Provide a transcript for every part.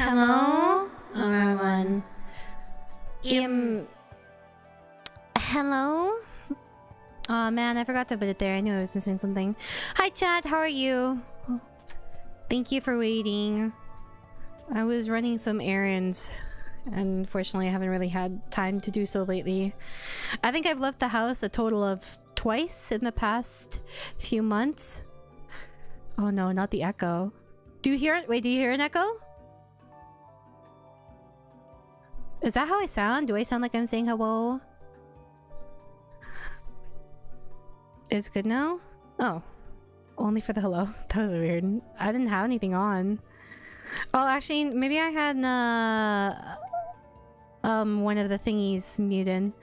Hello? Wrong one. Hello? Oh man, I forgot to put it there. I knew I was missing something. Hi chat, how are you? Thank you for waiting. I was running some errands. And unfortunately, I haven't really had time to do so lately. I think I've left the house a total of twice in the past few months. Oh no, not the echo. Do you hear it? Wait, do you hear an echo? Is that how I sound? Do I sound like I'm saying hello? It's good now? Oh. Only for the hello. That was weird. I didn't have anything on. Oh, actually, maybe I had one of the thingies muted.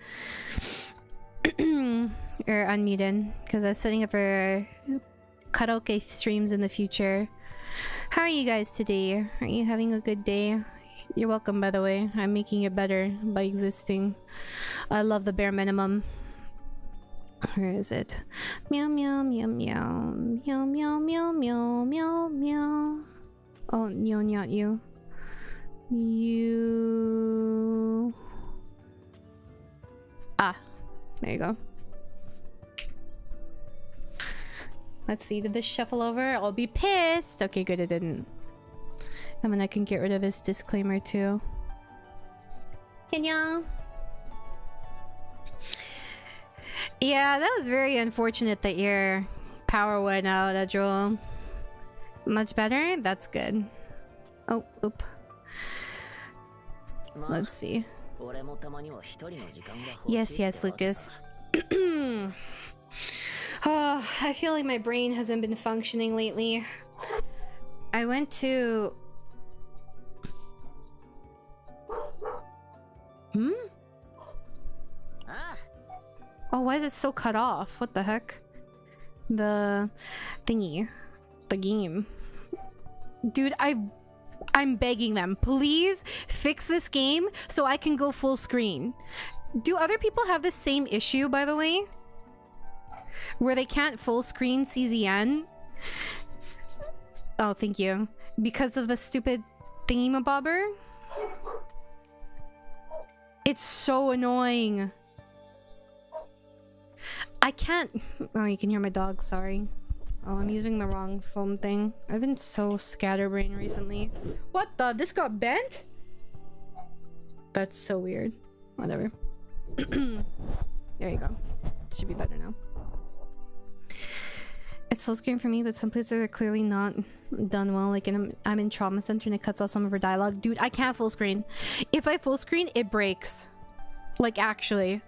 Or unmuted. Because I was setting up for karaoke streams in the future. How are you guys today? Are you having a good day? You're welcome, by the way. I'm making it better by existing. I love the bare minimum. Where is it? Meow meow meow meow meow meow meow meow meow meow. Oh, no, not you. You. Ah, there you go. Let's see. Did this shuffle over? I'll be pissed. Okay, good. It didn't. And then I can get rid of this disclaimer too. Kenya. Yeah, that was very unfortunate that your power went out, Adrol. Much better? That's good. Oh, oop. Let's see. Yes, yes, Lucas. Oh, I feel like my brain hasn't been functioning lately. I went to... Hmm? Oh, why is it so cut off? What the heck? The thingy. The game. Dude, I'm begging them. Please fix this game so I can go full screen. Do other people have the same issue, by the way? Where they can't full screen CZN? Oh, thank you. Because of the stupid thingy-mabobber? It's so annoying. I can't... Oh, you can hear my dog, sorry. Oh, I'm using the wrong foam thing. I've been so scatterbrained recently. What the? This got bent? That's so weird. Whatever. There you go. Should be better now. It's full screen for me, but some places are clearly not done well. Like, I'm in trauma center and it cuts off some of her dialogue. Dude, I can't full screen. If I full screen, it breaks. Like, actually.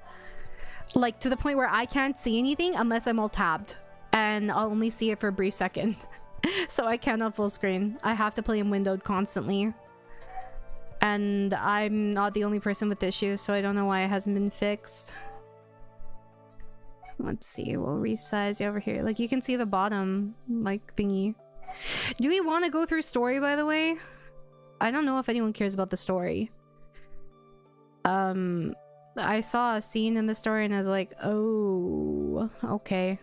Like, to the point where I can't see anything unless I'm all tabbed. And I'll only see it for a brief second. So I cannot full screen. I have to play in windowed constantly. And I'm not the only person with issues, so I don't know why it hasn't been fixed. Let's see, we'll resize you over here. Like, you can see the bottom, like, thingy. Do we want to go through story, by the way? I don't know if anyone cares about the story. I saw a scene in the story and I was like, oh, okay.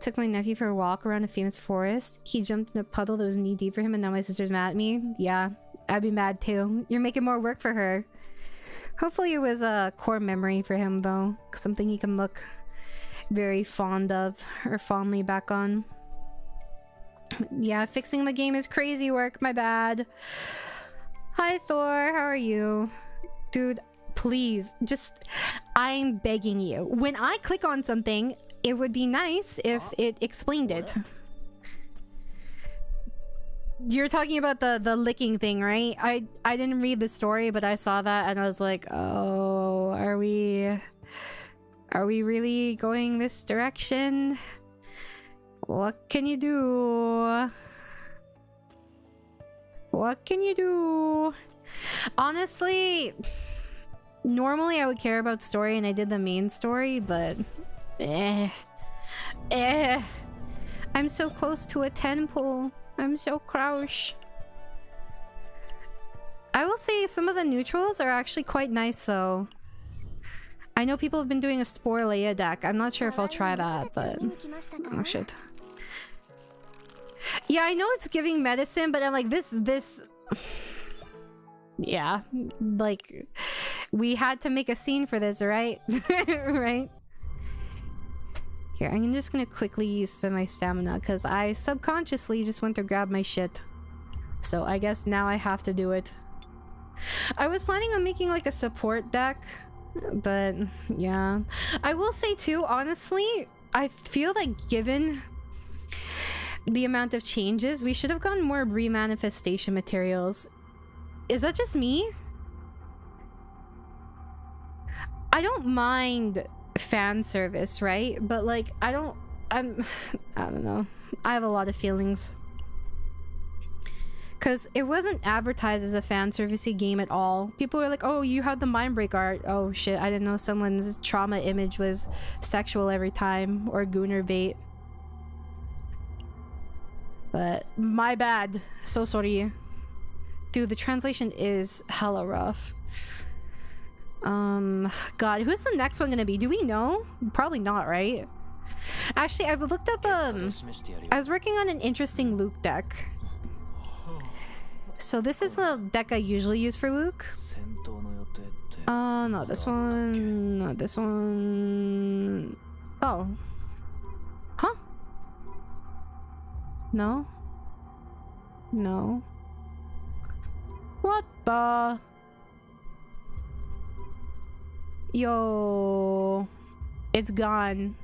Took my nephew for a walk around a famous forest. He jumped in a puddle that was knee deep for him and now my sister's mad at me. Yeah, I'd be mad too. You're making more work for her. Hopefully it was a core memory for him though. Something he can look very fond of or fondly back on. Yeah, fixing the game is crazy work, my bad. Hi Thor, how are you? Dude, please, just, I'm begging you. When I click on something, it would be nice if it explained it. You're talking about the licking thing, right? I didn't read the story, but I saw that and I was like, oh, are we really going this direction? What can you do? What can you do? Honestly, normally I would care about story and I did the main story, but I'm so close to a 10 pull. I'm so crouch. I will say some of the neutrals are actually quite nice though. I know people have been doing a Spore Leia deck. I'm not sure if I'll try that, but oh shit. Yeah, I know it's giving medicine, but I'm like, this... Yeah, like, we had to make a scene for this, right? Right? Here, I'm just gonna quickly spend my stamina, because I subconsciously just went to grab my shit. So I guess now I have to do it. I was planning on making like a support deck, but yeah. I will say too, honestly, I feel like given the amount of changes, we should have gotten more remanifestation materials. Is that just me? I don't mind fan service, right? But like, I don't know. I have a lot of feelings. Because it wasn't advertised as a fan servicey game at all. People were like, oh, you had the Mindbreak art. Oh shit, I didn't know someone's trauma image was sexual every time, or gooner bait. But my bad. So sorry. Dude, the translation is hella rough. God, who's the next one gonna be? Do we know? Probably not, right? Actually, I've looked up, I was working on an interesting Luke deck. So this is the deck I usually use for Luke. Not this one. Not this one. Oh. Huh? No? No. What the? Yo. It's gone.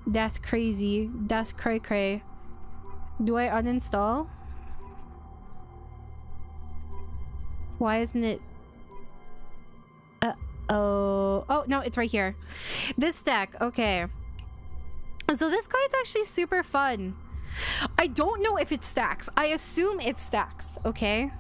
That's crazy. That's cray-cray. Do I uninstall? Why isn't it? Oh, no, it's right here. This deck, okay. So this card's actually super fun. I don't know if it stacks. I assume it stacks, okay?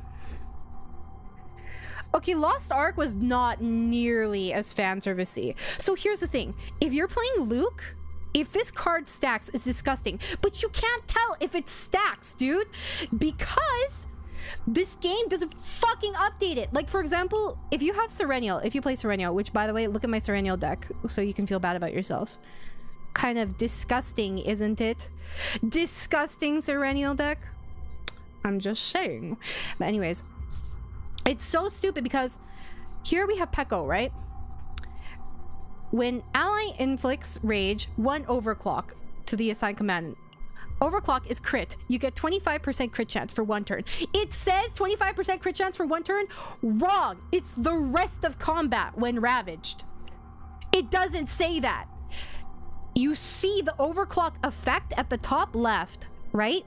Okay, Lost Ark was not nearly as fan servicey. So here's the thing. If you're playing Luke, if this card stacks, it's disgusting. But you can't tell if it stacks, dude. Because this game doesn't fucking update it. Like, for example, if you have Serenial, if you play Serenial, which, by the way, look at my Serenial deck so you can feel bad about yourself. Kind of disgusting, isn't it? Disgusting Serenial deck. I'm just saying. But anyways, it's so stupid because here we have Pekko, right? When ally inflicts rage, 1 overclock to the assigned command. Overclock is crit. You get 25% crit chance for 1 turn. It says 25% crit chance for 1 turn. Wrong. It's the rest of combat when ravaged. It doesn't say that. You see the overclock effect at the top left, right?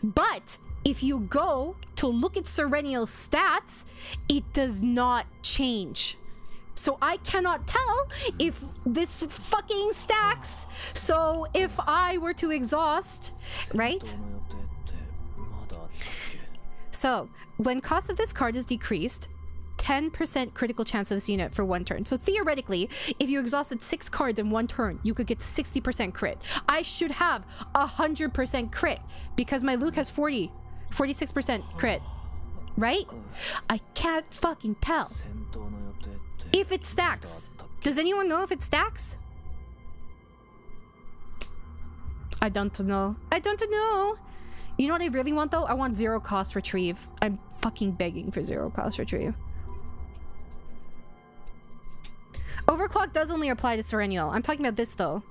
But if you go to look at Serenial's stats, it does not change. So I cannot tell if this fucking stacks. So if I were to exhaust, right? So when cost of this card is decreased, 10% critical chance of this unit for 1 turn. So theoretically, if you exhausted 6 cards in 1 turn, you could get 60% crit. I should have 100% crit because my Luke has 46% crit, right? I can't fucking tell if it stacks. Does anyone know if it stacks? I don't know. I don't know. You know what I really want though? I want 0 cost retrieve. I'm fucking begging for 0 cost retrieve. Overclock does only apply to Serenial. I'm talking about this though.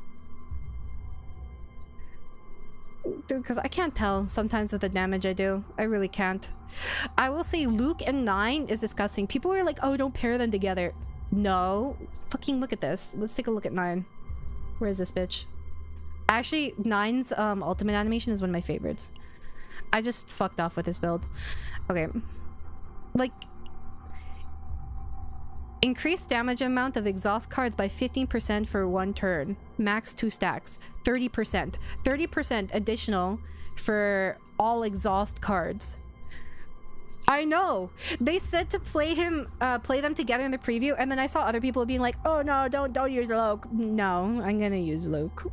Dude, because I can't tell sometimes with the damage I do. I really can't. I will say Luke and 9 is disgusting. People are like, oh, don't pair them together. No. Fucking look at this. Let's take a look at 9. Where is this bitch? Actually, 9's ultimate animation is one of my favorites. I just fucked off with this build. Okay. Like, increase damage amount of exhaust cards by 15% for 1 turn. Max 2 stacks. 30%. 30% additional for all exhaust cards. I know. They said to play them together in the preview, and then I saw other people being like, "Oh no, don't use Luke." No, I'm gonna use Luke.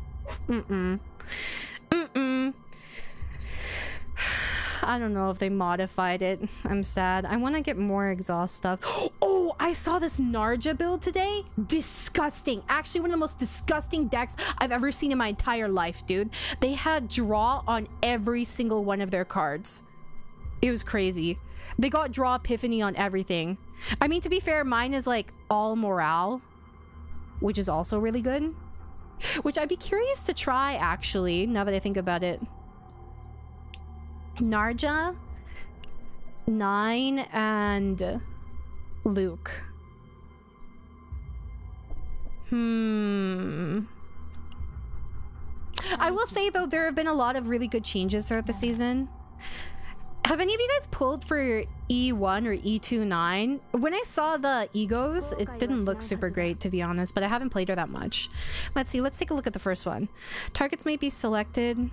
I don't know if they modified it. I'm sad. I want to get more exhaust stuff. Oh, I saw this Narja build today. Disgusting. Actually, one of the most disgusting decks I've ever seen in my entire life, dude. They had draw on every single one of their cards. It was crazy. They got draw epiphany on everything. I mean, to be fair, mine is like all morale, which is also really good. Which I'd be curious to try, actually, now that I think about it. Narja, 9, and Luke. I will say, though, there have been a lot of really good changes throughout the season. Have any of you guys pulled for E1 or E2-9? When I saw the egos, it didn't look super great, to be honest, but I haven't played her that much. Let's see, let's take a look at the first one. Targets may be selected.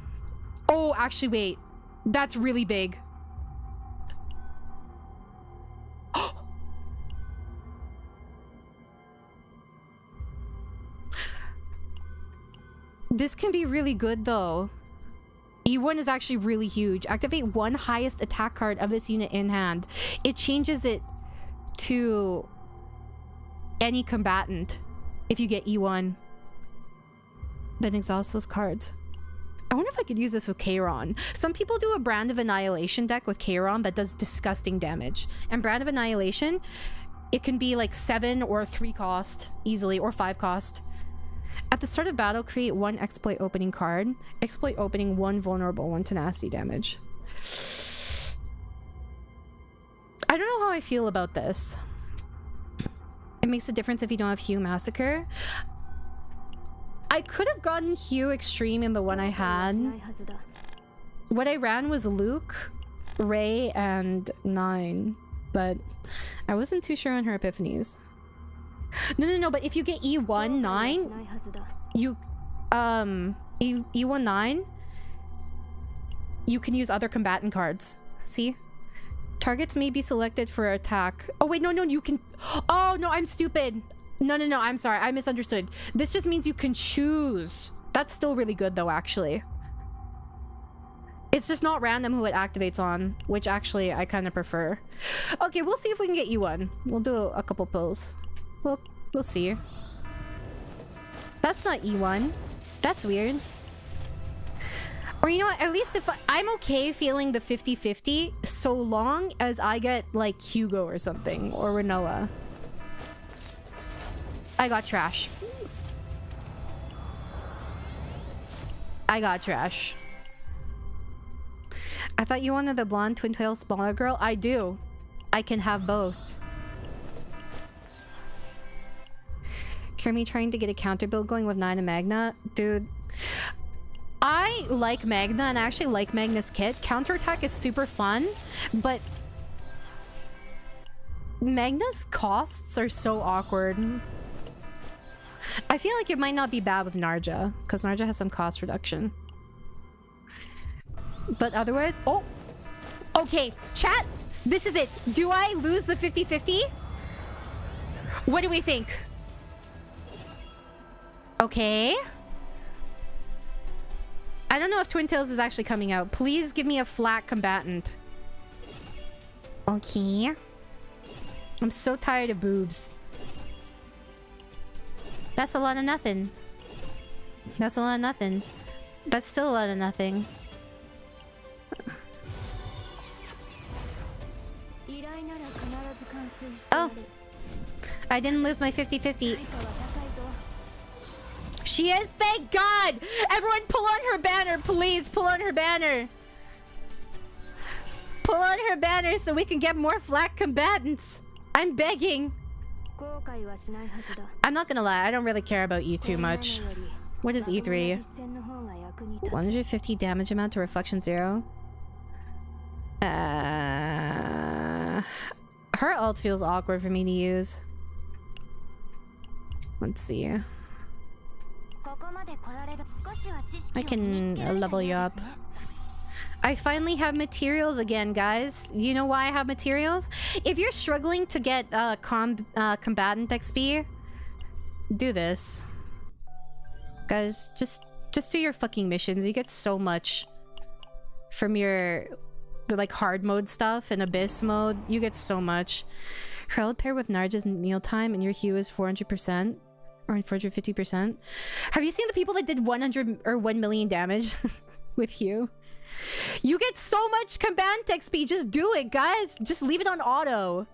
Oh, actually, wait. That's really big. This can be really good, though. E1 is actually really huge. Activate one highest attack card of this unit in hand. It changes it to any combatant if you get E1. Then exhaust those cards. I wonder if I could use this with Kairon. Some people do a Brand of Annihilation deck with Kairon that does disgusting damage. And Brand of Annihilation, it can be like 7 or 3 cost easily, or 5 cost. At the start of battle, create one exploit opening card. Exploit opening 1 vulnerable, 1 tenacity damage. I don't know how I feel about this. It makes a difference if you don't have Hue Massacre. I could have gotten Hue Extreme in the one I had. What I ran was Luke, Ray, and 9. But I wasn't too sure on her epiphanies. No, but if you get E1 9, you E1 9, you can use other combatant cards. See? Targets may be selected for attack. Oh wait, no, you can. Oh no, I'm stupid. No, I'm sorry, I misunderstood. This just means you can choose. That's still really good though, actually. It's just not random who it activates on, which actually I kind of prefer. Okay, we'll see if we can get E1. We'll do a couple pulls. We'll see. That's not E1. That's weird. Or you know what? At least if I'm okay feeling the 50-50 so long as I get like Hugo or something, or Renoa. I got trash. I thought you wanted the blonde twin tail smaller girl. I do. I can have both. Currently trying to get a counter build going with 9 and Magna. Dude, I like Magna and I actually like Magna's kit. Counterattack is super fun, but Magna's costs are so awkward. I feel like it might not be bad with Narja, because Narja has some cost reduction. But otherwise... Oh! Okay, chat! This is it! Do I lose the 50-50? What do we think? Okay. I don't know if Twin Tails is actually coming out. Please give me a flat combatant. Okay. I'm so tired of boobs. That's a lot of nothing. That's a lot of nothing. That's still a lot of nothing. Oh. I didn't lose my 50-50. She is, thank God! Everyone pull on her banner, please! Pull on her banner! Pull on her banner so we can get more flak combatants! I'm begging! I'm not gonna lie, I don't really care about E too much. What is E3? 150 damage amount to Reflection 0? Her ult feels awkward for me to use. Let's see. I can level you up. I finally have materials again, guys. You know why I have materials? If you're struggling to get combatant XP, do this. Guys, just do your fucking missions. You get so much from your like hard mode stuff and abyss mode. You get so much. Herald pair with Narja's mealtime and your hue is 400%. Or 450%. Have you seen the people that did 100 or 1 million damage with hue? You get so much command XP. Just do it, guys. Just leave it on auto.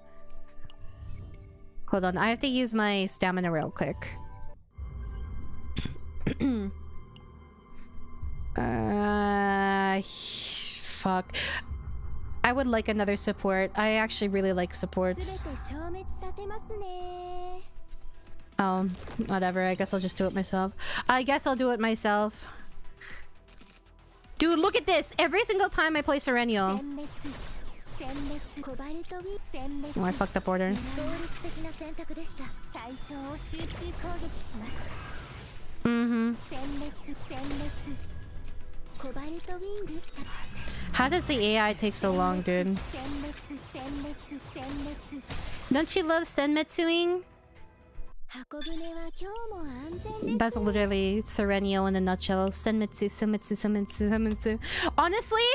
Hold on. I have to use my stamina real quick. Fuck. I would like another support. I actually really like supports. Oh, whatever. I guess I'll just do it myself. Dude, look at this! Every single time I play Serennial. Oh, I fucked up order. How does the AI take so long, dude? Don't you love senmetsuing? That's literally Serennial in a nutshell. Senmetsu, senmetsu, senmetsu, senmetsu. Honestly,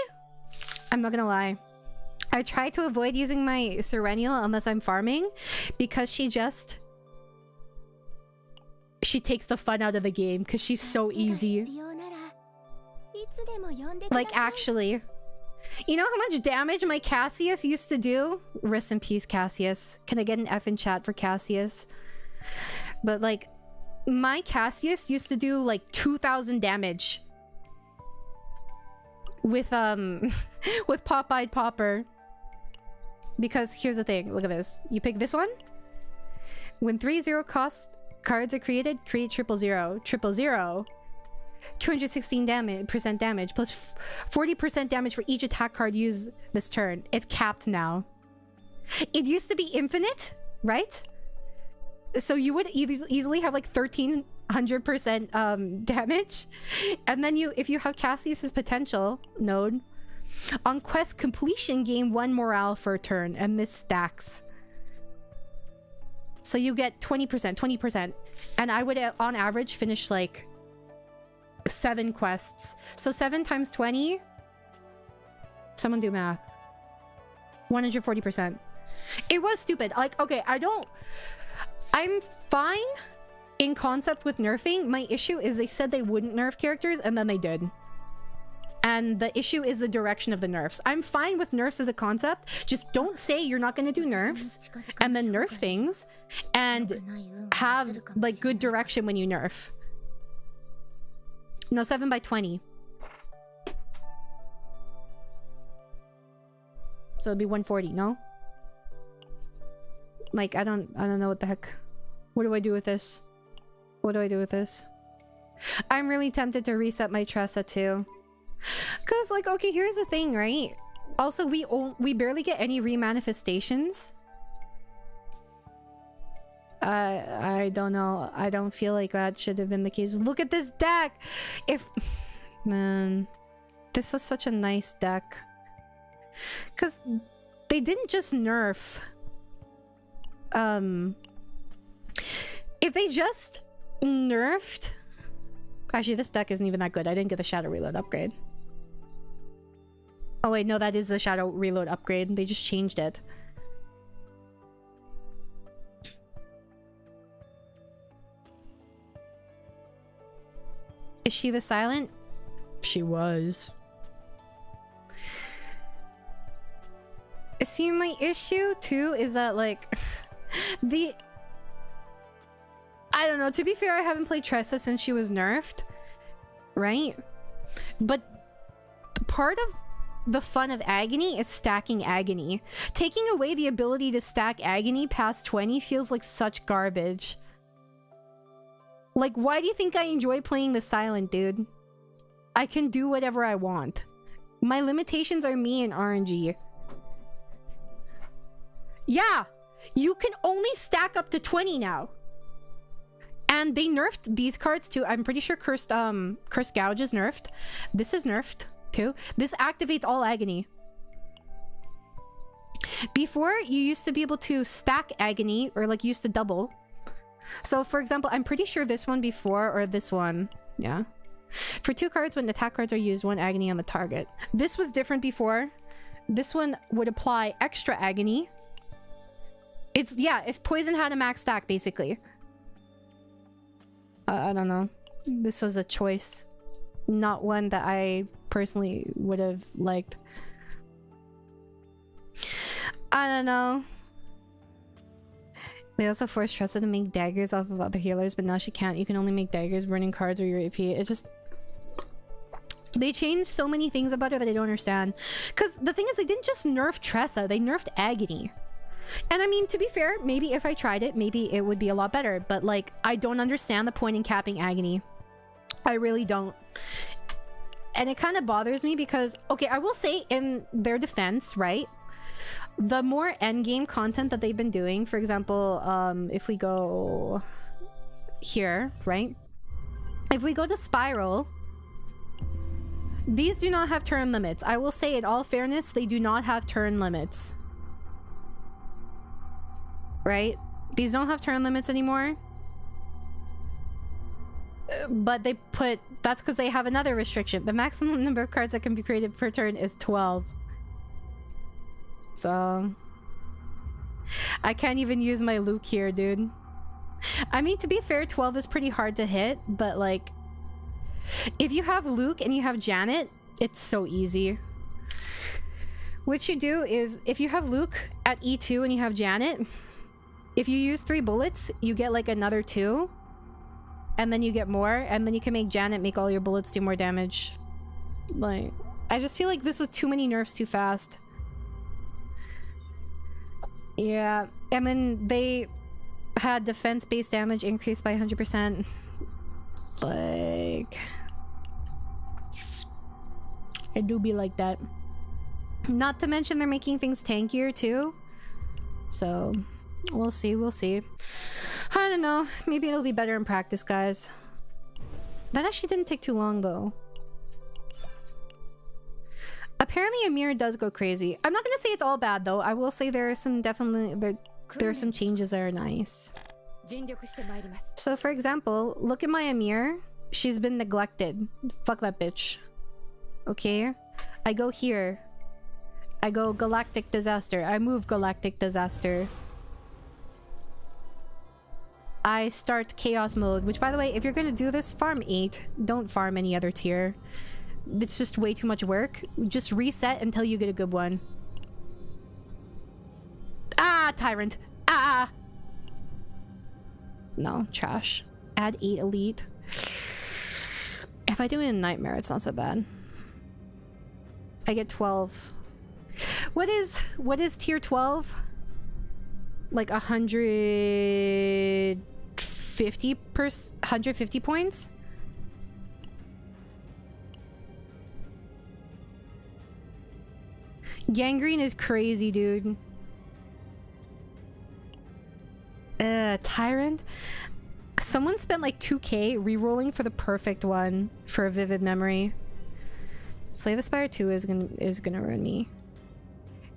I'm not gonna lie. I try to avoid using my Serennial unless I'm farming because she takes the fun out of the game because she's so easy. Like, actually. You know how much damage my Cassius used to do? Rest in peace, Cassius. Can I get an F in chat for Cassius? But like, my Cassius used to do like 2,000 damage with with Pop-Eyed Popper. Because here's the thing, look at this. You pick this one. When 3 0 cost cards are created, create 000. 000. 216% damage plus 40% damage for each attack card used this turn. It's capped now. It used to be infinite, right? So you would easily have like 1300% damage. And then if you have Cassius's potential node, on quest completion gain 1 morale for a turn, and this stacks. So you get 20%. And I would on average finish like 7 quests. So 7 times 20. Someone do math. 140%. It was stupid. Like, okay, I'm fine in concept with nerfing. My issue is they said they wouldn't nerf characters and then they did. And the issue is the direction of the nerfs. I'm fine with nerfs as a concept. Just don't say you're not going to do nerfs and then nerf things and have like good direction when you nerf. No, 7 by 20. So it'd be 140, no? Like, I don't know what the heck. What do I do with this? What do I do with this? I'm really tempted to reset my Tressa too. Cause like, okay, here's the thing, right? Also, we barely get any remanifestations. I don't know. I don't feel like that should have been the case. Look at this deck! Man, this was such a nice deck. Cause they didn't just nerf. If they just nerfed... Actually, this deck isn't even that good. I didn't get the Shadow Reload upgrade. Oh wait, no, that is the Shadow Reload upgrade. They just changed it. Is she the silent? She was. See, my issue too is that like... I don't know, to be fair, I haven't played Tressa since she was nerfed, right? But part of the fun of Agony is stacking Agony. Taking away the ability to stack Agony past 20 feels like such garbage. Like, why do you think I enjoy playing the Silent, dude? I can do whatever I want. My limitations are me and RNG. Yeah! You can only stack up to 20 now. And they nerfed these cards too. I'm pretty sure Cursed Gouge is nerfed. This is nerfed too. This activates all Agony. Before, you used to be able to stack Agony or like use the double. So for example, I'm pretty sure this one before or this one. Yeah. For 2 cards, when attack cards are used, 1 Agony on the target. This was different before. This one would apply extra Agony. It's, yeah, if poison had a max stack, basically. I don't know. This was a choice. Not one that I personally would have liked. I don't know. They also forced Tressa to make daggers off of other healers, but now she can't. You can only make daggers, burning cards, or your AP. It just... They changed so many things about it that I don't understand. Because the thing is, they didn't just nerf Tressa, they nerfed Agony. And I mean, to be fair, maybe if I tried it, maybe it would be a lot better. But like, I don't understand the point in capping Agony. I really don't. And it kind of bothers me because, okay, I will say in their defense, right? The more endgame content that they've been doing, for example, if we go here, right? If we go to Spiral, these do not have turn limits. I will say in all fairness, they do not have turn limits. Right? These don't have turn limits anymore. But they put... That's because they have another restriction. The maximum number of cards that can be created per turn is 12. So... I can't even use my Luke here, dude. I mean, to be fair, 12 is pretty hard to hit, but like... If you have Luke and you have Janet, it's so easy. What you do is, if you have Luke at E2 and you have Janet, if you use 3 bullets, you get like another 2. And then you get more, and then you can make Janet make all your bullets do more damage. Like, I just feel like this was too many nerfs too fast. Yeah, and then they had defense-based damage increased by 100%. It's like... I do be like that. Not to mention they're making things tankier too. So, we'll see, we'll see. I don't know. Maybe it'll be better in practice, guys. That actually didn't take too long, though. Apparently, Amir does go crazy. I'm not gonna say it's all bad, though. I will say there are some definitely... There are some changes that are nice. So, for example, look at my Amir. She's been neglected. Fuck that bitch. Okay? I go here. I go Galactic Disaster. I move Galactic Disaster. I start Chaos Mode, which, by the way, if you're gonna do this, farm 8. Don't farm any other tier. It's just way too much work. Just reset until you get a good one. Ah, Tyrant! Ah! No, trash. Add 8 Elite. If I do it in Nightmare, it's not so bad. I get 12. What is tier 12? Like 150 points? Gangrene is crazy, dude. Tyrant? Someone spent like 2k re-rolling for the perfect one for a vivid memory. Slay the Spire 2 is gonna ruin me.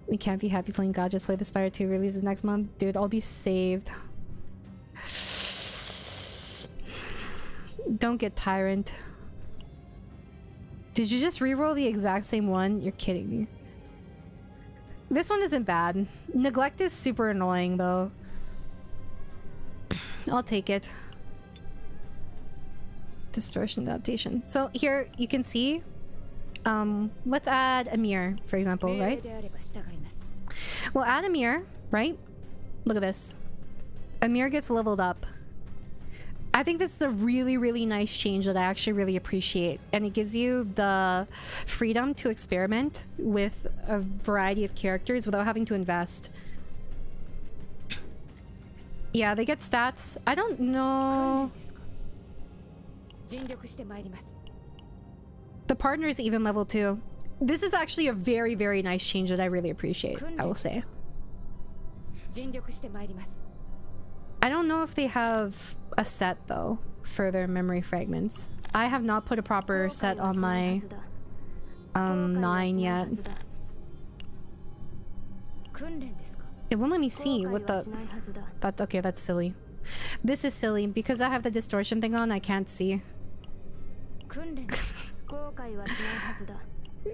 We can't be happy playing Gacha. Slay the Spire 2 releases next month. Dude, I'll be saved. Don't get Tyrant. Did you just re-roll the exact same one? You're kidding me. This one isn't bad. Neglect is super annoying, though. I'll take it. Distortion adaptation. So here you can see. Let's add Amir, for example, right? We'll add Amir, right? Look at this. Amir gets leveled up. I think this is a really, really nice change that I actually really appreciate. And it gives you the freedom to experiment with a variety of characters without having to invest. Yeah, they get stats. I don't know. The partner is even level 2. This is actually a very, very nice change that I really appreciate, I will say. I don't know if they have a set, though, for their memory fragments. I have not put a proper set on my 9 yet. It won't let me see what the... okay, that's silly. This is silly. Because I have the distortion thing on, I can't see.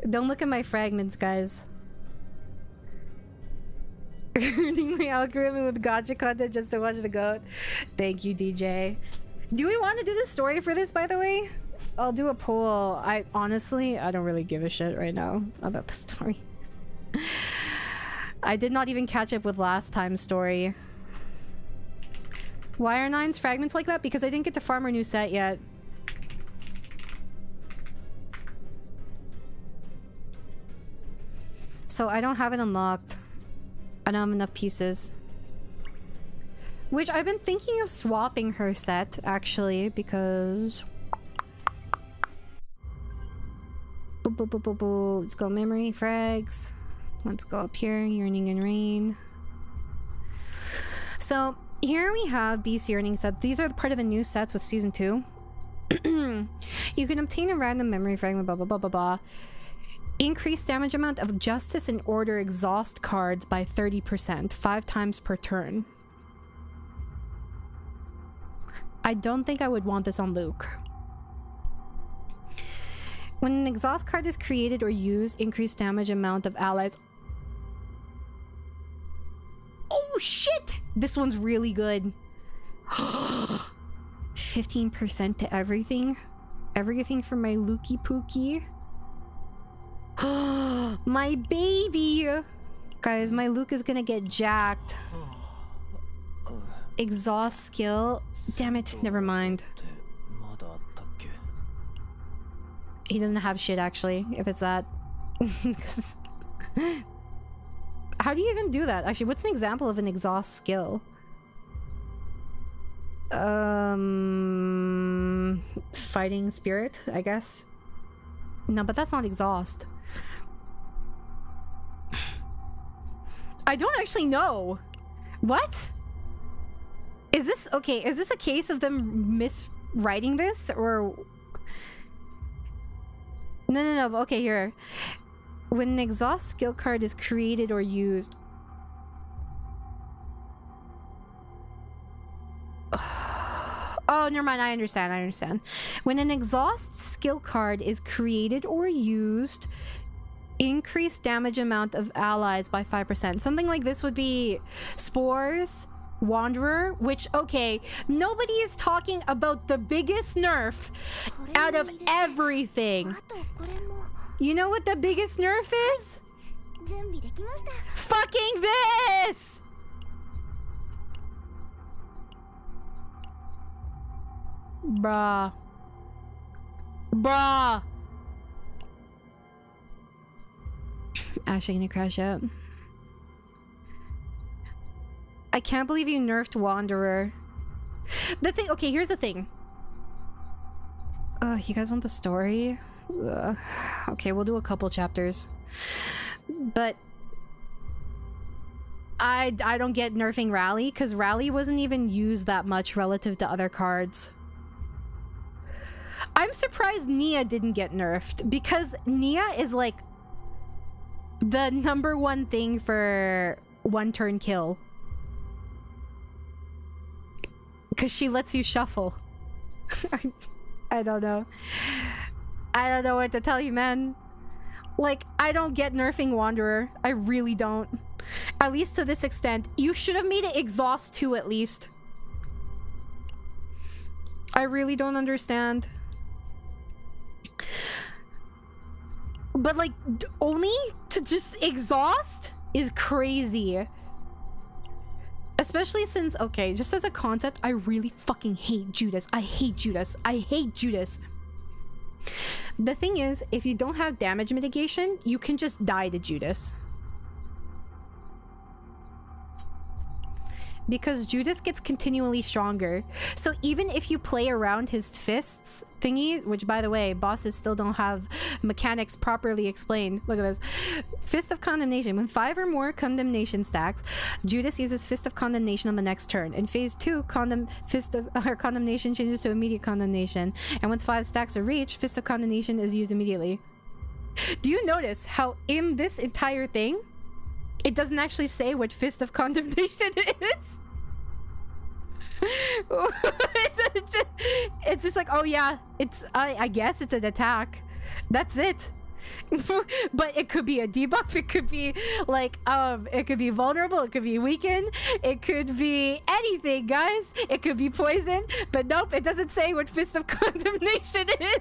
Don't look at my fragments, guys. Ruining my algorithm with gotcha content just to watch the goat. Thank you, DJ. Do we want to do the story for this, by the way? I'll do a poll. I honestly don't really give a shit right now about the story. I did not even catch up with last time's story. Why are 9's fragments like that? Because I didn't get to farm our new set yet. So I don't have it unlocked. I don't have enough pieces. Which I've been thinking of swapping her set, actually, because... Let's go memory frags. Let's go up here, Yearning and Rain. So, here we have Beast Yearning set. These are part of the new sets with Season 2. You can obtain a random memory fragment, blah blah blah blah blah. Increase damage amount of Justice and Order exhaust cards by 30%, 5 times per turn. I don't think I would want this on Luke. When an exhaust card is created or used, increase damage amount of allies. Oh shit! This one's really good. 15% to everything. Everything for my Lukey Pookie. My baby! Guys, my Luke is gonna get jacked. Exhaust skill. Damn it, never mind. He doesn't have shit, actually, if it's that. How do you even do that? Actually, what's an example of an exhaust skill? Fighting spirit, I guess. No, but that's not exhaust. I don't actually know. What? Is this okay? Is this a case of them miswriting this, or? No. Okay, here. When an exhaust skill card is created or used. Oh, never mind. I understand. When an exhaust skill card is created or used, increase damage amount of allies by 5%. Something like this would be Spores, Wanderer, which, okay, nobody is talking about the biggest nerf out of everything. You know what the biggest nerf is? Fucking this! Bruh. Actually gonna crash out. I can't believe you nerfed Wanderer. The thing, okay, here's the thing. You guys want the story? Okay, we'll do a couple chapters. But I don't get nerfing Rally, because Rally wasn't even used that much relative to other cards. I'm surprised Nia didn't get nerfed, because Nia is like the #1 thing for one turn kill. Because she lets you shuffle. I don't know. I don't know what to tell you, man. Like, I don't get nerfing Wanderer. I really don't. At least to this extent. You should have made it exhaust too, at least. I really don't understand. But like, only to just exhaust is crazy. Especially since, okay, just as a concept, I really fucking hate Judas. I hate Judas. The thing is, if you don't have damage mitigation, you can just die to Judas. Because Judas gets continually stronger. So even if you play around his fists thingy, which by the way, bosses still don't have mechanics properly explained. Look at this. Fist of Condemnation. When 5 or more condemnation stacks, Judas uses Fist of Condemnation on the next turn. In phase 2, Condemnation changes to immediate condemnation. And once 5 stacks are reached, Fist of Condemnation is used immediately. Do you notice how in this entire thing, it doesn't actually say what Fist of Condemnation is? It's just like, oh yeah, it's I guess it's an attack. That's it. But it could be a debuff, it could be like it could be vulnerable, it could be weakened, it could be anything, guys. It could be poison, but nope, it doesn't say what Fist of Condemnation is.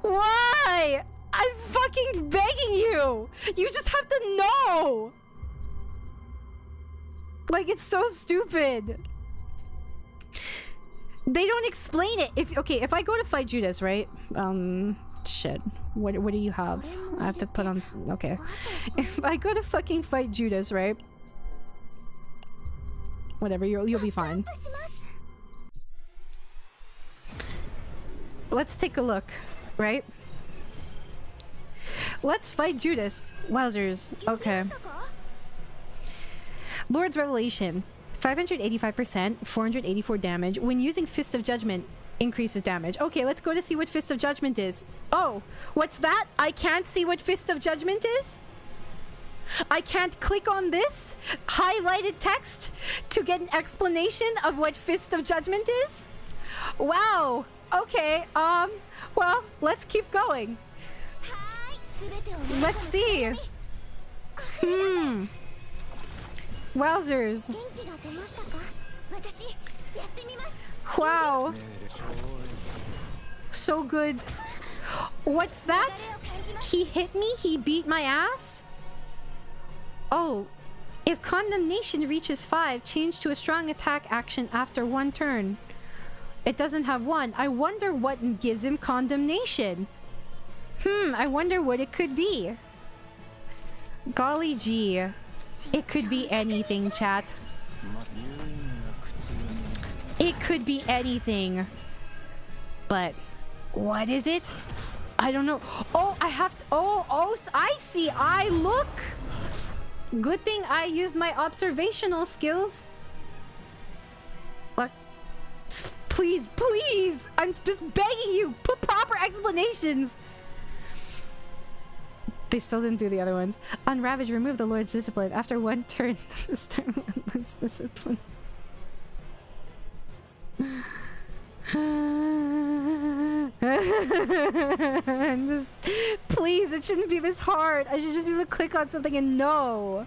Why? I'm fucking begging you. You just have to know. Like, it's so stupid. They don't explain it. If I go to fight Judas, right? Shit. What do you have? I have to put on... Okay. If I go to fucking fight Judas, right? Whatever, you'll be fine. Let's take a look, right? Let's fight Judas. Wowzers. Okay. Lord's Revelation. 585%, 484 damage. When using Fist of Judgment, increases damage. Okay, let's go to see what Fist of Judgment is. Oh, what's that? I can't see what Fist of Judgment is? I can't click on this highlighted text to get an explanation of what Fist of Judgment is? Wow. Okay, well, let's keep going. Let's see. Wowzers. Wow. So good. What's that? He hit me? He beat my ass? Oh. If Condemnation reaches 5, change to a strong attack action after 1 turn. It doesn't have 1. I wonder what gives him Condemnation. I wonder what it could be. Golly gee. It could be anything, chat. It could be anything. But what is it? I don't know. Oh, I have to... Oh, I see. Look. Good thing I use my observational skills. What? Please, please. I'm just begging you. Put proper explanations. They still didn't do the other ones. On Ravage, remove the Lord's Discipline. After 1 turn, this turn Lord's Discipline. Just, please, it shouldn't be this hard. I should just be able to click on something and know.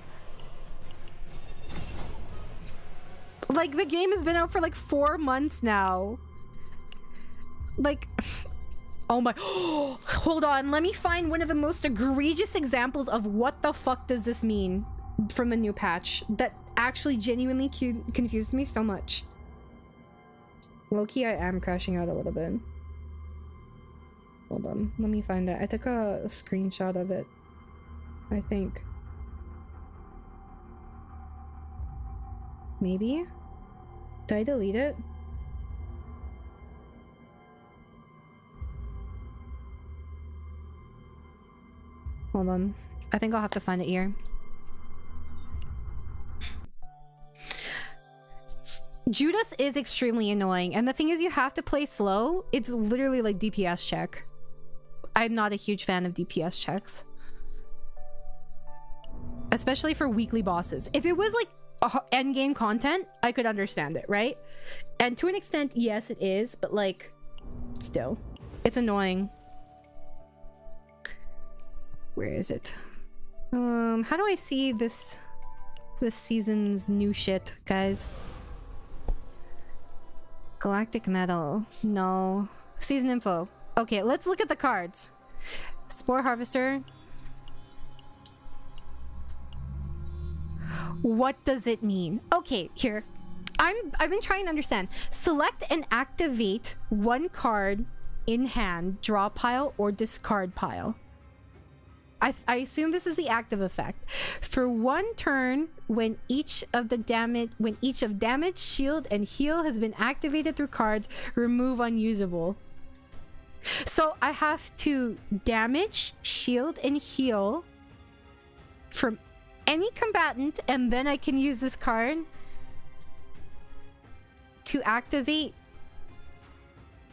Like, the game has been out for like 4 months now. Like... Oh my... Hold on, let me find one of the most egregious examples of what the fuck does this mean from the new patch that actually genuinely confused me so much. Low-key, I am crashing out a little bit. Hold on, let me find it. I took a screenshot of it, I think. Maybe? Did I delete it? Hold on. I think I'll have to find it here. Judas is extremely annoying, and the thing is, you have to play slow. It's literally like DPS check. I'm not a huge fan of DPS checks. Especially for weekly bosses. If it was like endgame content, I could understand it, right? And to an extent, yes, it is, but like, still. It's annoying. Where is it? How do I see this season's new shit, guys? Galactic Metal. No. Season info. Okay, let's look at the cards. Spore Harvester. What does it mean? Okay, here. I've been trying to understand. Select and activate 1 card in hand, draw pile, or discard pile. I assume this is the active effect. For 1 turn, when each of damage, shield, and heal has been activated through cards, remove unusable. So I have to damage, shield, and heal from any combatant, and then I can use this card to activate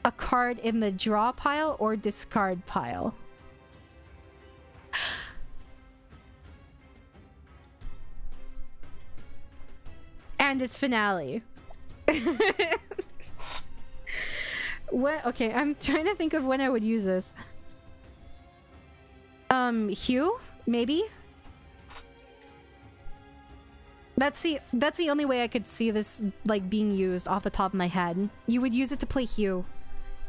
a card in the draw pile or discard pile. And it's finale. What? Okay, I'm trying to think of when I would use this. Hue? Maybe? That's the only way I could see this, like, being used off the top of my head. You would use it to play Hue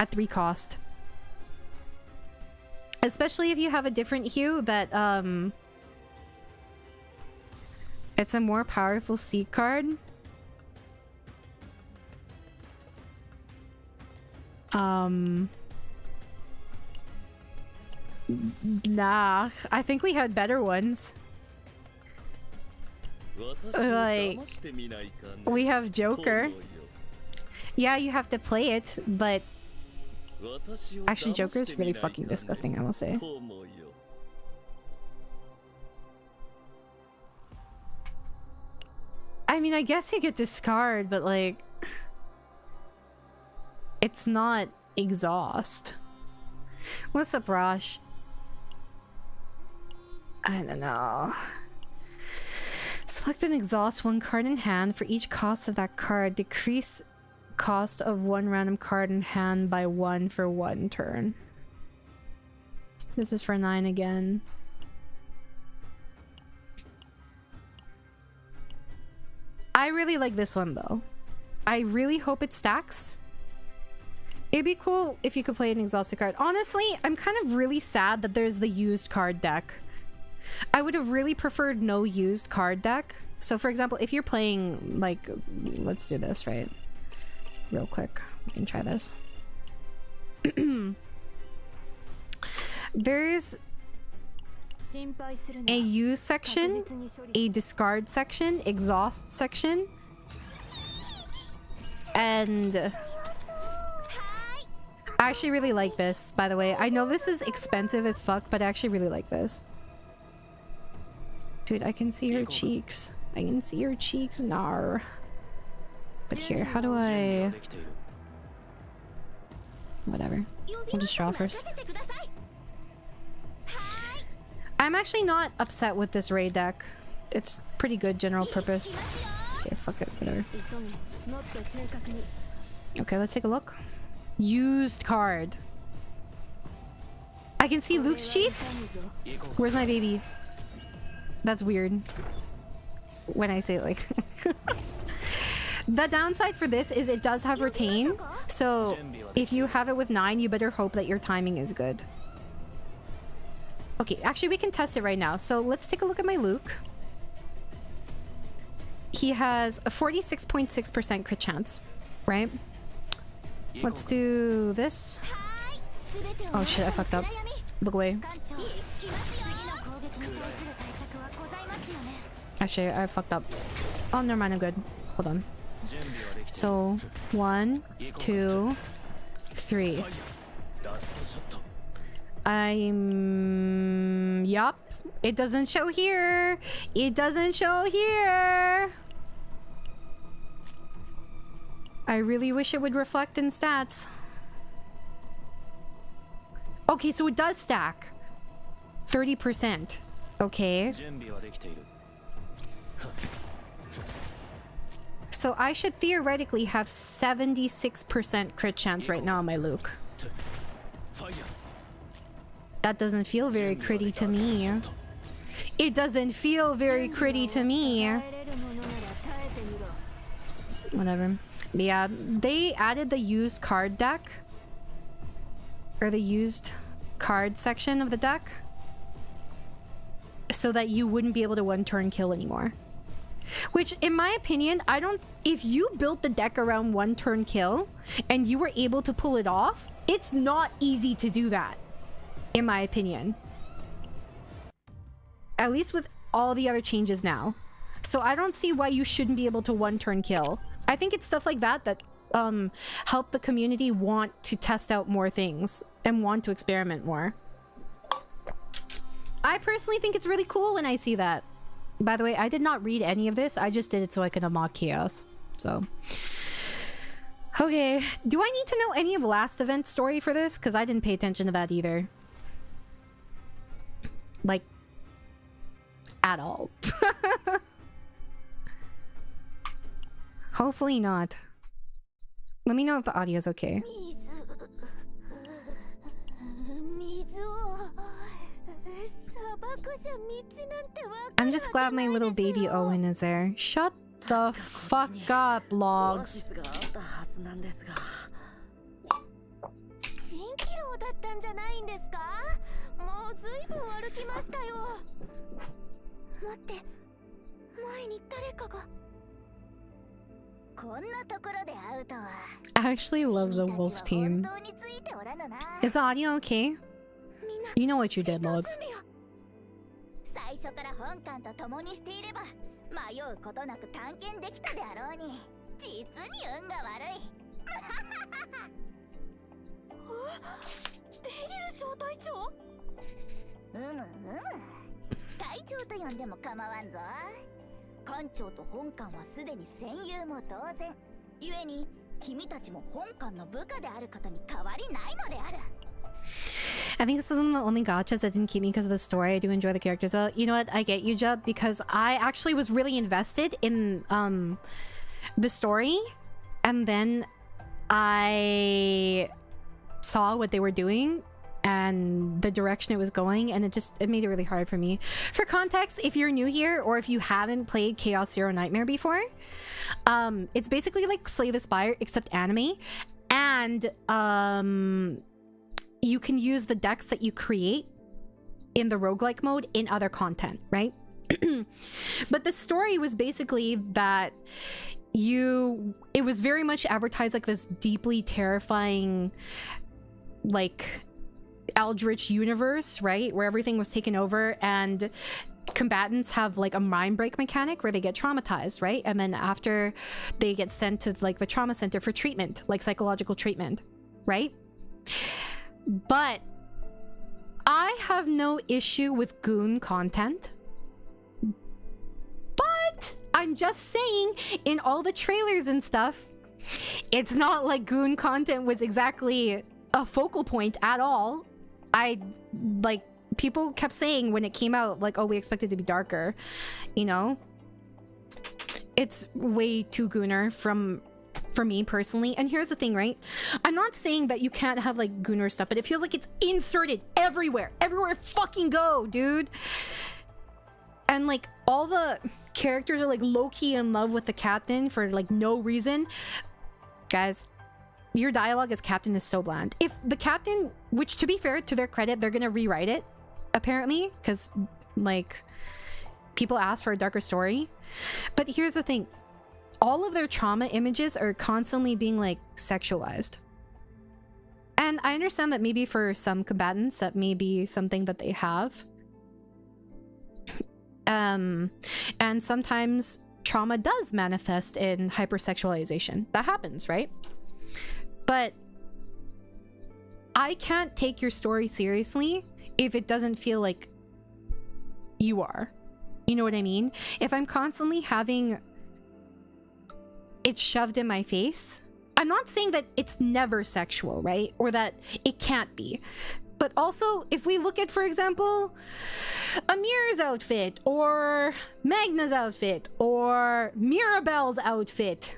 at 3 cost. Especially if you have a different Hue that, it's a more powerful seed card. Nah, I think we had better ones. Like, we have Joker. Yeah, you have to play it, but actually Joker is really fucking disgusting, I will say. I mean, I guess you could discard, but like, it's not exhaust. What's up, Rosh? I don't know. Select an exhaust 1 card in hand for each cost of that card. Decrease cost of 1 random card in hand by 1 for 1 turn. This is for 9 again. I really like this one though. I really hope it stacks. It'd be cool if you could play an exhausted card. Honestly, I'm kind of really sad that there's the used card deck. I would have really preferred no used card deck. So for example, if you're playing, like, let's do this, right? Real quick. We can try this. There's a use section, a discard section, exhaust section, and I actually really like this, by the way. I know this is expensive as fuck, but I actually really like this. Dude, I can see her cheeks. I can see her cheeks. Nar. But here, how do I... Whatever. We'll just draw first. I'm actually not upset with this raid deck. It's pretty good general purpose. Okay, fuck it, whatever. Okay, let's take a look. Used card. I can see Luke's cheek. Where's my baby? That's weird. When I say it like... The downside for this is it does have retain. So if you have it with 9, you better hope that your timing is good. Okay, actually we can test it right now. So let's take a look at my Luke. He has a 46.6% crit chance, right? Let's do this. Oh shit, I fucked up. Look away. Actually, I fucked up. Oh, never mind, I'm good. Hold on. So, 1, 2, 3. Yup. It doesn't show here. It doesn't show here. I really wish it would reflect in stats. Okay, so it does stack. 30%. Okay. So I should theoretically have 76% crit chance right now on my Luke. That doesn't feel very critty to me. It doesn't feel very critty to me. Whatever. But yeah, they added the used card deck. Or the used card section of the deck. So that you wouldn't be able to one-turn kill anymore. Which, in my opinion, I don't... If you built the deck around one-turn kill, and you were able to pull it off, it's not easy to do that. In my opinion. At least with all the other changes now. So I don't see why you shouldn't be able to one-turn kill. I think it's stuff like that that help the community want to test out more things. And want to experiment more. I personally think it's really cool when I see that. By the way, I did not read any of this. I just did it so I could unlock chaos. So. Okay. Do I need to know any of last event story for this? Because I didn't pay attention to that either. Like, at all. Hopefully not. Let me know if the audio is okay. I'm just glad my little baby Owen is there. Shut the fuck up, logs. I actually love the wolf team. Is the audio okay? You know what you did, logs. I think this is one of the only gotchas that didn't keep me because of the story. I do enjoy the characters though. You know what? I get you, Jub, because I actually was really invested in the story, and then I saw what they were doing and the direction it was going, and it made it really hard for me. For context, if you're new here or if you haven't played Chaos Zero Nightmare before, it's basically like Slay the Spire except anime, and you can use the decks that you create in the roguelike mode in other content, right? But the story was basically that it was very much advertised like this deeply terrifying, like, eldritch universe, right? Where everything was taken over, and combatants have like a mind break mechanic where they get traumatized, right? And then after they get sent to like the trauma center for treatment, like psychological treatment, right? But I have no issue with goon content. But I'm just saying, in all the trailers and stuff, it's not like goon content was exactly a focal point at all. People kept saying when it came out, like, oh, we expect it to be darker, you know? It's way too gooner for me personally. And here's the thing, right? I'm not saying that you can't have like gooner stuff, but it feels like it's inserted everywhere I fucking go, dude. And like all the characters are like low-key in love with the captain for like no reason. Guys, your dialogue as captain is so bland. If the captain, which to be fair, to their credit, they're gonna rewrite it apparently, because like people ask for a darker story. But here's the thing, all of their trauma images are constantly being like sexualized. And I understand that maybe for some combatants that may be something that they have. And sometimes trauma does manifest in hypersexualization. That happens, right? But I can't take your story seriously if it doesn't feel like you are. You know what I mean? If I'm constantly having it shoved in my face, I'm not saying that it's never sexual, right? Or that it can't be. But also, if we look at, for example, Amir's outfit, or Magna's outfit, or Mirabelle's outfit.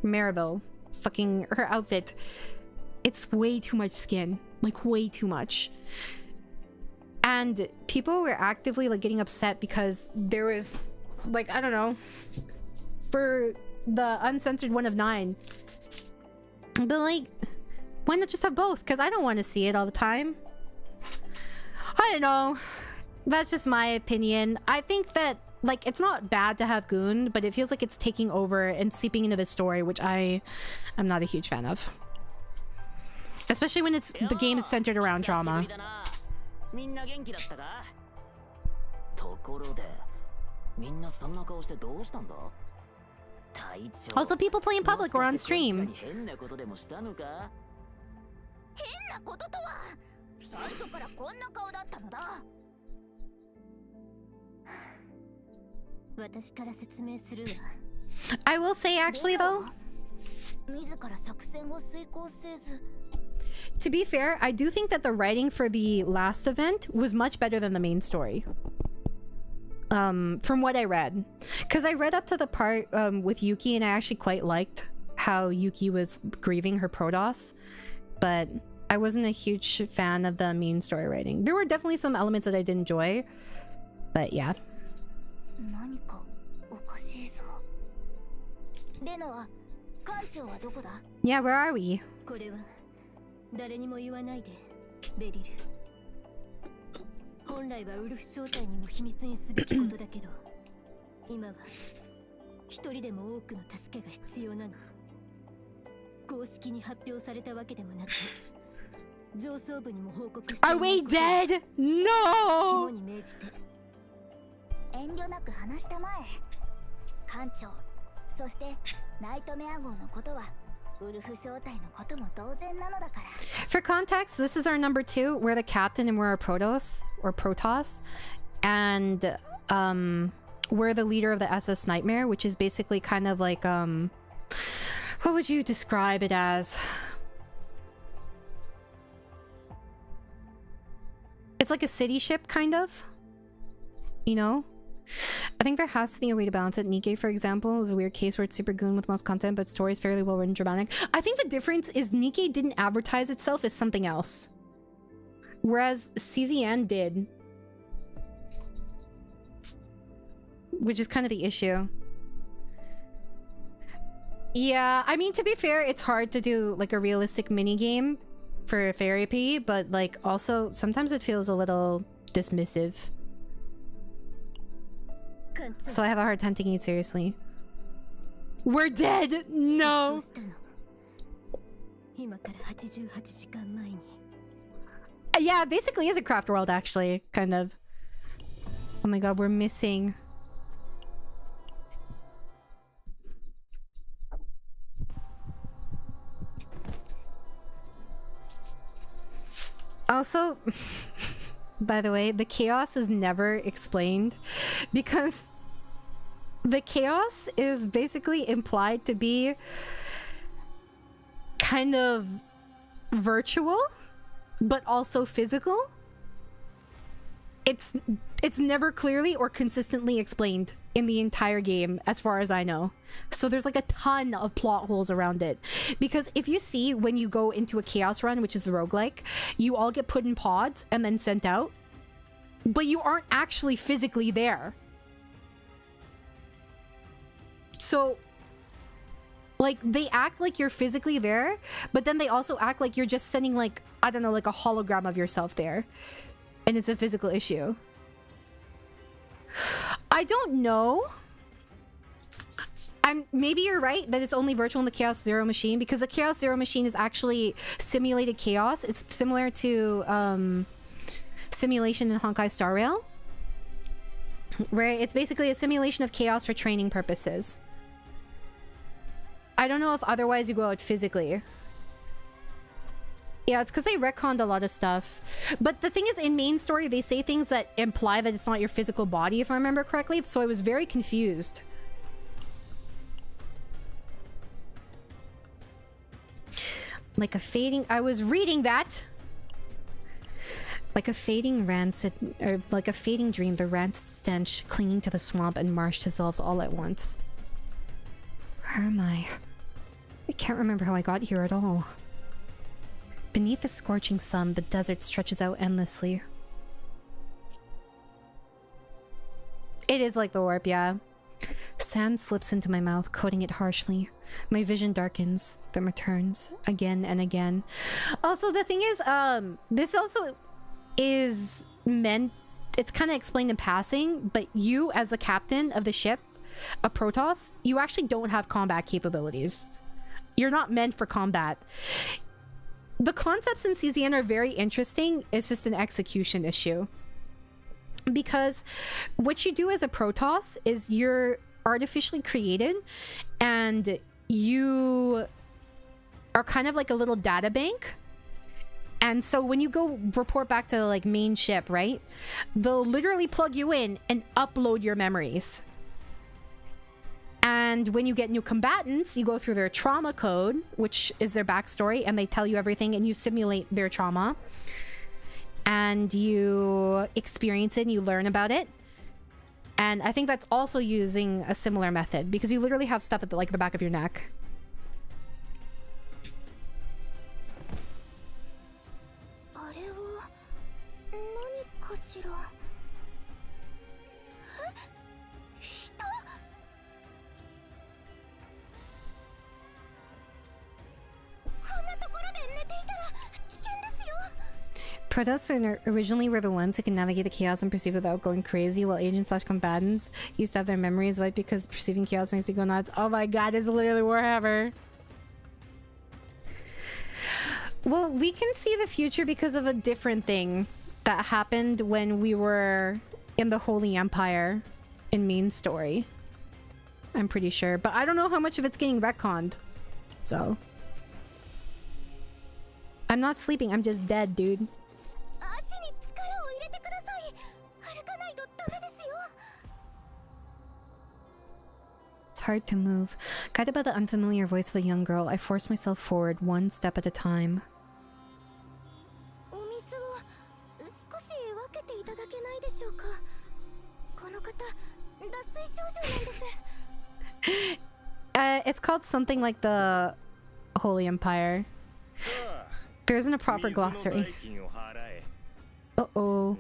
Mirabelle, fucking her outfit. It's way too much skin. Like, way too much. And people were actively, like, getting upset because there was, like, I don't know, for the uncensored 1 of 9. But, like, why not just have both? Because I don't want to see it all the time. I don't know. That's just my opinion. I think that, like, it's not bad to have goon, but it feels like it's taking over and seeping into the story, which I am not a huge fan of. Especially when the game is centered around trauma. Also, people play in public or on stream. I will say, actually, though, to be fair, I do think that the writing for the last event was much better than the main story. From what I read. Because I read up to the part with Yuki, and I actually quite liked how Yuki was grieving her Protoss. But I wasn't a huge fan of the main story writing. There were definitely some elements that I did enjoy, but yeah. Yeah, where are we? Are we dead? No! For context, this is our number 2. We're the captain and we're a Protoss, or Protoss. And we're the leader of the SS Nightmare, which is basically kind of like, what would you describe it as? It's like a city ship, kind of. You know? I think there has to be a way to balance it. Nikkei, for example, is a weird case where it's super goon with most content, but story is fairly well written, dramatic. I think the difference is Nikkei didn't advertise itself as something else, whereas CZN did, which is kind of the issue. Yeah, I mean, to be fair, it's hard to do like a realistic mini game for therapy, but like also sometimes it feels a little dismissive. So I have a hard time taking it seriously. We're dead! No! Yeah, it basically is a craft world, actually. Kind of. Oh my god, we're missing. Also, by the way, the chaos is never explained because the chaos is basically implied to be kind of virtual, but also physical. It's never clearly or consistently explained in the entire game, as far as I know. So there's like a ton of plot holes around it. Because if you see when you go into a chaos run, which is a roguelike, you all get put in pods and then sent out, but you aren't actually physically there. So like they act like you're physically there, but then they also act like you're just sending like, I don't know, like a hologram of yourself there. And it's a physical issue. I don't know. Maybe you're right that it's only virtual in the Chaos Zero machine, because the Chaos Zero machine is actually simulated chaos. It's similar to simulation in Honkai Star Rail, where it's basically a simulation of chaos for training purposes. I don't know if otherwise you go out physically. Yeah, it's because they retconned a lot of stuff. But the thing is, in main story, they say things that imply that it's not your physical body, if I remember correctly. So I was very confused. Like a fading... I was reading that! Like a fading rancid... Or like a fading dream, the rancid stench clinging to the swamp and marsh dissolves all at once. Where am I? I can't remember how I got here at all. Beneath the scorching sun, the desert stretches out endlessly. It is like the warp, yeah. Sand slips into my mouth, coating it harshly. My vision darkens, then returns again and again. Also, the thing is, this also is meant... It's kind of explained in passing, but you, as the captain of the ship, a Protoss, you actually don't have combat capabilities. You're not meant for combat. The concepts in CZN are very interesting. It's just an execution issue. Because what you do as a Protoss is you're artificially created and you are kind of like a little data bank. And so when you go report back to like main ship, right? They'll literally plug you in and upload your memories. And when you get new combatants, you go through their trauma code, which is their backstory, and they tell you everything, and you simulate their trauma. And you experience it, and you learn about it. And I think that's also using a similar method, because you literally have stuff at the, like, the back of your neck. Protests originally were the ones who can navigate the chaos and perceive without going crazy, while agents/combatants used to have their memories wiped because perceiving chaos makes you go nuts. Oh my god, it's literally Warhammer. Well, we can see the future because of a different thing that happened when we were in the Holy Empire in main story. I'm pretty sure, but I don't know how much of it's getting retconned. So I'm not sleeping, I'm just dead, dude. It's hard to move. Guided by the unfamiliar voice of a young girl, I force myself forward, one step at a time. It's called something like the Holy Empire. There isn't a proper glossary. Uh-oh.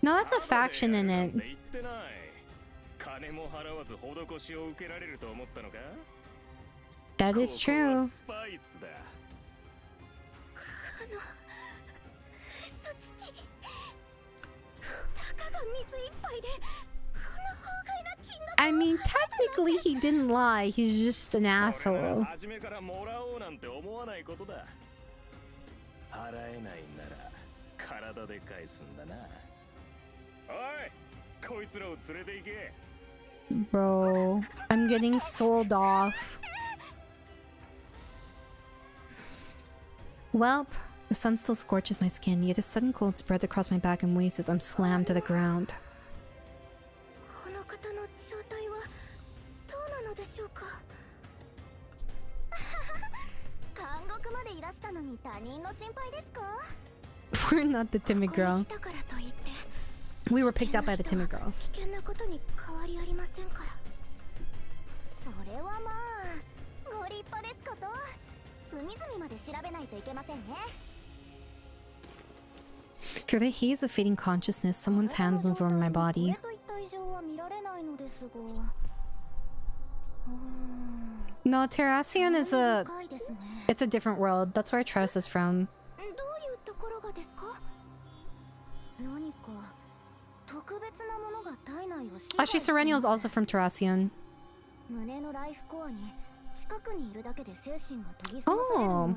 No, that's a faction in it. That is true. I mean, technically he didn't lie, he's just an asshole. Bro, I'm getting sold off. Welp, the sun still scorches my skin, yet a sudden cold spreads across my back and waist as I'm slammed to the ground. We're not the timid girl. We were picked up by the timid girl. Through the haze of fading consciousness, someone's hands move over my body. No, Terracion is it's a different world. That's where Tress is from. Actually, Serenial is also from Terracion. Oh.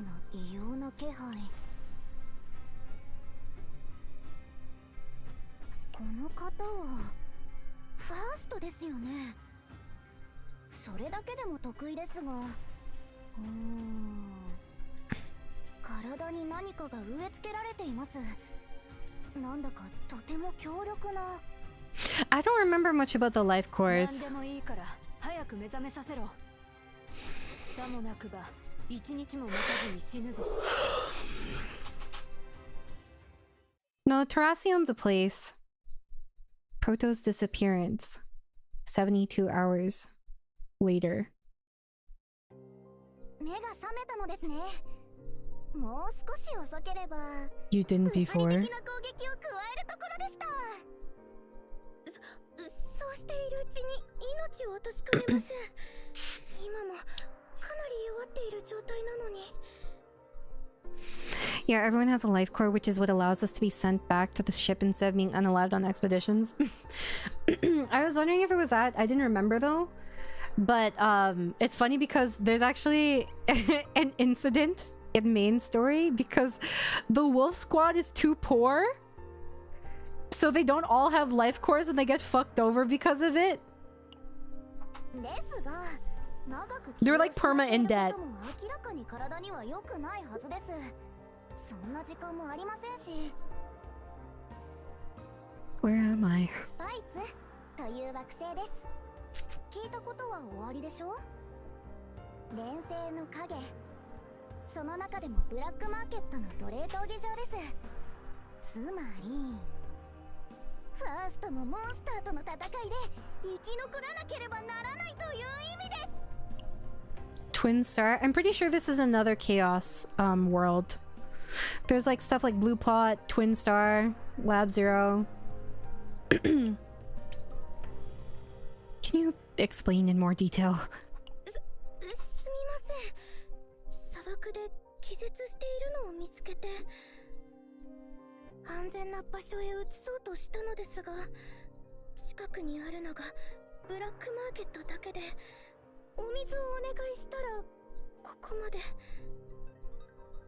I don't remember much about the life course. No, Terracion's a place. Proto's disappearance. 72 hours later. You didn't before? Yeah, everyone has a life core, which is what allows us to be sent back to the ship instead of being unallowed on expeditions. I was wondering if it was that. I didn't remember though. But it's funny because there's actually an incident in main story because the wolf squad is too poor. So they don't all have life cores and they get fucked over because of it. They're like perma in debt. Where am I? Twin Star? I'm pretty sure this is another Chaos world. There's like stuff like Blue Plot, Twin Star, Lab Zero. Can you explain in more detail? すみません。砂漠で気絶しているのを見つけて安全な場所へ移そうとしたのですが、近くにあるのがブラックマーケットだけで、お水をお願いしたらここまで。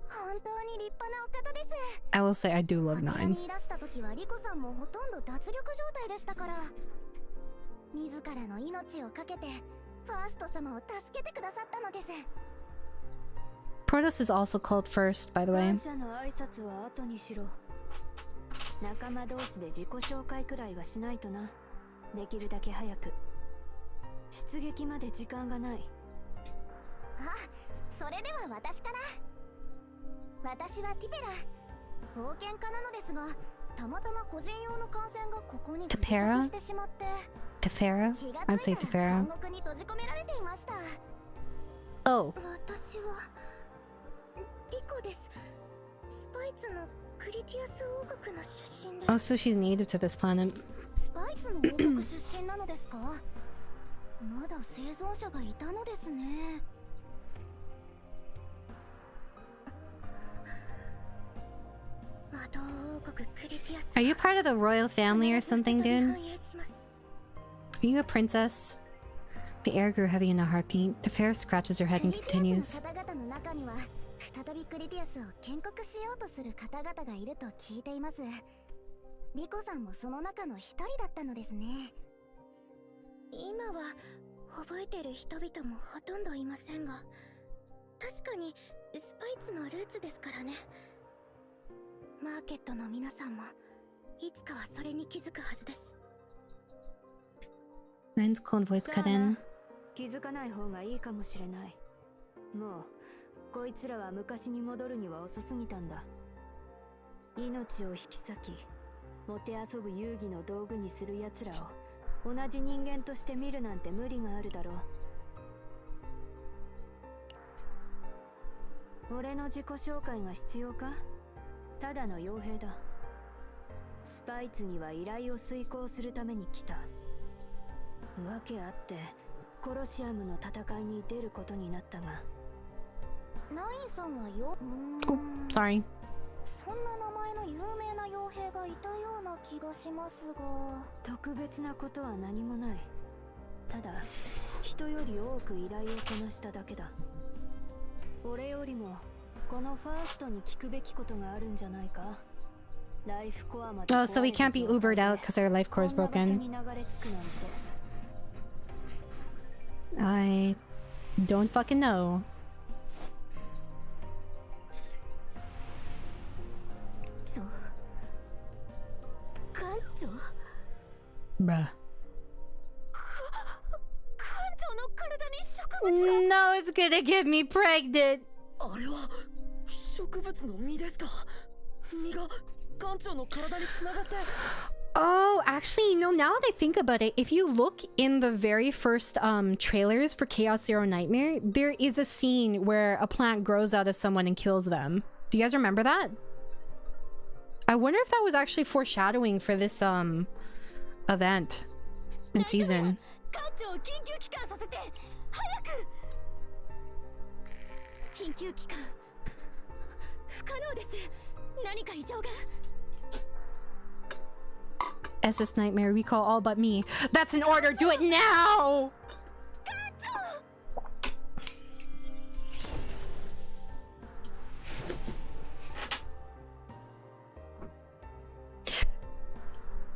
本当に立派なお方です。 I will say I do love こちら Nine. にいらした時はリコさんもほとんど脱力状態でしたから、自らの命をかけてファースト様を助けてくださったのです。 Protoss is also called first, by the way. 感謝の挨拶は後にしろ。仲間同士で自己紹介くらいはしないとな。できるだけ早く。出撃まで時間がない。あ、それでは私から。私はティペラ、冒険家なのですが、たまたま個人用の感染がここに付着してしまって、 Tefera? 気が I'd つ say いたら Tefera. 監獄に閉じ込められていました。 Oh. 私はリコです。スパイツのクリティアス王国の出身で Oh, す。 so she's native to this planet. スパイツの王国出身なのですか？まだ生存者がいたのですね。 Are you part of the royal family or something, dude? Are you a princess? The air grew heavy in a heartbeat. Tefera scratches her head and continues. 再びクリティアスを建国しようとする方々がいると聞いています。リコさんもその中の一人だったのですね。今は覚えている人々もほとんどいませんが、確かにスパイツのルーツですからね。マーケットの皆さんもいつかはそれに気づくはずです。 Nine's cold voice cut in. 気づかない方がいいかもしれない。もうこいつらは昔に戻るには遅すぎたんだ。命を引き裂き、もてあそぶ遊戯の道具にする奴らを同じ人間として見るなんて無理があるだろう。俺の自己紹介が必要か？ただの傭兵だ。スパイツには依頼を遂行するために来た。わけあってコロシアムの戦いに出ることになったが、ナインさんはよ、Oh, sorry. そんな名前の有名な傭兵がいたような気がしますが、特別なことは何もない。ただ人より多く依頼をこなしただけだ。俺よりもこのファーストに聞くべきことがあるんじゃないか。ライフコアまで Oh, so we can't be Ubered out because our life core is こんな場所 broken. に流れ着くなんて。 I don't fucking know. 艦長 Bruh. 艦長の体に植物が。 No, it's gonna get me pregnant. あれは植物の実ですか？実が艦長の体につながって。 Oh, actually, you know, now that I think about it, if you look in the very first trailers for Chaos Zero Nightmare, there is a scene where a plant grows out of someone and kills them. Do you guys remember that? I wonder if that was actually foreshadowing for this event and season. 艦長を緊急帰還させて早く。緊急帰還不可能です。何か異常が。 SS Nightmare, recall all but me. That's an order, do it now!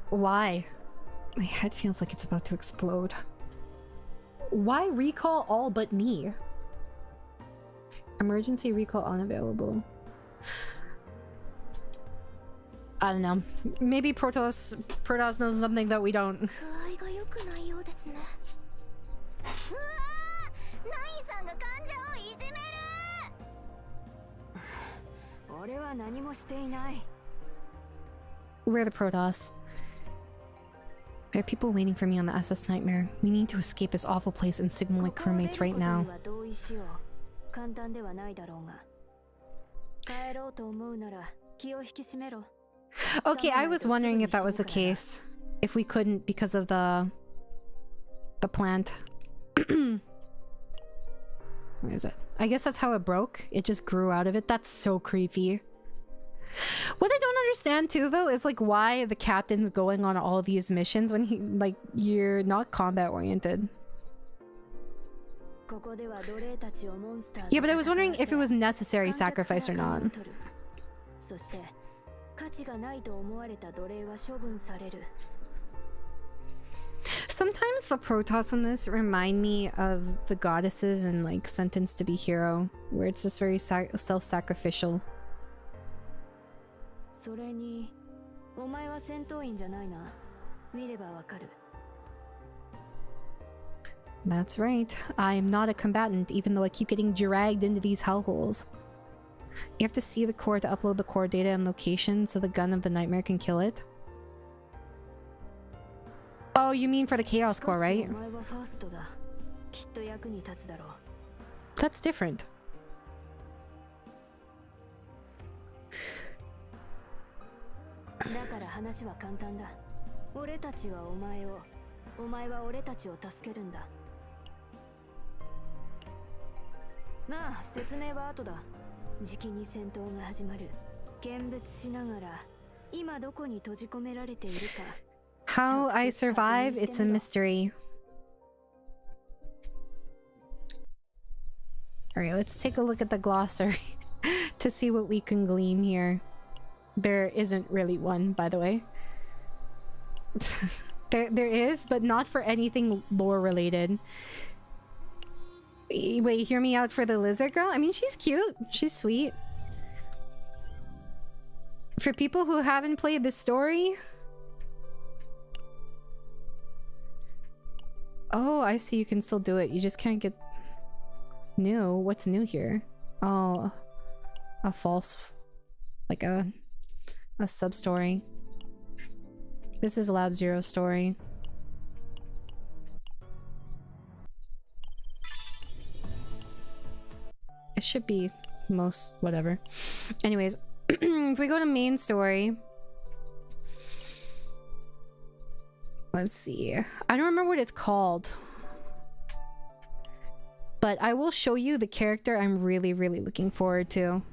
Why? My head feels like it's about to explode. Why recall all but me? Emergency recall unavailable. I don't know. Maybe Protoss knows something that we don't. 具合が良くないようですね。うわー、ナインさんが患者をいじめる。俺は何もしていない。 We're the Protoss. There are people waiting for me on the SS Nightmare. We need to escape this awful place and signal like crewmates right now. 簡単ではないだろうが。帰ろうと思うなら気を引き締めろ。 Okay, I was wondering if that was the case. If we couldn't because of the The plant. Where is it? I guess that's how it broke. It just grew out of it. That's so creepy. What I don't understand too though is like why the captain's going on all these missions when he like you're not combat oriented. Yeah, but I was wondering if it was necessary sacrifice or not. Sometimes the Protoss in this remind me of the goddesses in like Sentenced to be Hero, where it's just very self-sacrificial. That's right. I am not a combatant, even though I keep getting dragged into these hellholes. You have to see the core to upload the core data and location so the gun of the nightmare can kill it. Oh, you mean for the chaos core, right? That's different. How I survive, it's a mystery. Alright, let's take a look at the glossary to see what we can glean here. There isn't really one, by the way. There is, but not for anything lore related. Wait, hear me out for the lizard girl? I mean, she's cute. She's sweet. For people who haven't played the story... Oh, I see, you can still do it. You just can't get... new. What's new here? Oh, a false... like a sub-story. This is Lab Zero's story. It should be most whatever. Anyways, if we go to main story, let's see. I don't remember what it's called, but I will show you the character I'm really looking forward to.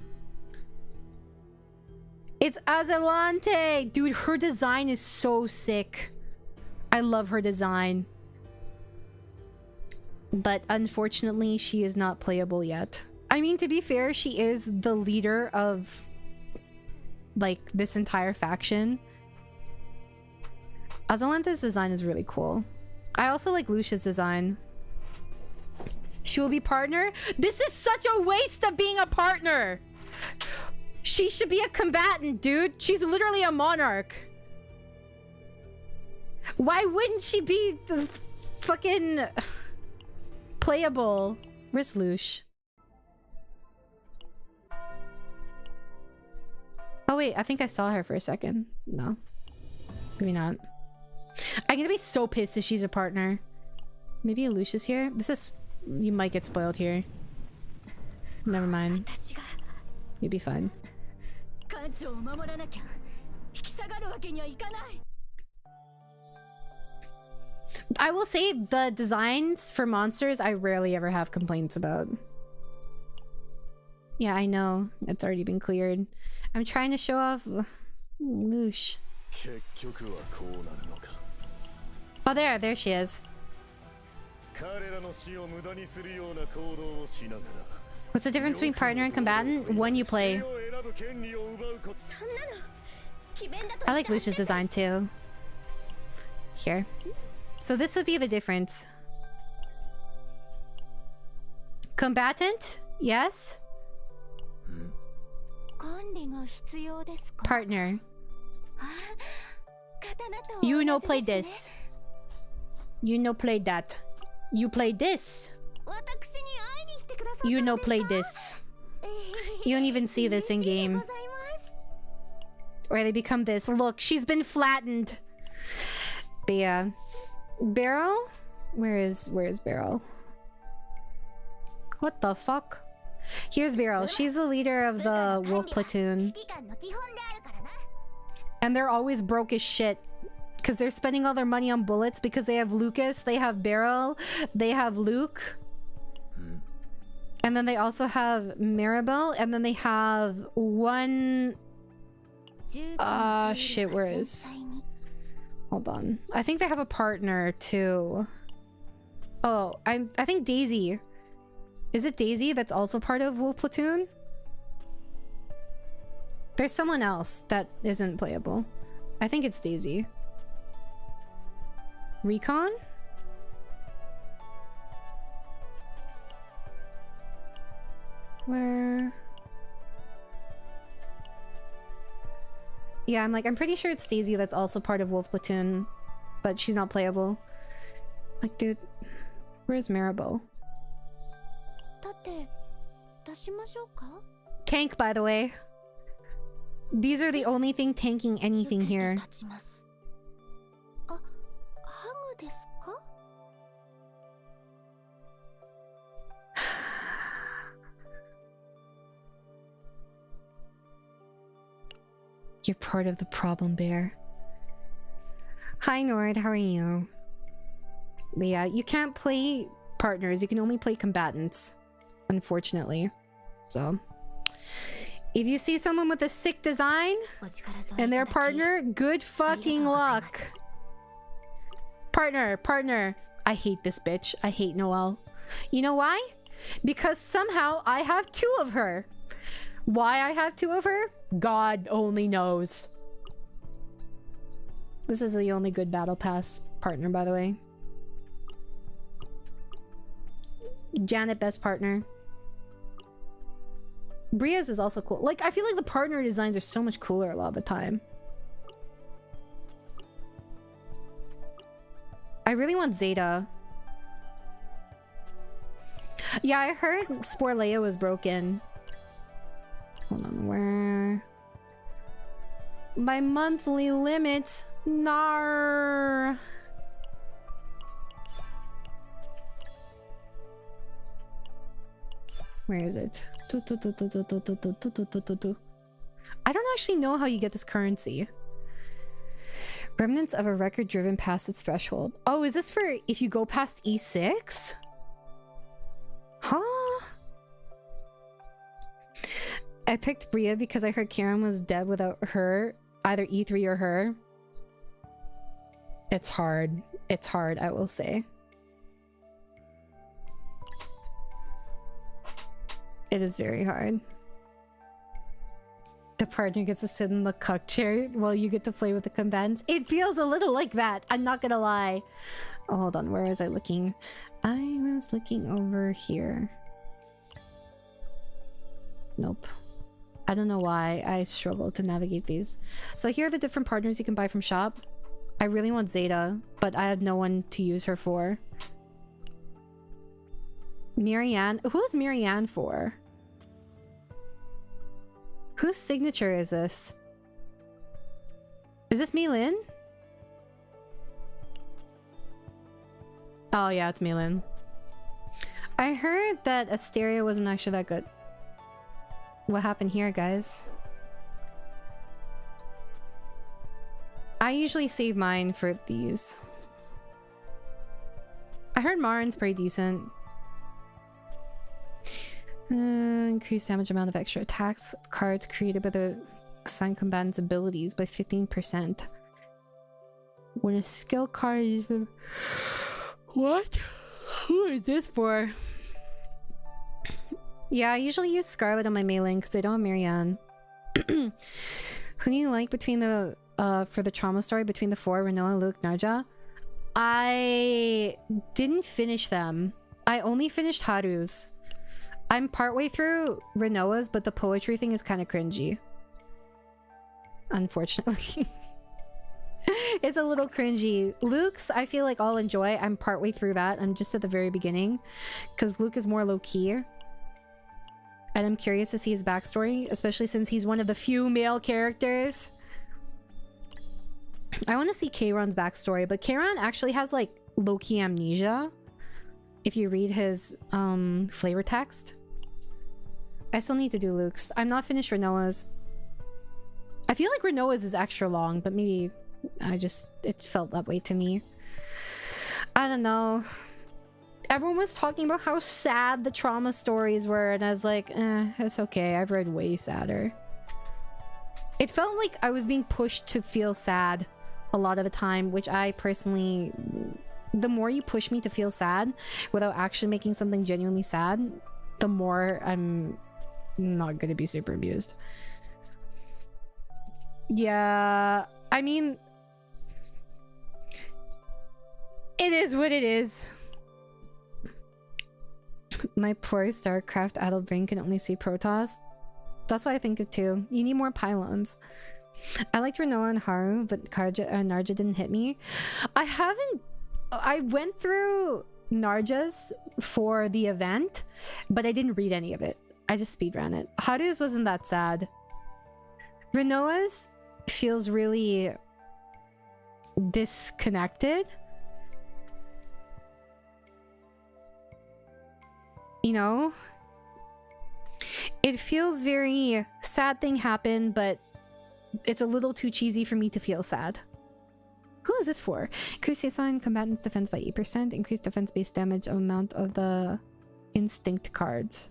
It's Azalante! Dude, her design is so sick. I love her design. But unfortunately, she is not playable yet. I mean, to be fair, she is the leader of, like, this entire faction. Azalante's design is really cool. I also like Lucia's design. She will be partner? This is such a waste of being a partner! She should be a combatant, dude. She's literally a monarch. Why wouldn't she be the fucking playable? Where's Lush? Oh wait, I think I saw her for a second. No. Maybe not. I'm gonna be so pissed if she's a partner. Maybe Lush is here? This is... you might get spoiled here. Never mind. You'll be fine. I will say the designs for monsters I rarely ever have complaints about. Yeah, I know. It's already been cleared. I'm trying to show off Lush. Oh, there she is. What's the difference between partner and combatant? One you play. I like Lucia's design too. Here. So this would be the difference. Combatant? Yes. Partner. You know play this. You know play that. You play this. You know play this. You don't even see this in game. Or they become this. Look, she's been flattened. But yeah. Beryl? Where is Beryl? What the fuck? Here's Beryl. She's the leader of the wolf platoon. And they're always broke as shit. Because they're spending all their money on bullets because they have Lucas, they have Beryl, they have Luke. And then they also have Maribel, and then they have one... shit, where is... Hold on. I think they have a partner, too. Oh, I think Daisy. Is it Daisy that's also part of Wolf Platoon? There's someone else that isn't playable. I think it's Daisy. Recon? Where? Yeah, I'm pretty sure it's Daisy that's also part of Wolf Platoon, but she's not playable. Like, dude, where's Maribel? Tank, by the way. These are the only thing tanking anything here. You're part of the problem, Bear. Hi, Nord. How are you? But yeah, you can't play partners. You can only play combatants, unfortunately. So, if you see someone with a sick design and their partner, good fucking luck. Partner. I hate this bitch. I hate Noelle. You know why? Because somehow I have 2 of her. Why I have 2 of her? God only knows. This is the only good battle pass partner, by the way. Janet, best partner. Bria's is also cool. Like, I feel like the partner designs are so much cooler a lot of the time. I really want Zeta. Yeah, I heard Sporlea was broken. Hold on, where? My monthly limit. Nar. Where is it? I don't actually know how you get this currency. Remnants of a record driven past its threshold. Oh, is this for if you go past E6? Huh? I picked Bria because I heard Karen was dead without her, either E3 or her. It's hard. It's hard, I will say. It is very hard. The partner gets to sit in the cuck chair while you get to play with the combatants. It feels a little like that. I'm not gonna lie. Oh, hold on. Where was I looking? I was looking over here. Nope. I don't know why I struggle to navigate these. So here are the different partners you can buy from shop. I really want Zeta, but I have no one to use her for. Marianne. Who's Marianne for? Whose signature is this? Is this Milin? Oh yeah, it's Milin. I heard that Asteria wasn't actually that good. What happened here, guys? I usually save mine for these. I heard Marin's pretty decent. Increase damage amount of extra attacks cards created by the assigned combatant's abilities by 15%. When a skill card is... What? Who is this for? Yeah, I usually use Scarlet on my mailing because I don't have Marianne. Who do you like between the for the trauma story between the 4, Renoa, Luke, Narja? I didn't finish them. I only finished Haru's. I'm partway through Renoa's, but the poetry thing is kind of cringy. Unfortunately. It's a little cringy. Luke's, I feel like I'll enjoy. I'm partway through that. I'm just at the very beginning. Because Luke is more low-key. And I'm curious to see his backstory, especially since he's one of the few male characters. I want to see Kayron's backstory, but Kayron actually has like low-key amnesia. If you read his flavor text. I still need to do Luke's. I'm not finished Renoa's. I feel like Renoa's is extra long, but maybe It felt that way to me. I don't know. Everyone was talking about how sad the trauma stories were, and I was like, it's okay. I've read way sadder. It felt like I was being pushed to feel sad a lot of the time, which I personally... The more you push me to feel sad without actually making something genuinely sad, the more I'm not gonna be super amused. Yeah, I mean... It is what it is. My poor StarCraft adult brain can only see Protoss. That's what I think of too. You need more pylons. I liked Renoa and Haru, but Narja didn't hit me. I went through Narja's for the event, but I didn't read any of it. I just speedran it. Haru's wasn't that sad. Renoa's feels really disconnected. You know? It feels very sad thing happened, but it's a little too cheesy for me to feel sad. Who is this for? Increase Season combatants defense by 8%. Increase defense base damage amount of the instinct cards.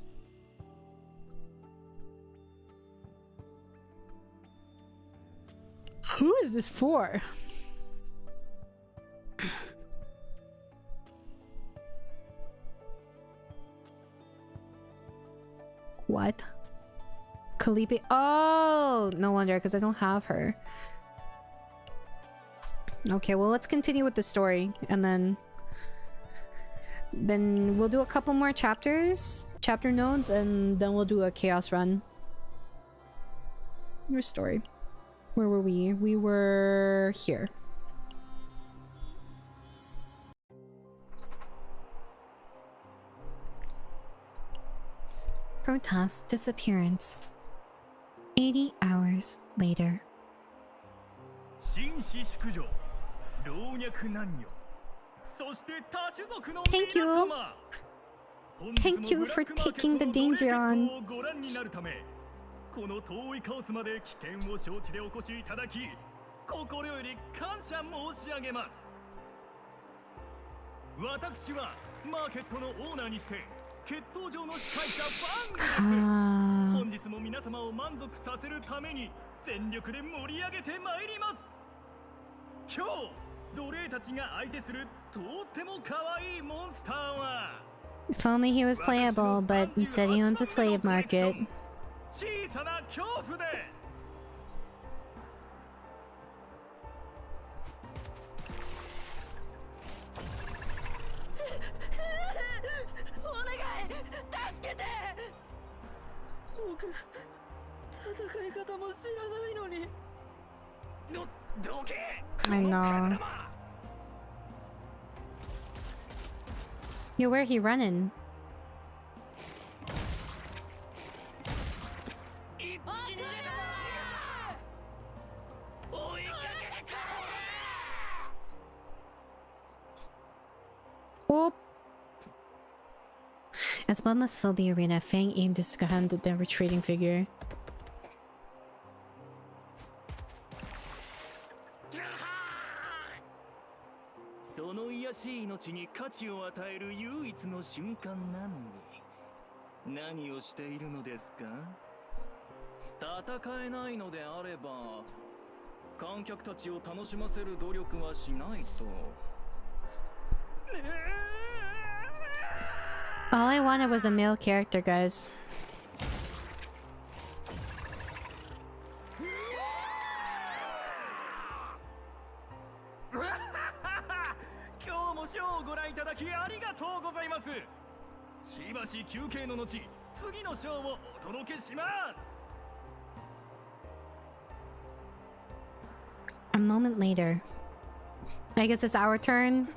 Who is this for? What? Kalipi? Oh, no wonder, because I don't have her. Okay, well, let's continue with the story, and then we'll do a couple more chapter nodes, and then we'll do a chaos run. Your story. Where were we? We were here. Protoss disappearance. 80 hours later. Thank you. Thank you for taking the danger on. この遠いカオスまで危険を承知でお越しいただき、心より感謝申し上げます。私はマーケットのオーナーにして決闘場の司会者バングです。本日も皆様を満足させるために全力で盛り上げてまいります。今日奴隷たちが相手するとっても可愛いモンスターは If only he was playable, but instead he owns a slave market. 小さな恐怖です。お願い、助けて。僕、戦い方も知らないのに。どけ。I know. Yo, where he running? Oop. As bloodlust filled the arena, Fang aimed his gun at the retreating figure. All I wanted was a male character, guys. A moment later. I guess it's our turn.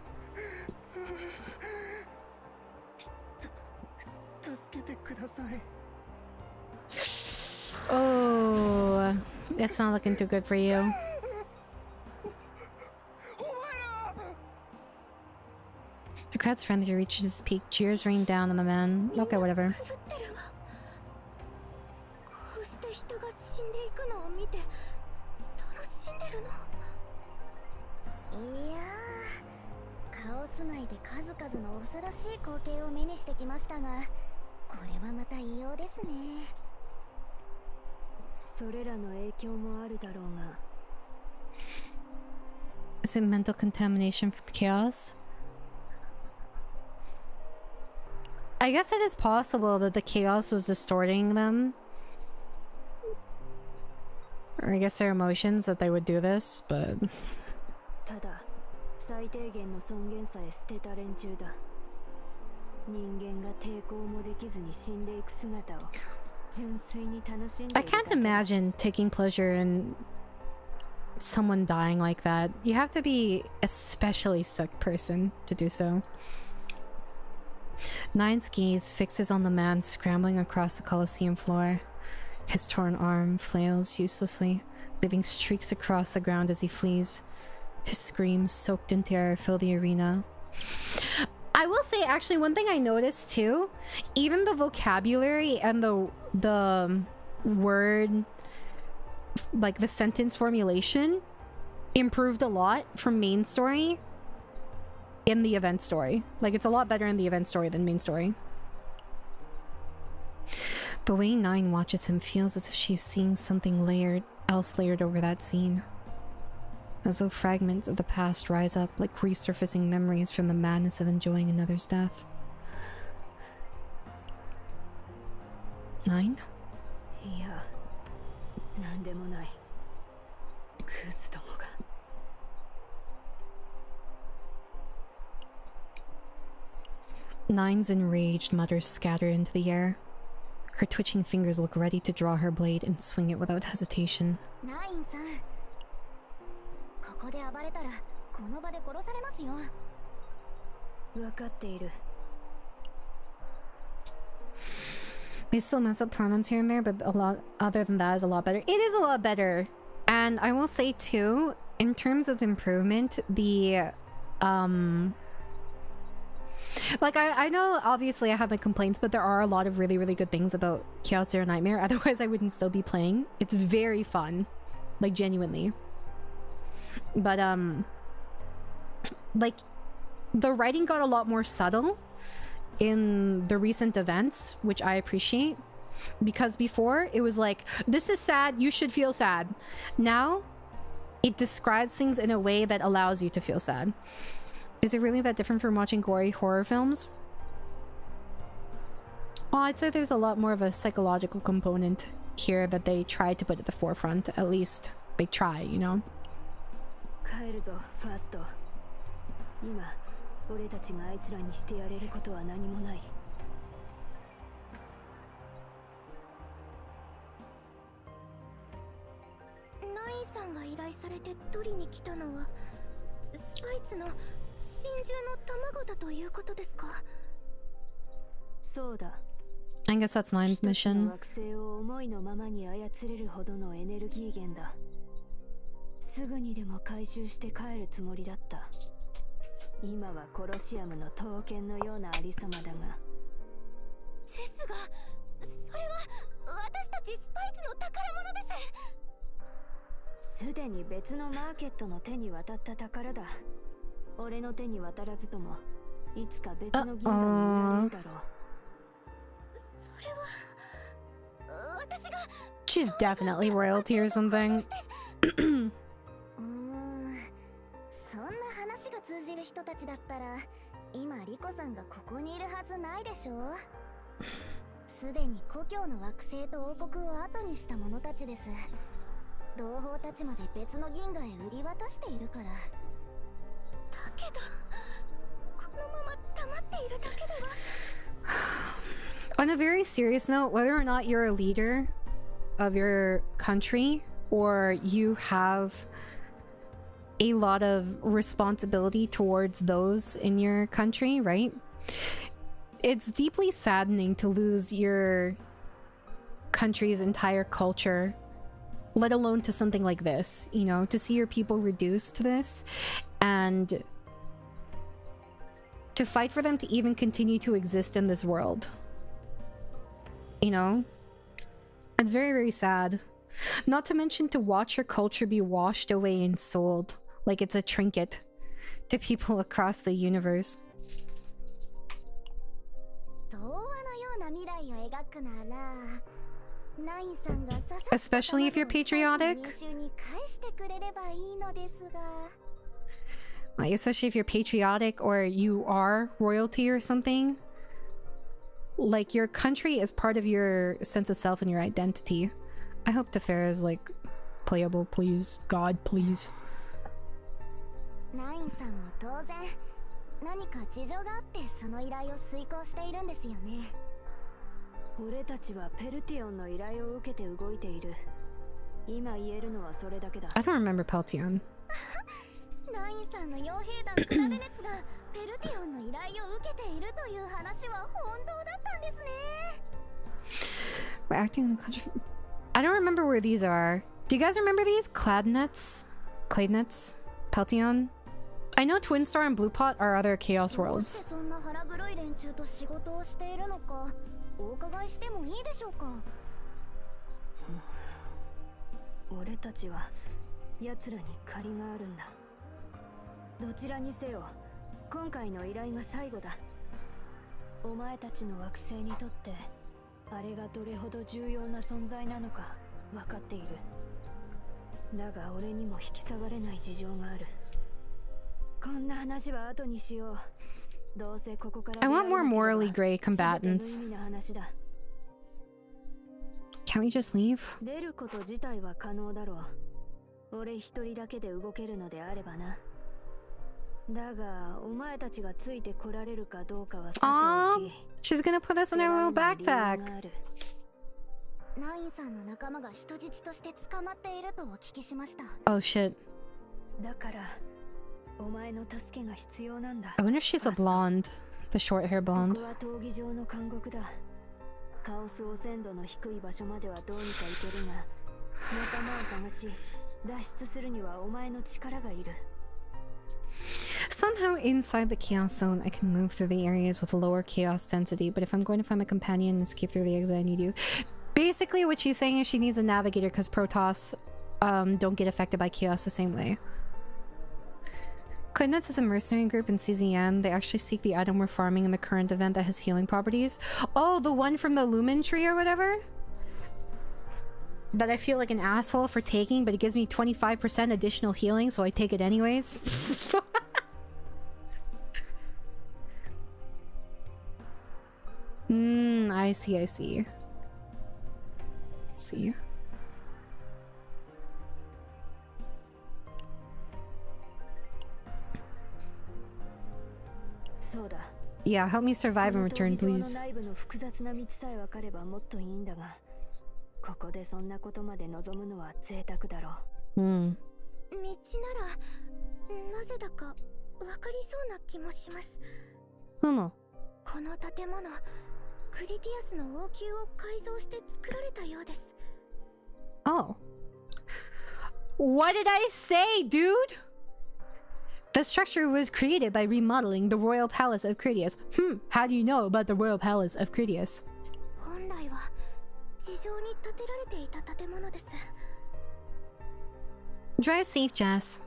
Oh, it's not looking too good for you. The crowd's friendly reaches its peak. Cheers rain down on the man. Okay, whatever. やー、カオス内で数々の恐ろしい光景を目にしてきましたが、これはまた異様ですね。それらの影響もあるだろうが。Is it mental contamination from chaos? I guess it is possible that the chaos was distorting them. Or I guess their emotions that they would do this, but... ただ、最低限の尊厳さえ捨てた連中だ。人間が抵抗もできずに死んでいく姿を純粋に楽しんでいるだけ。 I can't imagine taking pleasure in someone dying like that. You have to be a especially sick person to do so. Nine's gaze fixes on the man scrambling across the Colosseum floor. His torn arm flails uselessly, leaving streaks across the ground as he flees. His screams soaked into air fill the arena. I will say, actually, one thing I noticed too, even the vocabulary and the word, like the sentence formulation, improved a lot from main story in the event story. Like, it's a lot better in the event story than main story. The way Nine watches him feels as if she's seeing something else layered over that scene. As though fragments of the past rise up like resurfacing memories from the madness of enjoying another's death. Nine? いや、なんでもない。クズどもが。Nine's enraged mutters scatter into the air. Her twitching fingers look ready to draw her blade and swing it without hesitation. ナインさん、ここで暴れたらこの場で殺されますよ。分かっている。They still mess up pronouns here and there, but a lot other than that is a lot better. It is a lot better. And I will say too, in terms of improvement, the like I know obviously I have my complaints, but there are a lot of really, really good things about Chaos Zero Nightmare. Otherwise I wouldn't still be playing. It's very fun. Like, genuinely. But like, the writing got a lot more subtle in the recent events, which I appreciate, because before it was like, this is sad, you should feel sad. Now it describes things in a way that allows you to feel sad. Is it really that different from watching gory horror films? Well, I'd say there's a lot more of a psychological component here that they try to put at the forefront. At least they try, you know? 帰るぞ、ファースト。今、俺たちがあいつらにしてやれることは何もない。ナインさんが依頼されて取りに来たのはスパイツの真珠の卵だということですか？そうだ。I guess that's Nine's mission. 惑星を思いのままに操れるほどのエネルギー源だ。すぐにでも回収して帰るつもりだった。今はコロシアムの刀剣のようなありさまだが。ですが、それは私たちスパイツの宝物です。すでに別のマーケットの手に渡った宝だ。俺の手に渡らずともいつか別の銀河に売られるだろう。それは私が She's definitely royalty or something. そんな話が通じる人たちだったら今リコさんがここにいるはずないでしょ。すでに故郷の惑星と王国を後にした者たちです。同胞たちまで別の銀河へ売り渡しているから。だけどこのまま黙っているだけでは。On a very serious note, whether or not you're a leader of your country or you have a lot of responsibility towards those in your country, right? It's deeply saddening to lose your country's entire culture, let alone to something like this, you know, to see your people reduced to this and to fight for them to even continue to exist in this world. You know? It's very, very sad. Not to mention to watch your culture be washed away and sold like it's a trinket to people across the universe. Especially if you're patriotic. Like, especially if you're patriotic or you are royalty or something. Like, your country is part of your sense of self and your identity. I hope Tefera is, like, playable, please. God, please. I don't remember Peltion. We're acting in a country. I don't remember where these are. Do you guys remember these? Cladnets? Peltion? I know Twinstar and Bluepot are other Chaos Worlds. I want more morally gray combatants. Can't we just leave? Aww, she's gonna put us in her little backpack. Oh shit. I wonder if she's a blonde. The short hair blonde. Somehow inside the chaos zone I can move through the areas with lower chaos density, but if I'm going to find my companion and escape through the exit I need you. Basically what she's saying is she needs a navigator because Protoss don't get affected by chaos the same way. Claynuts is a mercenary group in CZN. They actually seek the item we're farming in the current event that has healing properties. Oh, the one from the Lumen tree or whatever? That I feel like an asshole for taking, but it gives me 25% additional healing, so I take it anyways. I see. Let's see. Yeah, help me survive and return, please. Oh. What did I say, dude? The structure was created by remodeling the Royal Palace of Critias. How do you know about the Royal Palace of Critias? Drive safe, Jess.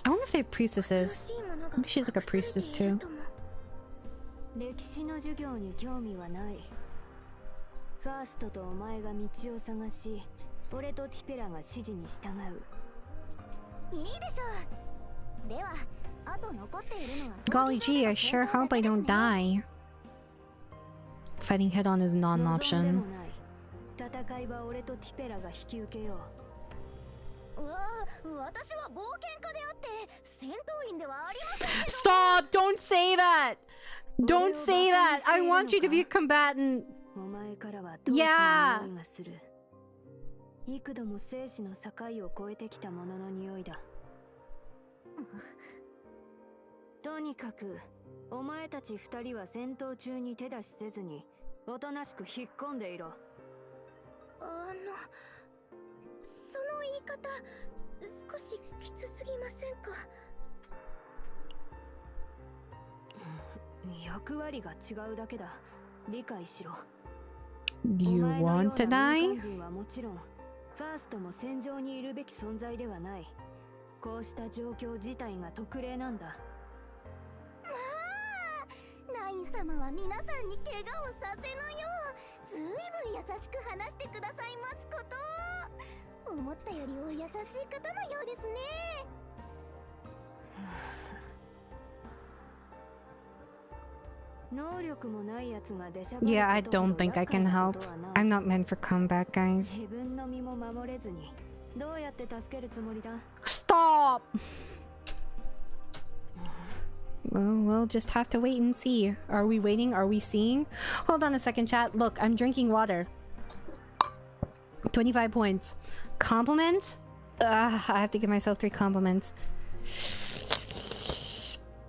I wonder if they have priestesses. Maybe she's like a priestess too. Golly gee, I sure hope I don't die. Fighting head on is not an option. Stop! Don't say that! Don't say that! I want you to be a combatant! Yeah! とにかくお前たち二人は戦闘中に手出しせずにおとなしく引っ込んでいろ。その言い方少しきつすぎませんか？役割が違うだけだ。理解しろ。 Do you want to die? 民間人はもちろんファーストも戦場にいるべき存在ではない。こうした状況自体が特例なんだ。まあ、ナイン様は皆さんに怪我をさせぬようずいぶん優しく話してくださいますこと。思ったよりお優しい方のようですね。能力もないやつが出しゃばる Yeah, I don't think I can help. I'm not meant for combat, guys. 自分の身も守れずにどうやって助けるつもりだ。 Stop! Well, we'll just have to wait and see. Are we waiting? Are we seeing? Hold on a second, chat. Look, I'm drinking water. 25 points. Compliments? I have to give myself 3 compliments.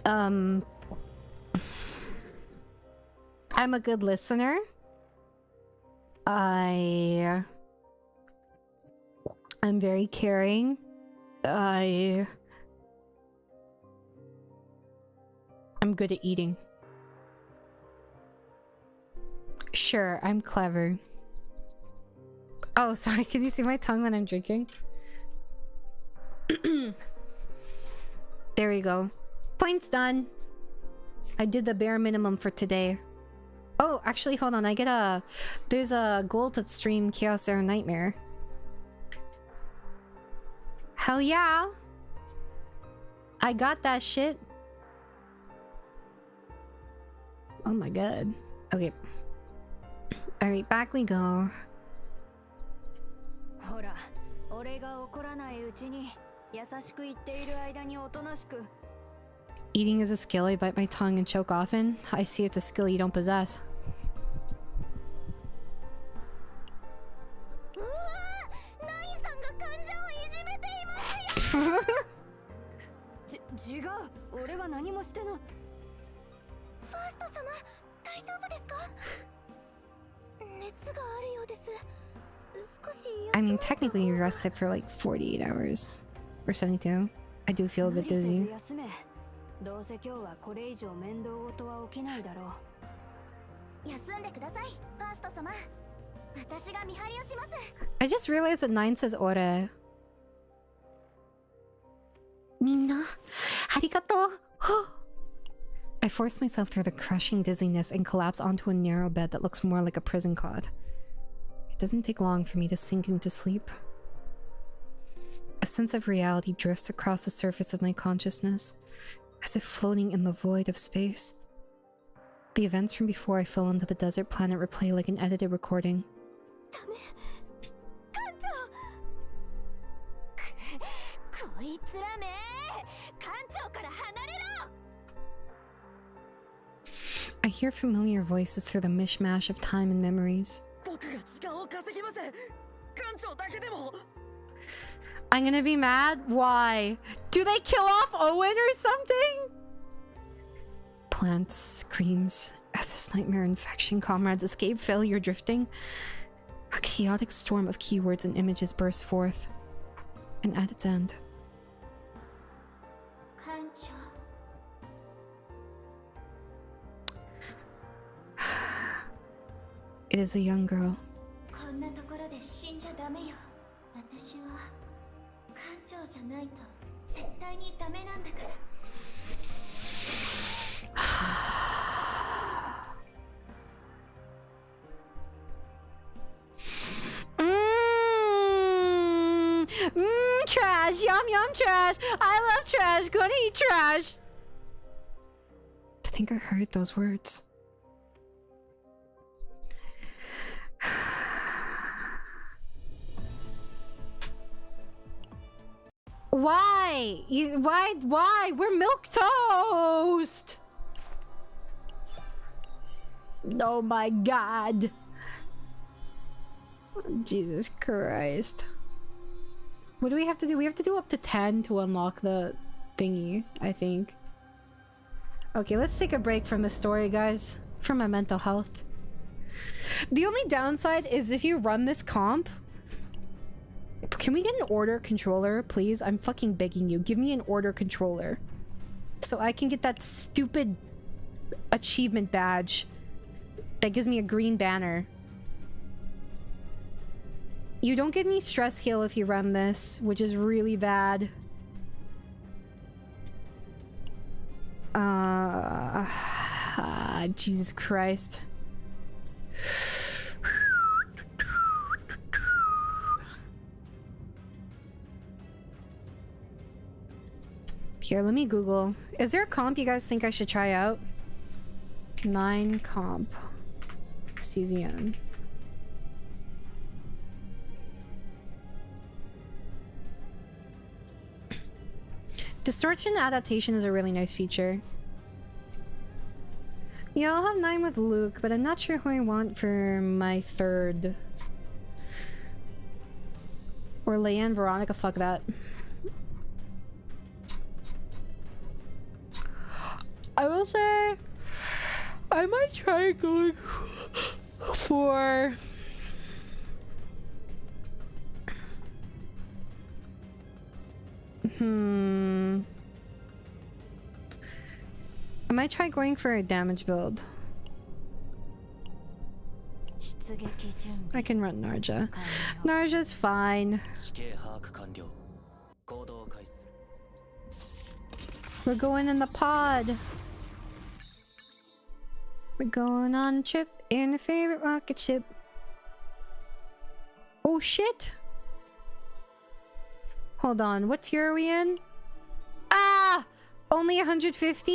I'm a good listener. I'm very caring. I'm good at eating. Sure, I'm clever. Oh, sorry, can you see my tongue when I'm drinking? There we go. Points done. I did the bare minimum for today. Oh, actually, hold on. There's a goal to stream Chaos Era Nightmare. Hell yeah! I got that shit. Oh my god. Okay. Alright, back we go. ほら、俺が怒らないうちに優しく言っている間におとなしく。 Eating is a skill I bite my tongue and choke often. I see it's a skill you don't possess. うわー、ナインさんが患者をいじめていますよ。違う、俺は何もしてない。ファースト様、大丈夫ですか？熱があるようです。少し。I mean, technically you rested for like 48 hours. Or 72. I do feel a bit dizzy. どうせ今日はこれ以上面倒事は起きないだろう。休んでください、ファースト様。私が見張りをします。I just realized that 9 says ore. みんな、ありがとう。I forced myself through the crushing dizziness and collapse onto a narrow bed that looks more like a prison cot. It doesn't take long for me to sink into sleep. A sense of reality drifts across the surface of my consciousness, as if floating in the void of space. The events from before I fell onto the desert planet replay like an edited recording. I hear familiar voices through the mishmash of time and memories. I'm gonna be mad? Why? Do they kill off Owen or something? Plants screams as this nightmare infection comrades escape failure drifting. A chaotic storm of keywords and images bursts forth. And at its end, it is a young girl. Trash! Yum yum trash! I love trash! Gonna eat trash! To think I heard those words. Why? Why? We're milk toast! Oh my god. Jesus Christ. What do we have to do? We have to do up to 10 to unlock the thingy, I think. Okay, let's take a break from the story, guys. For my mental health. The only downside is if you run this comp... Can we get an order controller, please? I'm fucking begging you. Give me an order controller. So I can get that stupid achievement badge that gives me a green banner. You don't get any stress heal if you run this, which is really bad. Jesus Christ. Here, let me Google. Is there a comp you guys think I should try out? 9 comp. CZN. Distortion adaptation is a really nice feature. Yeah, I'll have 9 with Luke, but I'm not sure who I want for my 3rd. Or Leanne Veronica, fuck that. I will say I might try going for I might try going for a damage build. I can run Narja. Narja's fine. We're going in the pod. We're going on a trip in a favorite rocket ship. Oh shit! Hold on, what tier are we in? Ah! Only 150?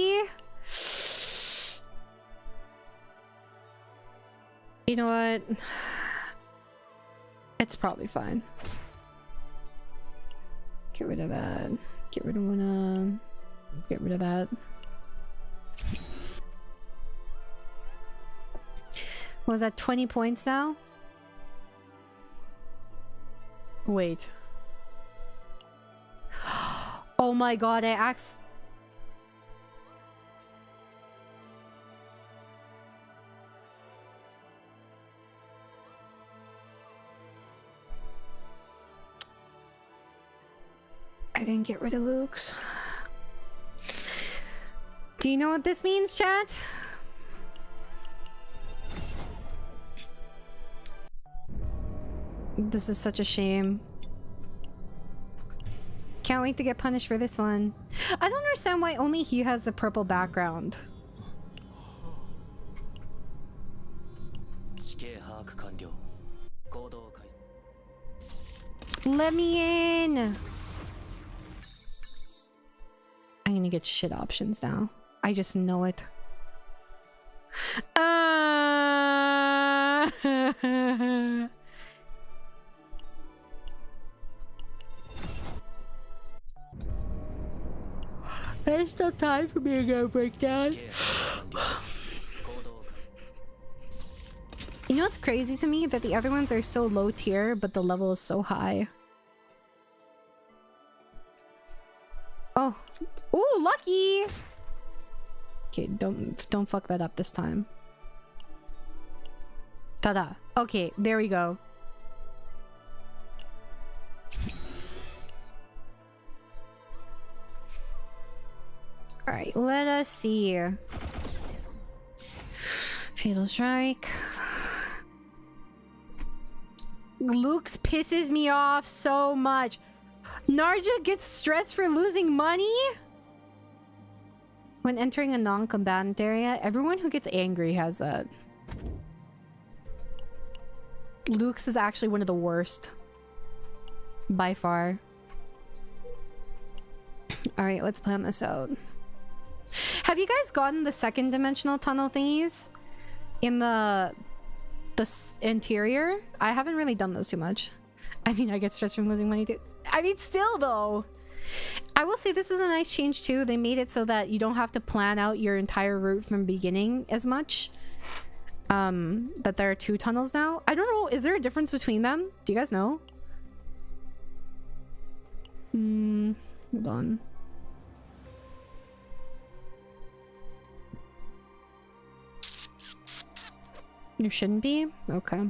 You know what? It's probably fine. Get rid of that. Get rid of one. Get rid of that. Was that 20 points now? Wait. Oh my god, I didn't get rid of Luke's. Do you know what this means, chat? This is such a shame. Can't wait to get punished for this one. I don't understand why only he has the purple background. Let me in! I'm gonna get shit options now. I just know it. There's still time for me to go breakdown. You know what's crazy to me? That the other ones are so low tier, but the level is so high. Oh. Ooh, lucky! Okay, don't fuck that up this time. Ta-da. Okay, there we go. Alright, let us see. Fatal Strike. Luke's pisses me off so much. Narja gets stressed for losing money? When entering a non-combatant area, everyone who gets angry has that. Luke's is actually one of the worst. By far. Alright, let's plan this out. Have you guys gotten the second dimensional tunnel thingies? In the interior? I haven't really done those too much. I mean, I get stressed from losing money too. I mean, still though. I will say this is a nice change too. They made it so that you don't have to plan out your entire route from beginning as much. That there are 2 tunnels now. I don't know. Is there a difference between them? Do you guys know? Hold on. You shouldn't be? Okay.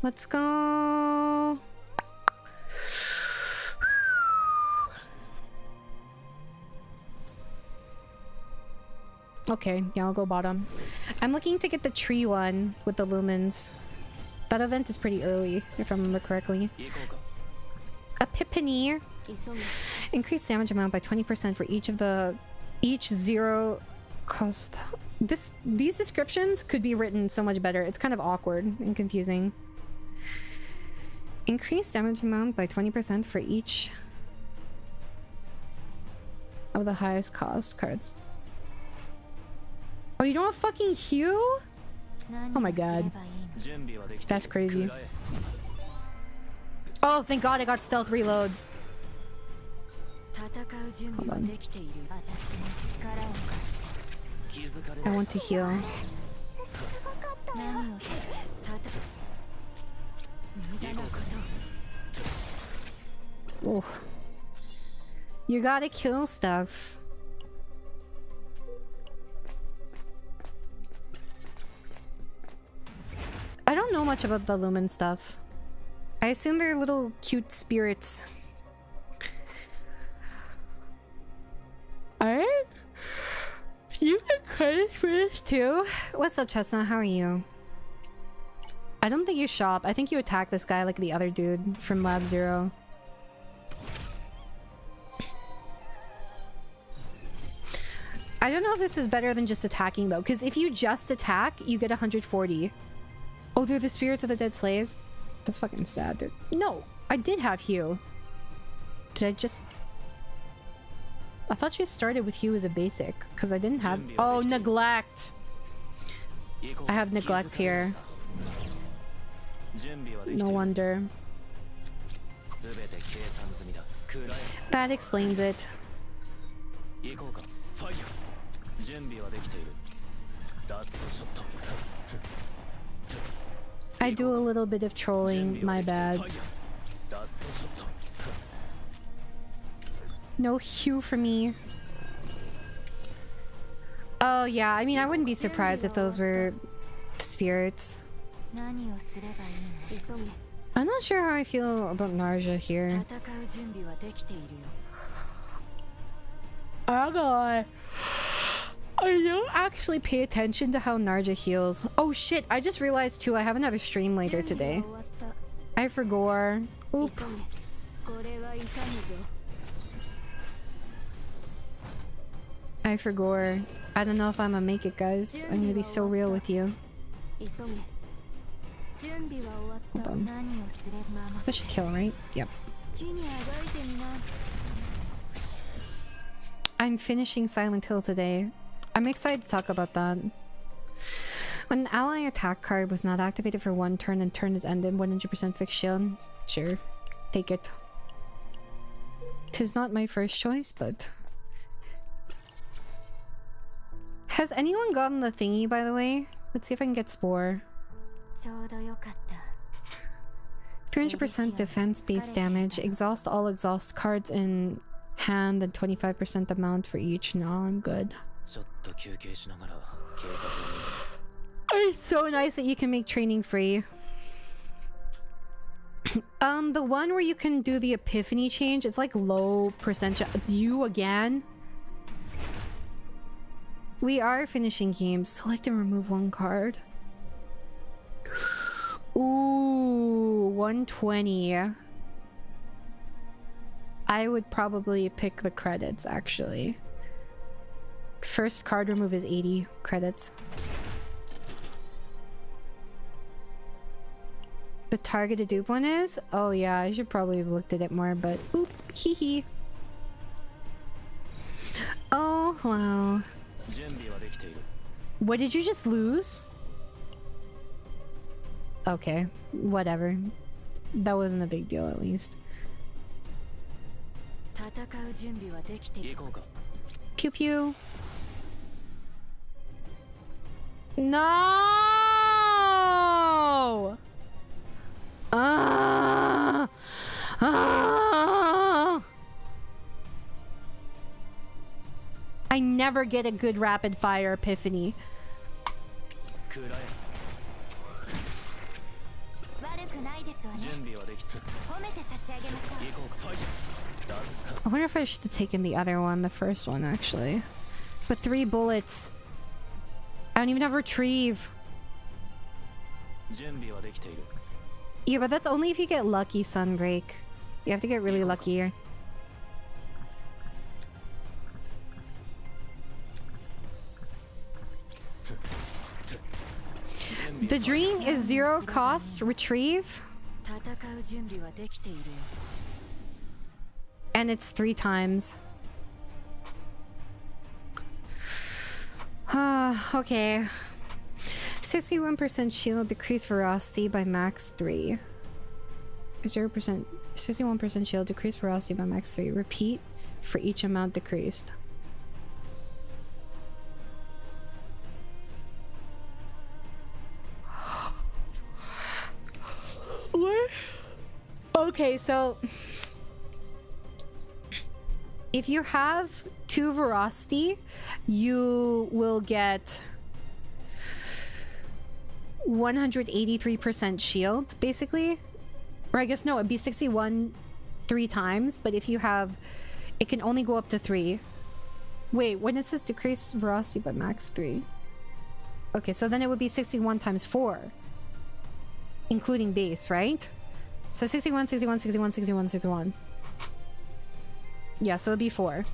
Let's go. Okay, yeah, I'll go bottom. I'm looking to get the tree one with the lumens. That event is pretty early, if I remember correctly. Epiphany. Increase damage amount by 20% for each zero cost. These descriptions could be written so much better. It's kind of awkward and confusing. Increase damage amount by 20% for each of the highest cost cards. Oh, you don't have fucking Hue? Oh my god. That's crazy. Oh, thank god I got stealth reload. Hold on. I want to heal. Oh. You gotta kill stuff. I don't know much about the Lumen stuff. I assume they're little cute spirits. Alright. You get credit for this too? What's up, Chestnut? How are you? I don't think you shop. I think you attack this guy like the other dude from Lab Zero. I don't know if this is better than just attacking though, because if you just attack, you get 140. Oh, they're the spirits of the dead slaves? That's fucking sad, dude. No, I did have Hue. Did I just... I thought you started with Hue as a basic, because I didn't have... Oh, Neglect! I have Neglect here. No wonder. That explains it. I do a little bit of trolling, my bad. No Hue for me. Oh yeah, I mean I wouldn't be surprised if those were spirits. I'm not sure how I feel about Narja here. I'm gonna lie. I don't actually pay attention to how Narja heals. Oh shit, I just realized too I have another stream later today. I forgot. Oop. I forgot. I don't know if I'm gonna make it, guys. I'm gonna be so real with you. Hold on. This should kill, right? Yep. I'm finishing Silent Hill today. I'm excited to talk about that. When an ally attack card was not activated for one turn and turn is ended, 100% fixed shield. Sure. Take it. 'Tis not my first choice, but... Has anyone gotten the thingy, by the way? Let's see if I can get Spore. 300% defense-based damage. Exhaust all exhaust cards in hand and 25% amount for each. No, I'm good. It's so nice that you can make training free. The one where you can do the epiphany change, it's like low percentage. You again? We are finishing games. Select and remove one card. Ooh, 120. I would probably pick the credits, actually. First card remove is 80 credits. The targeted dupe one is? Oh yeah, I should probably have looked at it more, but oop, hee hee. Oh, wow. What, did you just lose? Okay, whatever. That wasn't a big deal, at least. Pew pew. No! I I never get a good rapid fire epiphany. I wonder if I should have taken the other one, the first one actually. But 3 bullets. I don't even have retrieve. Yeah, but that's only if you get lucky, Sunbreak. You have to get really lucky here. The dream is 0 cost retrieve. And it's 3 times. Okay. 61% shield decrease ferocity by max 3. 0%, 61% shield decrease ferocity by max 3. Repeat for each amount decreased. What? Okay, so if you have 2 ferocity, you will get 183% shield, basically. Or I guess no, it'd be 61 3 times, but if you have, it can only go up to 3. Wait, when it says decrease ferocity by max 3. Okay, so then it would be 61 times 4. Including base, right? So 61, 61, 61, 61, 61. Yeah, so it'd be 4.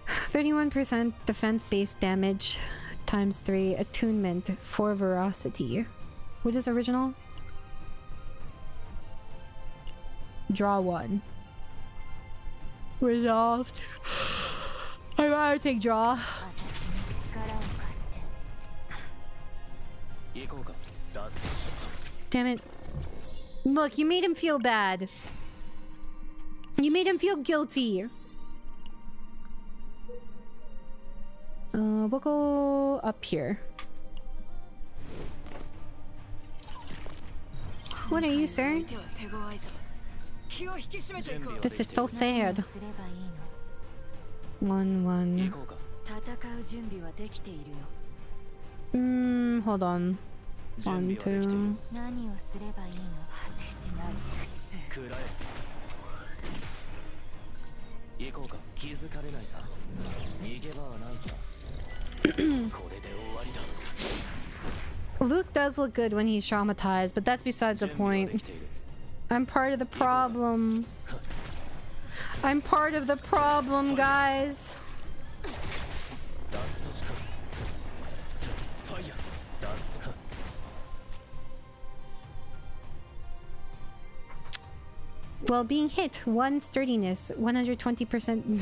31% defense base damage times 3. Attunement for veracity. What is original? Draw 1. Resolved. I'd rather take draw. Damn it. Look, you made him feel bad. You made him feel guilty. We'll go up here. What are you, sir? This is so sad. 1-1. Hold on. 1-2. Luke does look good when he's traumatized, but that's besides the point. I'm part of the problem. I'm part of the problem, guys. Well, being hit, 1 sturdiness, 120%.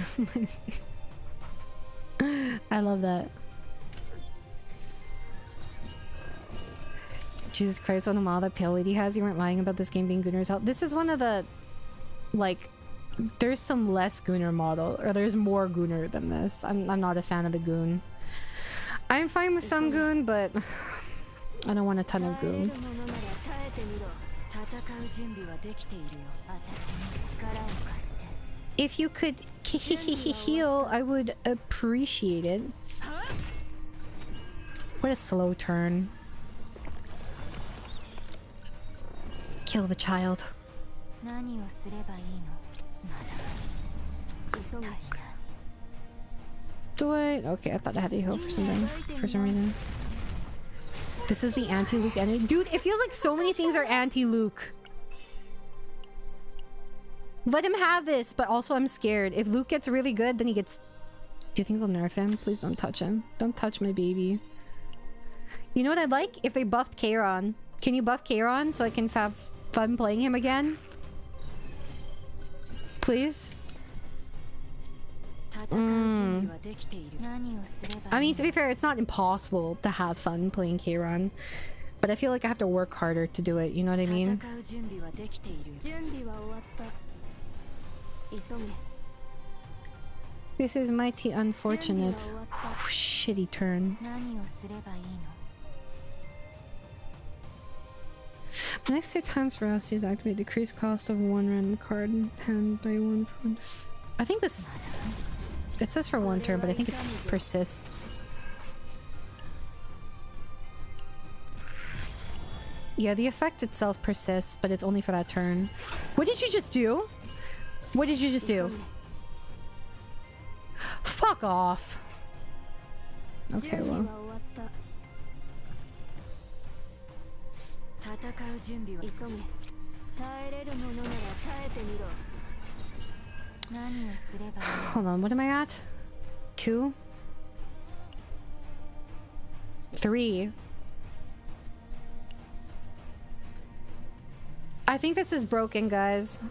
I love that. Jesus Christ, what a model that Pale Lady has. You weren't lying about this game being Gooner's help. This is one of the, like, there's some less Gooner model, or there's more Gooner than this. I'm not a fan of the Goon. I'm fine with some Goon, but I don't want a ton of Goon. If you could heal, I would appreciate it. What a slow turn. Kill the child. Do I? Okay, I thought I had to heal for something, for some reason. This is the anti-Luke enemy. Dude, it feels like so many things are anti-Luke. Let him have this, but also I'm scared. If Luke gets really good, then he gets... Do you think they'll nerf him? Please don't touch him. Don't touch my baby. You know what I'd like? If they buffed Kairon. Can you buff Kairon so I can have fun playing him again? Please? I mean, to be fair, it's not impossible to have fun playing Kairon. But I feel like I have to work harder to do it, you know what I mean? This is mighty unfortunate. Oh, shitty turn. The next 2 times ferocity is activate decreased cost of 1 random card in hand by 1 fund. I think this... It says for 1 turn, but I think it persists. Yeah, the effect itself persists, but it's only for that turn. What did you just do? What did you just do? Fuck off. Okay, well. Hold on, what am I at? 2? 3. I think this is broken, guys.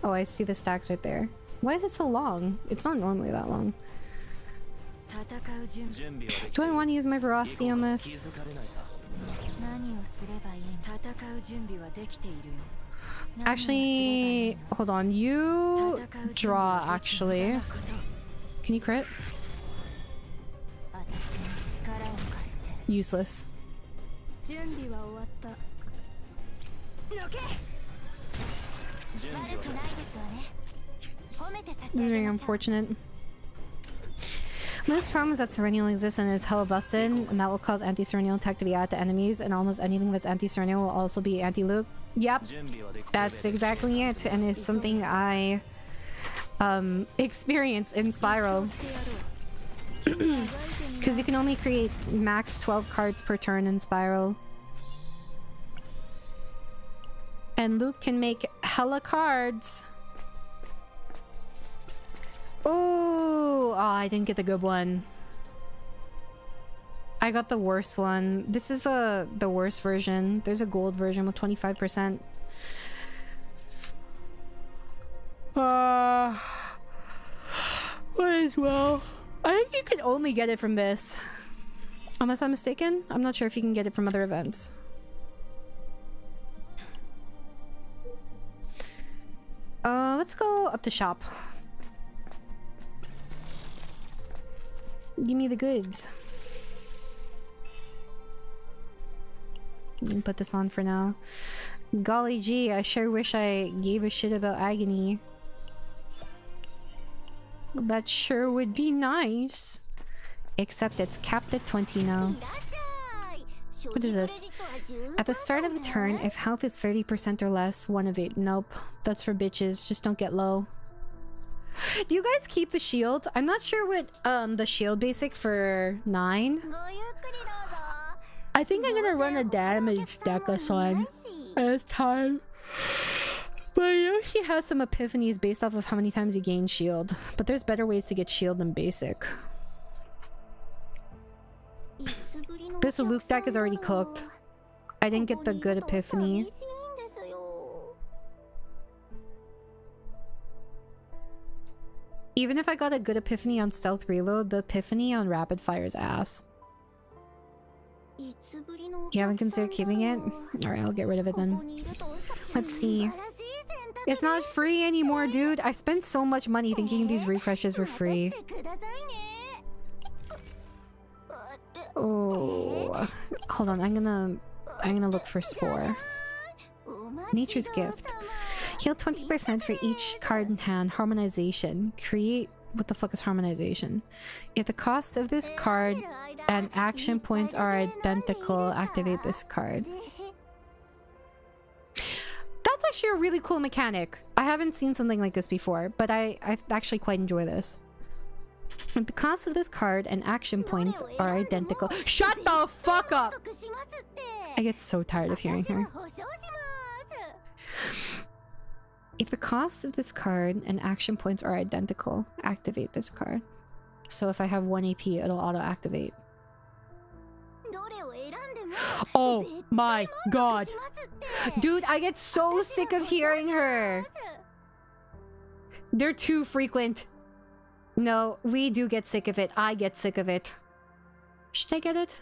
Oh, I see the stacks right there. Why is it so long? It's not normally that long. Do I want to use my veracity on this? Actually, hold on. You draw, actually. Can you crit? Useless. This is very unfortunate. Most problem is that Serenial exists and is hella busted, and that will cause anti-Serenial attack to be out to enemies, and almost anything that's anti-Serenial will also be anti-Luke. Yep, that's exactly it, and it's something I experience in Spiral. Because you can only create max 12 cards per turn in Spiral. And Luke can make hella cards. Oh, I didn't get the good one. I got the worst one. This is the worst version. There's a gold version with 25%. Might as well. I think you can only get it from this. Unless I'm mistaken. I'm not sure if you can get it from other events. Let's go up to shop. Give me the goods. You can put this on for now. Golly gee, I sure wish I gave a shit about agony. That sure would be nice. Except it's capped at 20 now. What is this? At the start of the turn, if health is 30% or less, 1 of 8. Nope. That's for bitches. Just don't get low. Do you guys keep the shield? I'm not sure what the shield basic for 9. I think I'm gonna run a damage deck this one. As time. But I know she has some epiphanies based off of how many times you gain shield. But there's better ways to get shield than basic. This Luke deck is already cooked. I didn't get the good epiphany. Even if I got a good epiphany on stealth reload, the epiphany on rapid fire's ass. You haven't considered keeping it? Alright, I'll get rid of it then. Let's see. It's not free anymore, dude. I spent so much money thinking these refreshes were free. Oh, hold on. I'm gonna look for Spore. Nature's Gift. Heal 20% for each card in hand. Harmonization. Create... What the fuck is harmonization? If the cost of this card and action points are identical, activate this card. That's actually a really cool mechanic. I haven't seen something like this before, but I actually quite enjoy this. If the cost of this card and action points are identical... Shut the fuck up! I get so tired of hearing her. If the cost of this card and action points are identical, activate this card. So if I have 1 AP, it'll auto-activate. Oh my god! Dude, I get so sick of hearing her! They're too frequent. No, we do get sick of it. I get sick of it. Should I get it?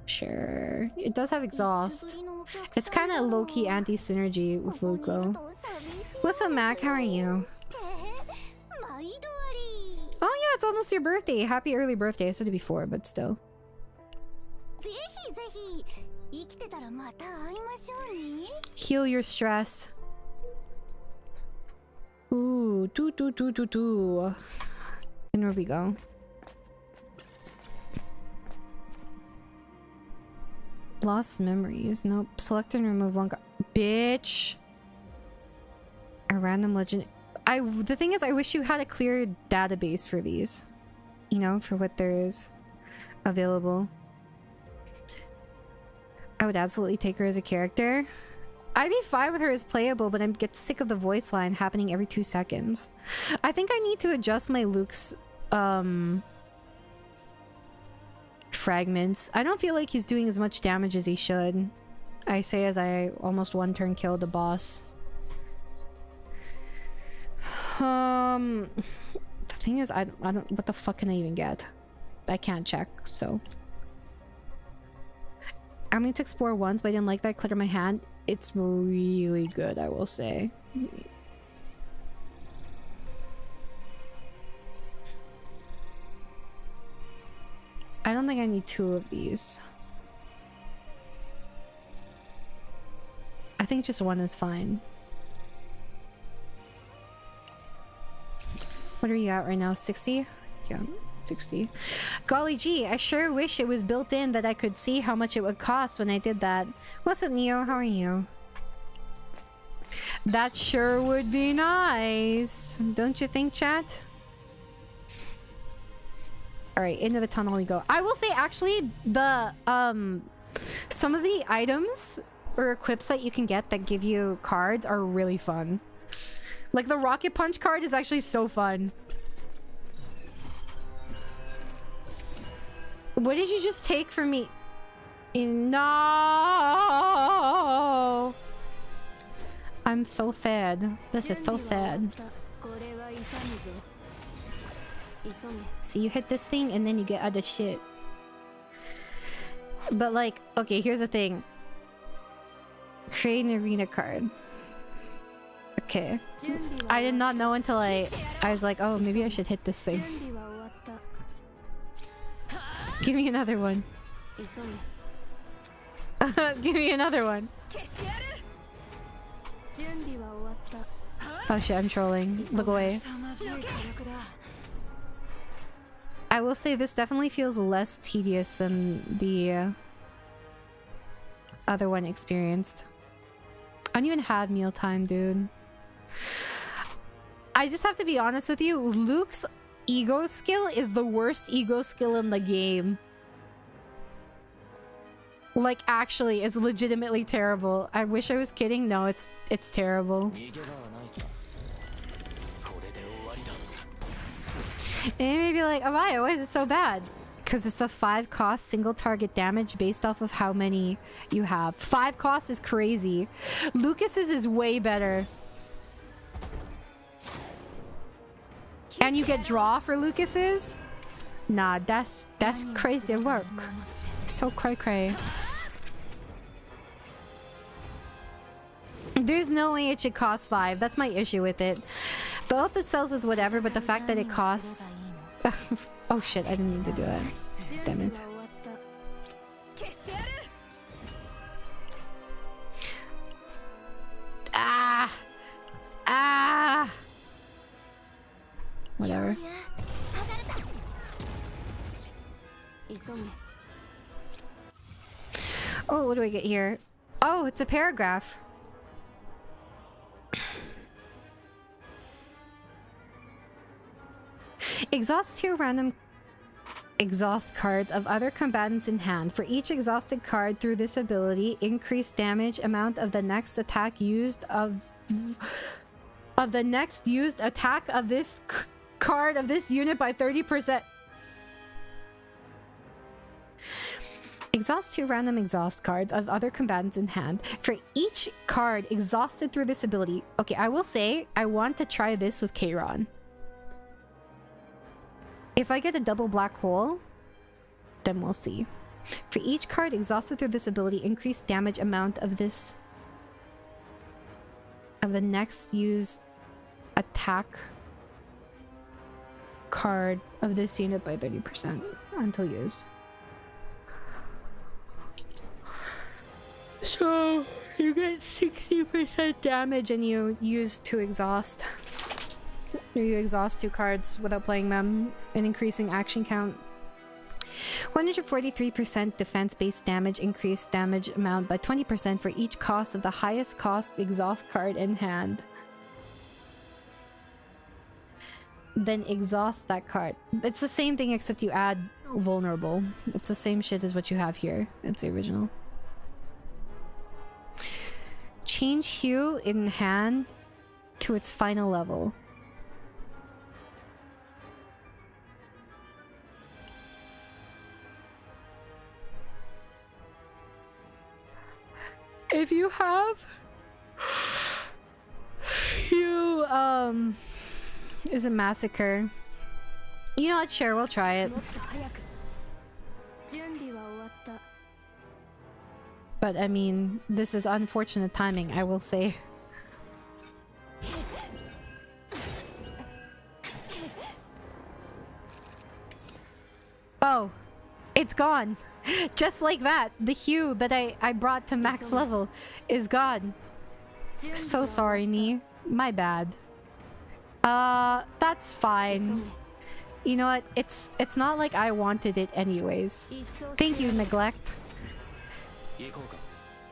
Sure. It does have exhaust. It's kind of low-key anti-synergy with Luco. What's up, Mac? How are you? Oh yeah, it's almost your birthday. Happy early birthday. I said it before, but still. Heal your stress. Ooh, do. And where we go? Lost memories. Nope. Select and remove one card. Bitch. A random legend. The thing is, I wish you had a clear database for these. You know, for what there is available. I would absolutely take her as a character. I'd be fine with her as playable, but I'd get sick of the voice line happening every 2 seconds. I think I need to adjust my Luke's fragments. I don't feel like he's doing as much damage as he should. I say as I almost one turn killed a boss. The thing is, I don't what the fuck can I even get? I can't check, so I only to explore once, but I didn't like that clutter my hand. It's really good, I will say. I don't think I need 2 of these. I think just 1 is fine. What are you at right now? 60? Yeah, 60. Golly gee, I sure wish it was built in that I could see how much it would cost when I did that. What's up, Neo? How are you? That sure would be nice. Don't you think, chat? Alright, into the tunnel we go. I will say, actually, the, some of the items or equips that you can get that give you cards are really fun. Like, the Rocket Punch card is actually so fun. What did you just take from me? No! I'm so sad. This is so sad. So you hit this thing and then you get other shit. But like, okay, here's the thing. Create an arena card. Okay. I did not know until I was like, oh, maybe I should hit this thing. Give me another one. Give me another one. Oh shit, I'm trolling. Look away. I will say this definitely feels less tedious than the other one experienced. I don't even have mealtime, dude. I just have to be honest with you. Luke's ego skill is the worst ego skill in the game. Like, actually, it's legitimately terrible. I wish I was kidding. No, it's terrible. And you may be like, Amaya, why is it so bad? Because it's a 5 cost single target damage based off of how many you have. 5 cost is crazy. Lucas's is way better. And you get draw for Lucas's? Nah, that's crazy work. So cray. There's no way it should cost 5. That's my issue with it. The ult itself is whatever, but the fact that it costs... Oh shit, I didn't mean to do that. Damn it. Ah! Whatever. Oh, what do I get here? Oh, it's a paragraph. Exhaust 2 random exhaust cards of other combatants in hand. For each exhausted card through this ability, increase damage amount of the next attack used of the next used attack of this card of this unit by 30%. Exhaust 2 random exhaust cards of other combatants in hand. For each card exhausted through this ability. Okay, I will say I want to try this with Kayron. If I get a double black hole, then we'll see. For each card exhausted through this ability, increase damage amount of this of the next used attack card of this unit by 30% until used. So you get 60% damage and you use 2 exhaust. You exhaust 2 cards without playing them and increasing action count. 143% defense-based damage, increased damage amount by 20% for each cost of the highest cost exhaust card in hand. Then exhaust that card. It's the same thing except you add vulnerable. It's the same shit as what you have here. It's the original. Change hue in hand to its final level. If you have you is a massacre. You know what, sure, we'll try it. But I mean, this is unfortunate timing, I will say. Oh, it's gone. Just like that, the hue that I brought to max level is gone. So sorry, me. My bad. That's fine. You know what? It's not like I wanted it anyways. Thank you, Neglect.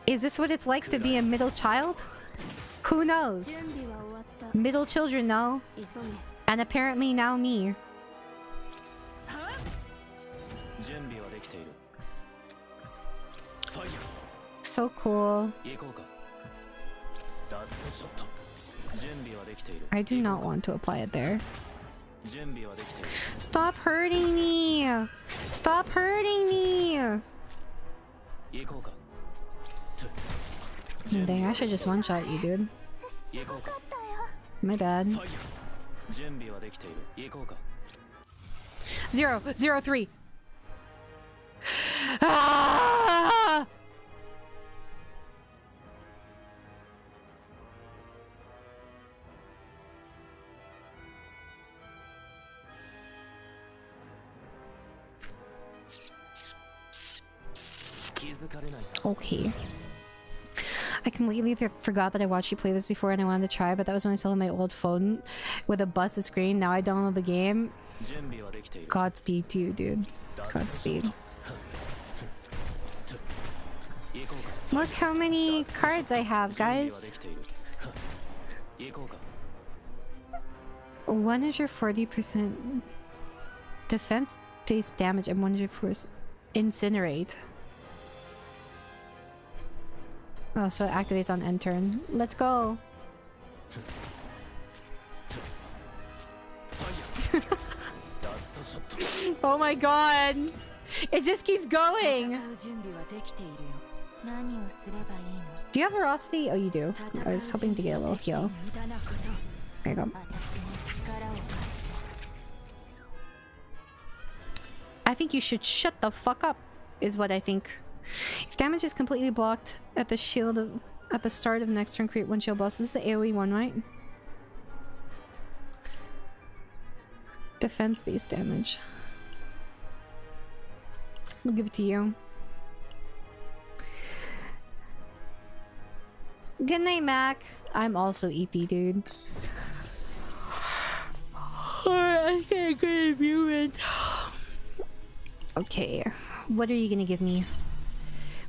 Is this what it's like to be a middle child? Who knows? Middle children know. And apparently now me. So cool. I do not want to apply it there. Stop hurting me! Stop hurting me! Dang, I should just one-shot you, dude. My bad. 0-0-3. Ah! Okay. I completely forgot that I watched you play this before and I wanted to try, but that was when I still had my old phone with a busted screen. Now I download the game. Godspeed to you, dude. Godspeed. Look how many cards I have, guys. 140% defense-based damage and 100% incinerate. Oh, so it activates on end turn. Let's go. Oh my god. It just keeps going. Do you have ferocity? Oh, you do. I was hoping to get a little heal. There you go. I think you should shut the fuck up, is what I think. If damage is completely blocked at the shield at the start of next turn, create one shield boss. This is the AoE one, right? Defense-based damage. We'll give it to you. Good night, Mac. I'm also EP, dude. I can't get it. Okay, what are you gonna give me?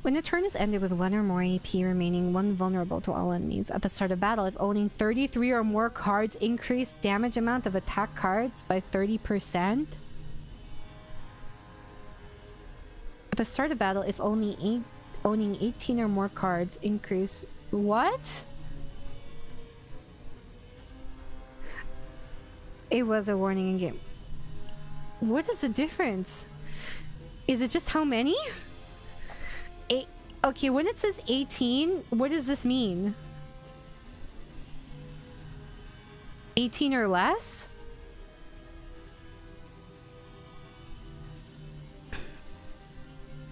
When the turn is ended with 1 or more AP remaining, 1 vulnerable to all enemies. At the start of battle, if owning 33 or more cards, increase damage amount of attack cards by 30%. At the start of battle, if owning 18 or more cards, increase... What? It was a warning in game. What is the difference? Is it just how many? Okay, when it says 18, what does this mean? 18 or less?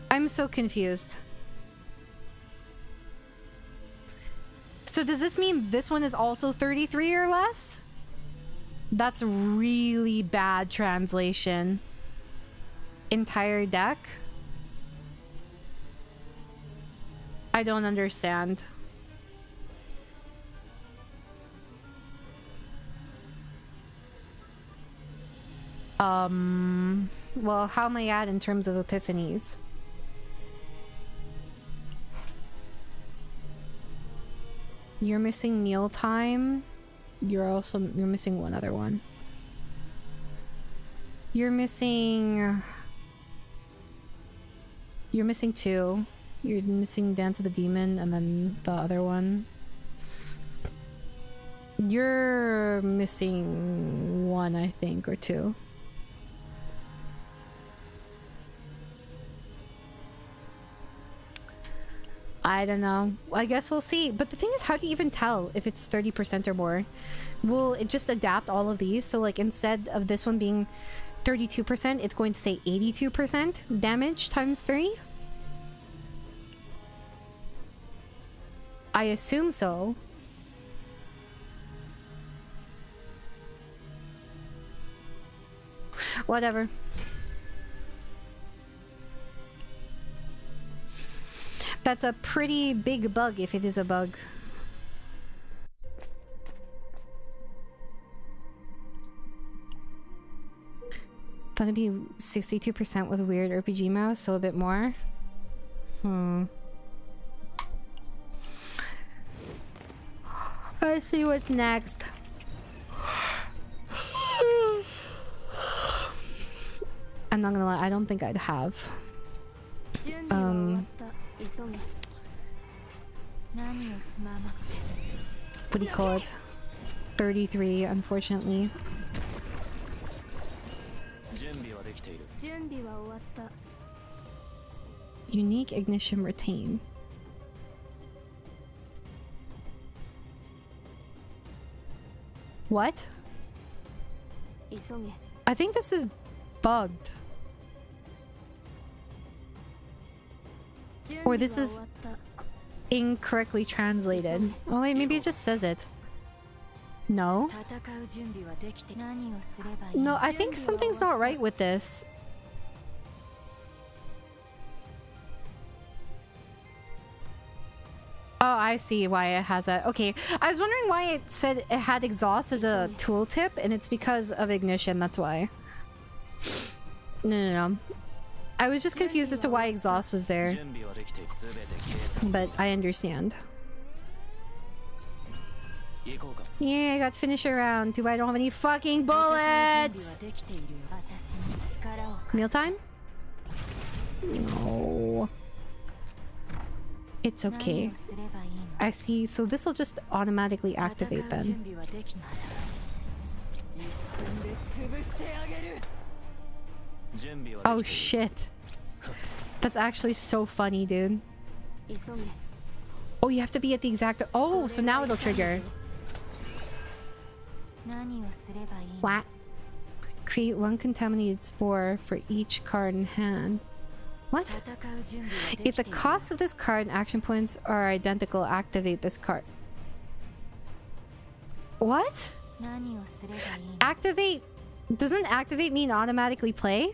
I'm so confused. So does this mean this one is also 33 or less? That's really bad translation. Entire deck? I don't understand. Well, how am I at in terms of epiphanies? You're missing mealtime. You're missing one other one. You're missing two. You're missing Dance of the Demon and then the other one. You're missing one, I think, or two. I don't know. I guess we'll see. But the thing is, how do you even tell if it's 30% or more? Will it just adapt all of these? So like instead of this one being 32%, it's going to say 82% damage times 3? I assume so. Whatever. That's a pretty big bug if it is a bug. Thought it'd be 62% with a weird RPG mouse, so a bit more. Let's see what's next. I'm not gonna lie, I don't think I'd have. What do you call it? 33, unfortunately. Unique ignition retain. What? I think this is bugged. Or this is incorrectly translated. Oh wait, maybe it just says it. No. No, I think something's not right with this. Oh, I see why it has that. Okay, I was wondering why it said it had exhaust as a tooltip, and it's because of ignition, that's why. No. I was just confused as to why exhaust was there. But I understand. Yeah, I got finisher round. Too bad I don't have any fucking bullets! Mealtime? No. It's okay. I see. So this will just automatically activate then. Oh shit. That's actually so funny, dude. Oh, you have to be at the exact... Oh, so now it'll trigger. What? Create one contaminated spore for each card in hand. What? If the cost of this card and action points are identical, activate this card. What? Activate? Doesn't activate mean automatically play?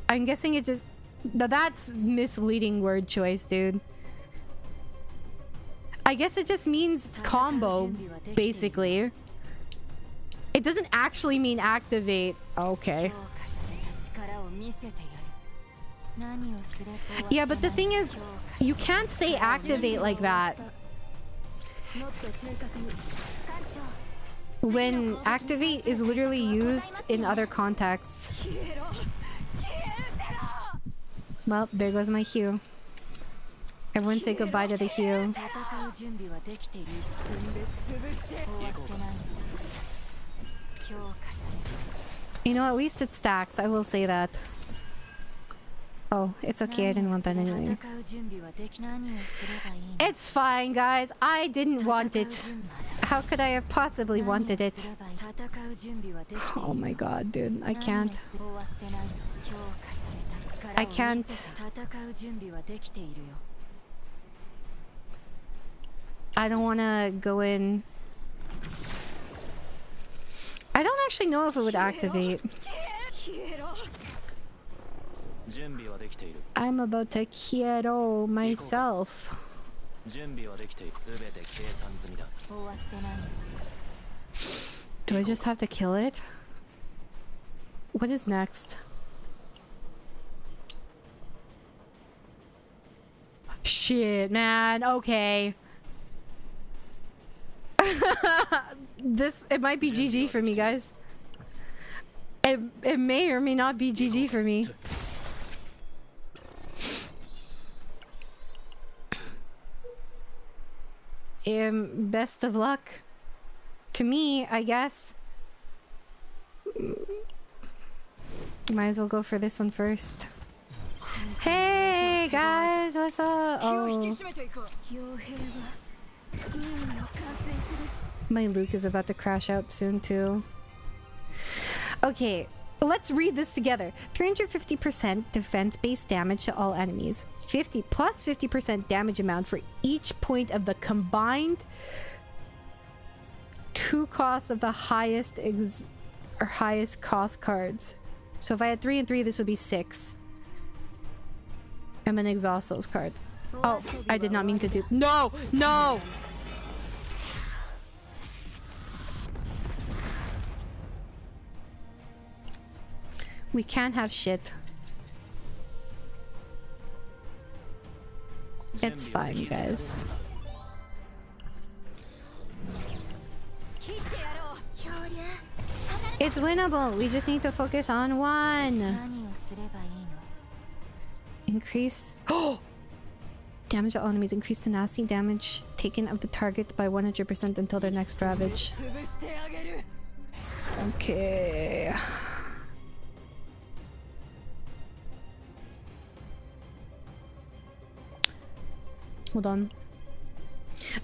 I'm guessing it just... That's misleading word choice, dude. I guess it just means combo, basically. It doesn't actually mean activate. Okay. Yeah, but the thing is, you can't say activate like that. When activate is literally used in other contexts. Well, there goes my hue. Everyone say goodbye to the hue. You know, at least it stacks, I will say that. Oh, it's okay, I didn't want that anyway. It's fine, guys. I didn't want it. How could I have possibly wanted it? Oh my god, dude. I can't. I can't. I don't want to go in. I don't actually know if it would activate. I'm about to quiero myself. Do I just have to kill it? What is next? Shit, man. Okay. It might be GG for me, guys. It may or may not be GG for me. Best of luck to me, I guess. Might as well go for this one first. Hey guys, what's up? Oh, my Luke is about to crash out soon too. Okay, let's read this together. 350% defense-based damage to all enemies. 50% damage amount for each point of the combined 2 costs of the highest cost cards. So if I had 3 and 3, this would be 6. I'm gonna exhaust those cards. Oh, I did not mean to do. No! No! We can't have shit. It's fine, guys. It's winnable. We just need to focus on one. Increase. Oh! Damage to all enemies. Increase tenacity damage taken of the target by 100% until their next ravage. Okay. Hold on.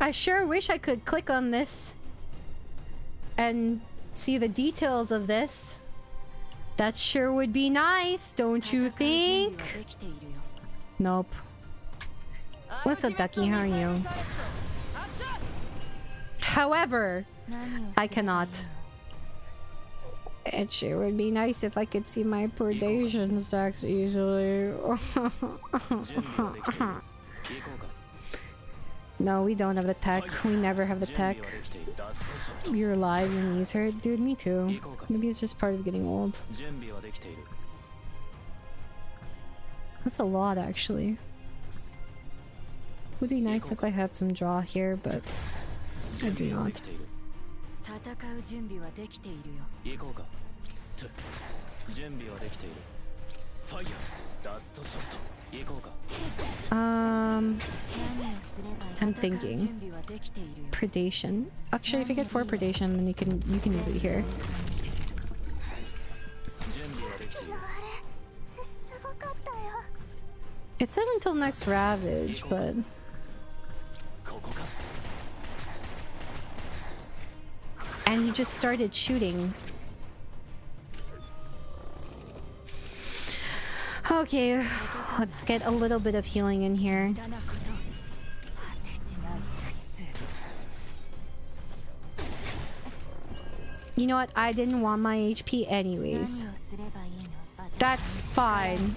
I sure wish I could click on this and see the details of this. That sure would be nice, don't you think? Nope. What's up, Ducky? How are you? However, I cannot. It sure would be nice if I could see my predation stacks easily. No, we don't have the tech. We never have the tech. You're alive, your knees hurt. Dude, me too. Maybe it's just part of getting old. That's a lot, actually. Would be nice if I had some draw here, but I do not. I'm thinking predation. Actually, if you get 4 predation, then you can use it here. It says until next ravage, but and he just started shooting. Okay, let's get a little bit of healing in here. You know what? I didn't want my HP anyways. That's fine.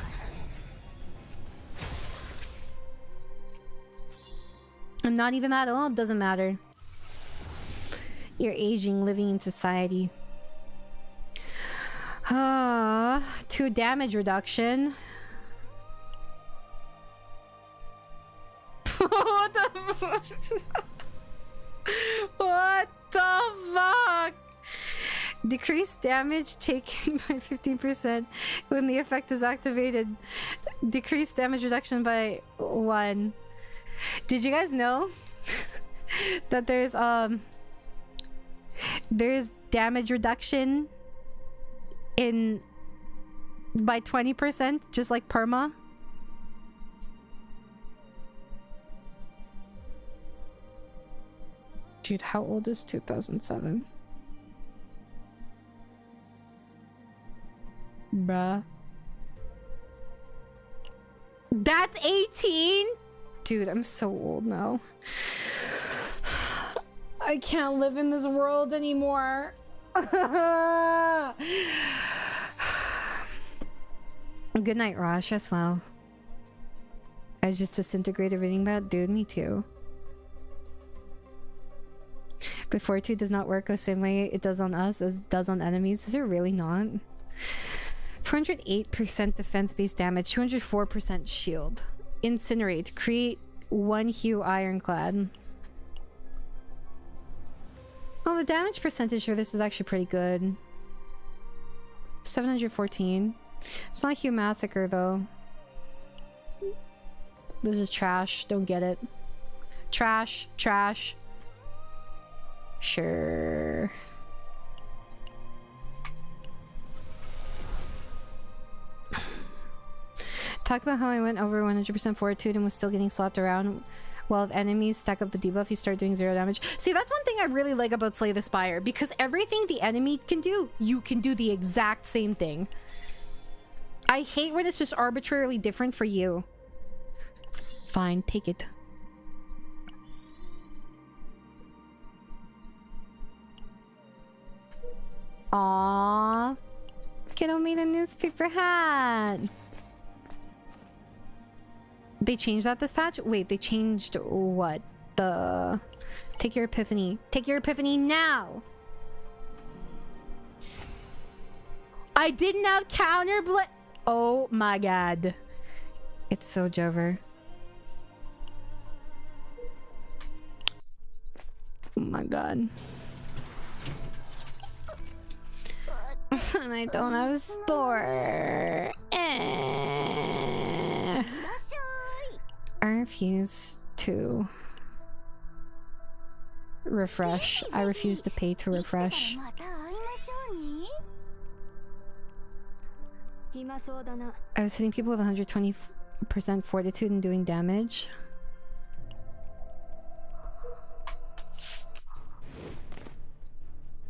I'm not even that old, doesn't matter. You're aging, living in society. 2 damage reduction. What the fuck? What the fuck? Decrease damage taken by 15% when the effect is activated. Decrease damage reduction by 1. Did you guys know that there's damage reduction in by 20%, just like perma? Dude, how old is 2007? Bruh. That's 18? Dude, I'm so old now. I can't live in this world anymore. Good night, Rosh, as well. I just disintegrated reading that. Dude, me too. But Fortitude does not work the same way it does on us as it does on enemies. Is it really not? 408% defense-based damage, 204% shield. Incinerate. Create 1 hue ironclad. Oh, the damage percentage for this is actually pretty good. 714. It's not Hue Massacre though. This is trash. Don't get it. Trash. Trash. Sure. Talked about how I went over 100% fortitude and was still getting slapped around. While if enemies stack up the debuff, you start doing 0 damage. See, that's one thing I really like about Slay the Spire, because everything the enemy can do, you can do the exact same thing. I hate when it's just arbitrarily different for you. Fine, take it. Aww. Kiddo made a newspaper hat. They changed that this patch? Wait, they changed what? The... Take your epiphany. Take your epiphany now! I didn't have counter oh my god. It's so Jover. Oh my god. And I don't have Spore. I refuse to refresh. I refuse to pay to refresh. I was hitting people with 120% fortitude and doing damage.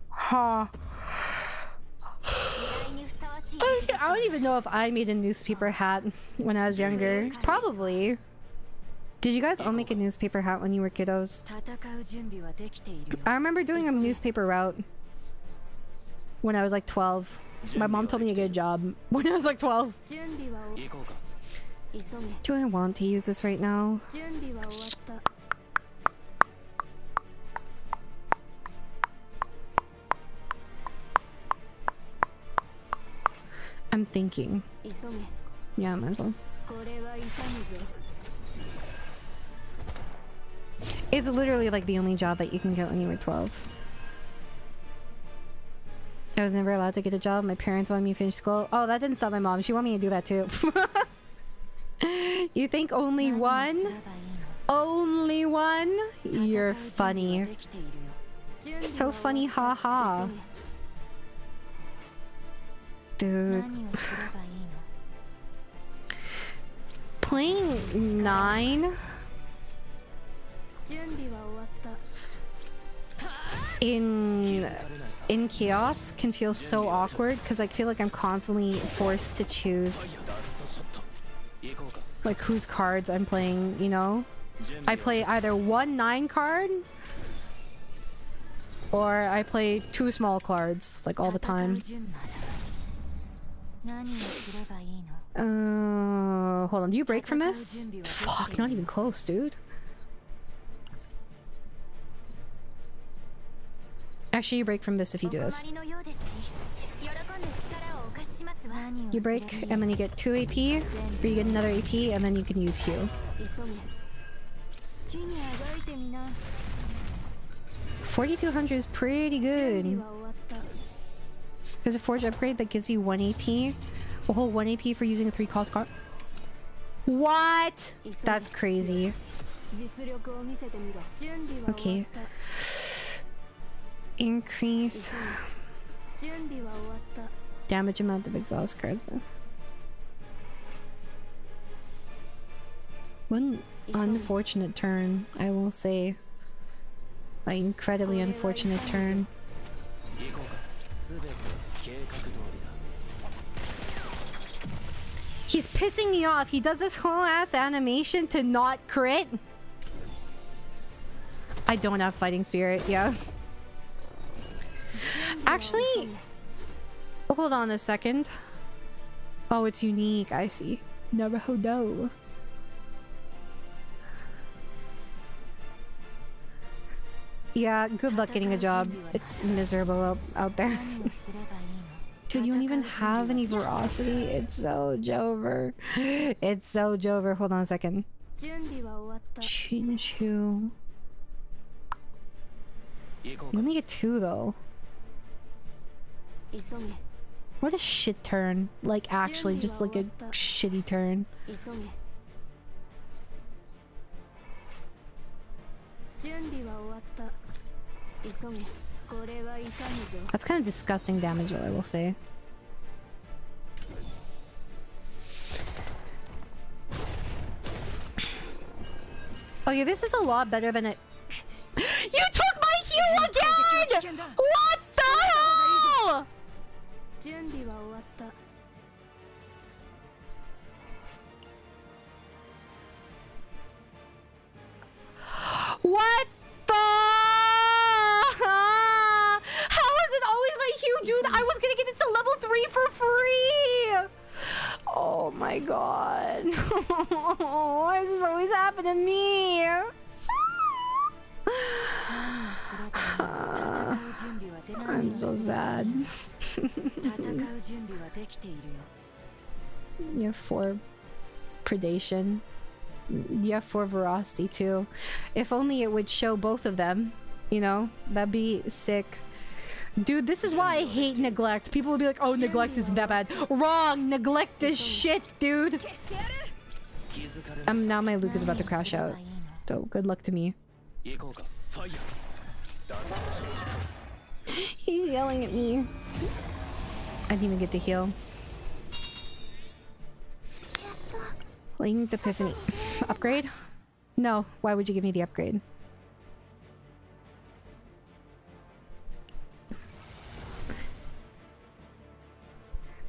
Huh. I don't even know if I made a newspaper hat when I was younger. Probably. Did you guys all make a newspaper hat when you were kiddos? I remember doing a newspaper route when I was like 12. My mom told me to get a job when I was like 12. Do I want to use this right now? I'm thinking. Yeah, I might as well. It's literally like the only job that you can get when you were 12. I was never allowed to get a job. My parents wanted me to finish school. Oh, that didn't stop my mom. She wanted me to do that too. You think only one? Only one? You're funny. So funny, haha. Dude. Playing 9 in chaos can feel so awkward because I feel like I'm constantly forced to choose like whose cards I'm playing, you know? I play either 1 9 card or I play 2 small cards like all the time. Hold on, do you break from this? Fuck, not even close, dude. Actually, you break from this if you do this. You break, and then you get 2 AP, or you get another AP, and then you can use Hue. 4200 is pretty good. There's a Forge upgrade that gives you 1 AP. A whole 1 AP for using a 3-cost card. What? That's crazy. Okay. Increase damage amount of exhaust cards, bro. One unfortunate turn, I will say. Like, incredibly unfortunate turn. He's pissing me off. He does this whole ass animation to not crit. I don't have fighting spirit, yeah. Actually, hold on a second. Oh, it's unique. I see. Yeah, good luck getting a job. It's miserable out there. Dude, you don't even have any veracity. It's so Jover. It's so Jover. Hold on a second. Chinchu. You only get 2 though. What a shit turn. Like actually just like a shitty turn. That's kind of disgusting damage though, I will say. Oh yeah, this is a lot better than it. You took my heal again! What the hell? What the? How is it always my heal, dude? I was gonna get it to level 3 for free. Oh my god. Why does this always happen to me? I'm so sad. You have 4 predation. You have 4 veracity too. If only it would show both of them. You know? That'd be sick. Dude, this is why I hate neglect. People will be like, oh, neglect isn't that bad. Wrong! Neglect is shit, dude! Now my Luke is about to crash out. So, good luck to me. He's yelling at me. I didn't even get to heal. Linked Epiphany. Upgrade? No, why would you give me the upgrade?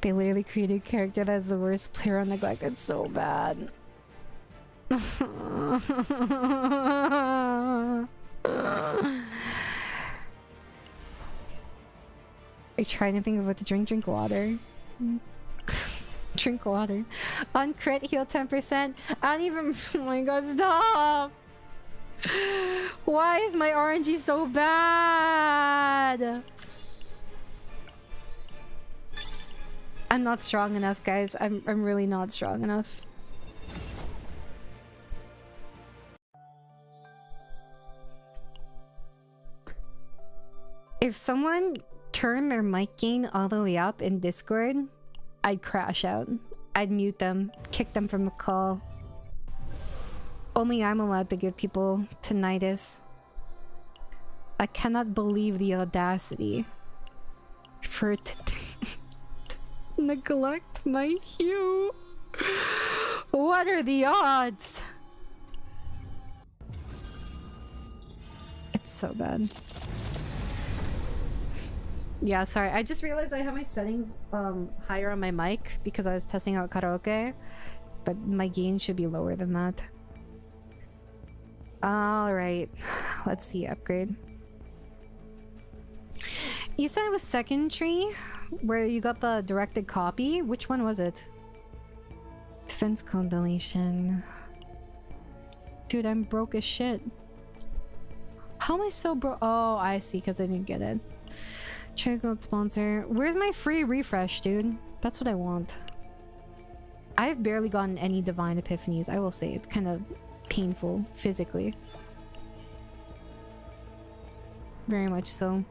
They literally created a character that's the worst player on Neglect. It's so bad. Are you trying to think of what to drink? Drink water. Drink water. On crit, heal 10%. I don't even... Oh my god, stop! Why is my RNG so bad? I'm not strong enough, guys. I'm really not strong enough. If someone turned their mic gain all the way up in Discord, I'd crash out. I'd mute them, kick them from the call. Only I'm allowed to give people tinnitus. I cannot believe the audacity for it to neglect my hue. What are the odds? It's so bad. Yeah, sorry. I just realized I have my settings higher on my mic because I was testing out karaoke, but my gain should be lower than that. Alright. Let's see. Upgrade. You said it was second tree where you got the directed copy? Which one was it? Defense code deletion. Dude, I'm broke as shit. How am I so broke? Oh, I see, because I didn't get it. Triggered sponsor. Where's my free refresh, dude? That's what I want. I've barely gotten any divine epiphanies. I will say it's kind of painful physically. Very much so.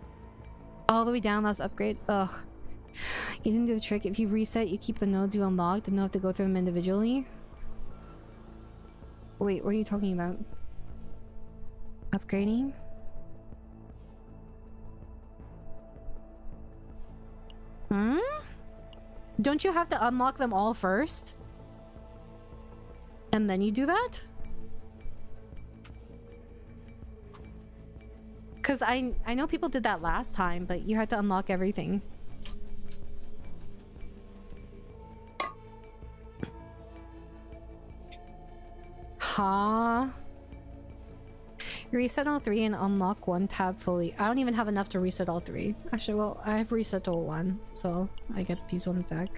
All the way down, last upgrade. Ugh. You didn't do the trick. If you reset, you keep the nodes you unlocked and don't have to go through them individually. Wait, what are you talking about? Upgrading? Hmm? Don't you have to unlock them all first? And then you do that? Because I know people did that last time, but you had to unlock everything. Huh? Reset all 3 and unlock 1 tab fully. I don't even have enough to reset all 3. Actually, well, I have reset all 1, so I get these ones back.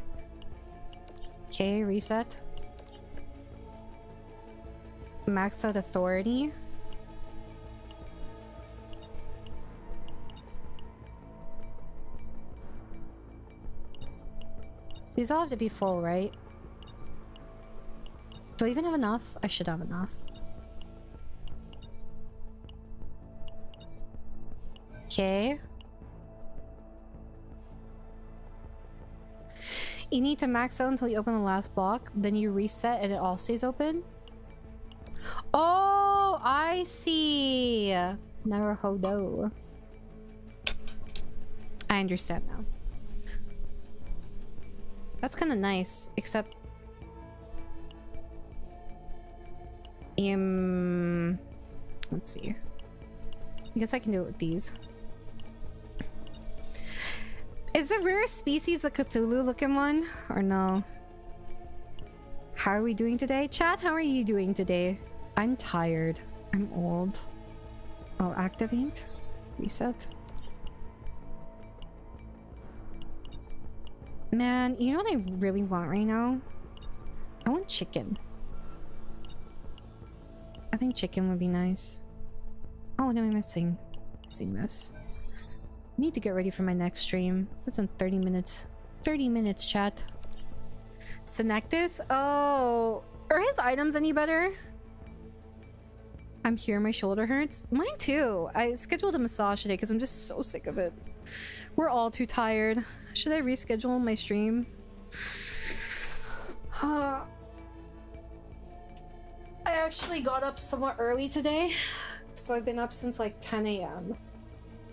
Okay, reset. Max out authority. These all have to be full, right? Do I even have enough? I should have enough. Okay. You need to max out until you open the last block, then you reset and it all stays open? Oh, I see. Naruhodo. I understand now. That's kind of nice, except... let's see. I guess I can do it with these. Is the rare species the Cthulhu looking one? Or no? How are we doing today? Chat, how are you doing today? I'm tired. I'm old. Oh, activate? Reset? Man, you know what I really want right now? I want chicken. I think chicken would be nice. Oh, what am I missing? Missing this. Need to get ready for my next stream. That's in 30 minutes. 30 minutes, chat. Senectus? Oh, are his items any better? I'm here, my shoulder hurts. Mine too. I scheduled a massage today because I'm just so sick of it. We're all too tired. Should I reschedule my stream? I actually got up somewhat early today. So I've been up since like 10 a.m.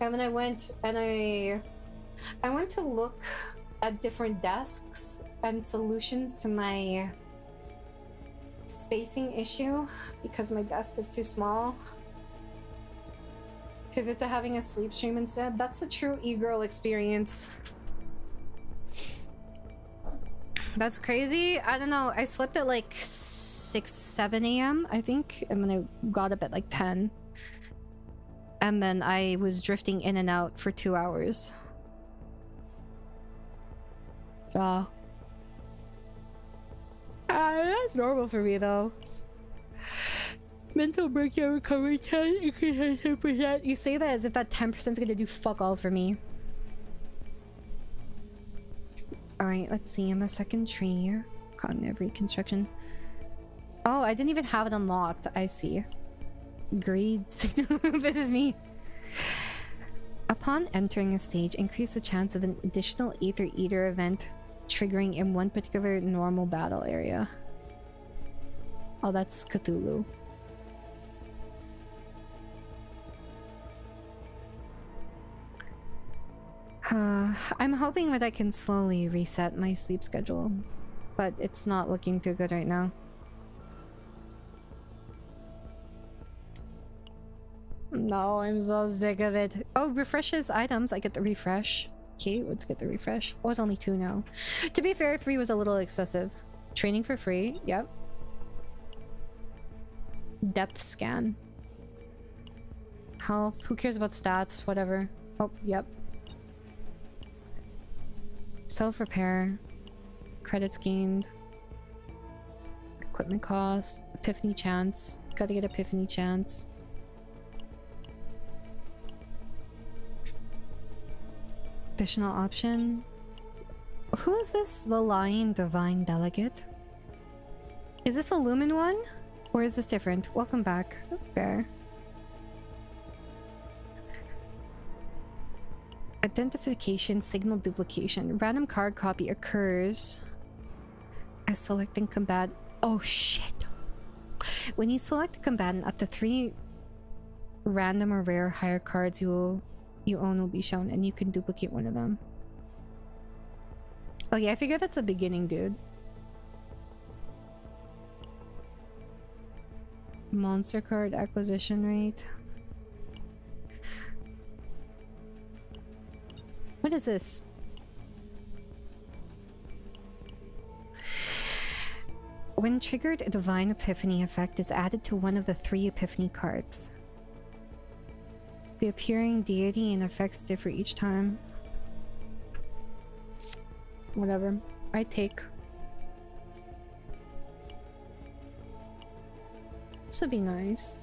And then I went and I went to look at different desks and solutions to my spacing issue because my desk is too small. Pivot to having a sleep stream instead. That's the true e-girl experience. That's crazy. I don't know. I slept at like 7 a.m. I think, and then I got up at like 10. And then I was drifting in and out for 2 hours. That's normal for me though. Mental breakdown recovery 10%. You say that as if that 10% is gonna do fuck all for me. Alright, let's see. I'm a second tree. Cognitive reconstruction. Oh, I didn't even have it unlocked. I see. Grades. This is me. Upon entering a stage, increase the chance of an additional Aether Eater event triggering in one particular normal battle area. Oh, that's Cthulhu. I'm hoping that I can slowly reset my sleep schedule, but it's not looking too good right now. No, I'm so sick of it. Oh, refreshes items. I get the refresh. Okay, let's get the refresh. Oh, it's only 2 now. To be fair, 3 was a little excessive. Training for free. Yep. Depth scan. Health. Who cares about stats? Whatever. Oh, yep. Self-repair. Credits gained. Equipment cost. Epiphany chance. Gotta get epiphany chance. Additional option. Who is this? The Lying Divine Delegate? Is this a Lumen one? Or is this different? Welcome back. Fair. Identification signal duplication. Random card copy occurs as selecting combatant. Oh shit. When you select a combatant, up to 3 random or rare higher cards you own will be shown, and you can duplicate one of them. Oh yeah, I figure that's a beginning, dude. Monster card acquisition rate. What is this? When triggered, a Divine Epiphany effect is added to one of the 3 Epiphany cards. The appearing deity and effects differ each time. Whatever. I take. This would be nice.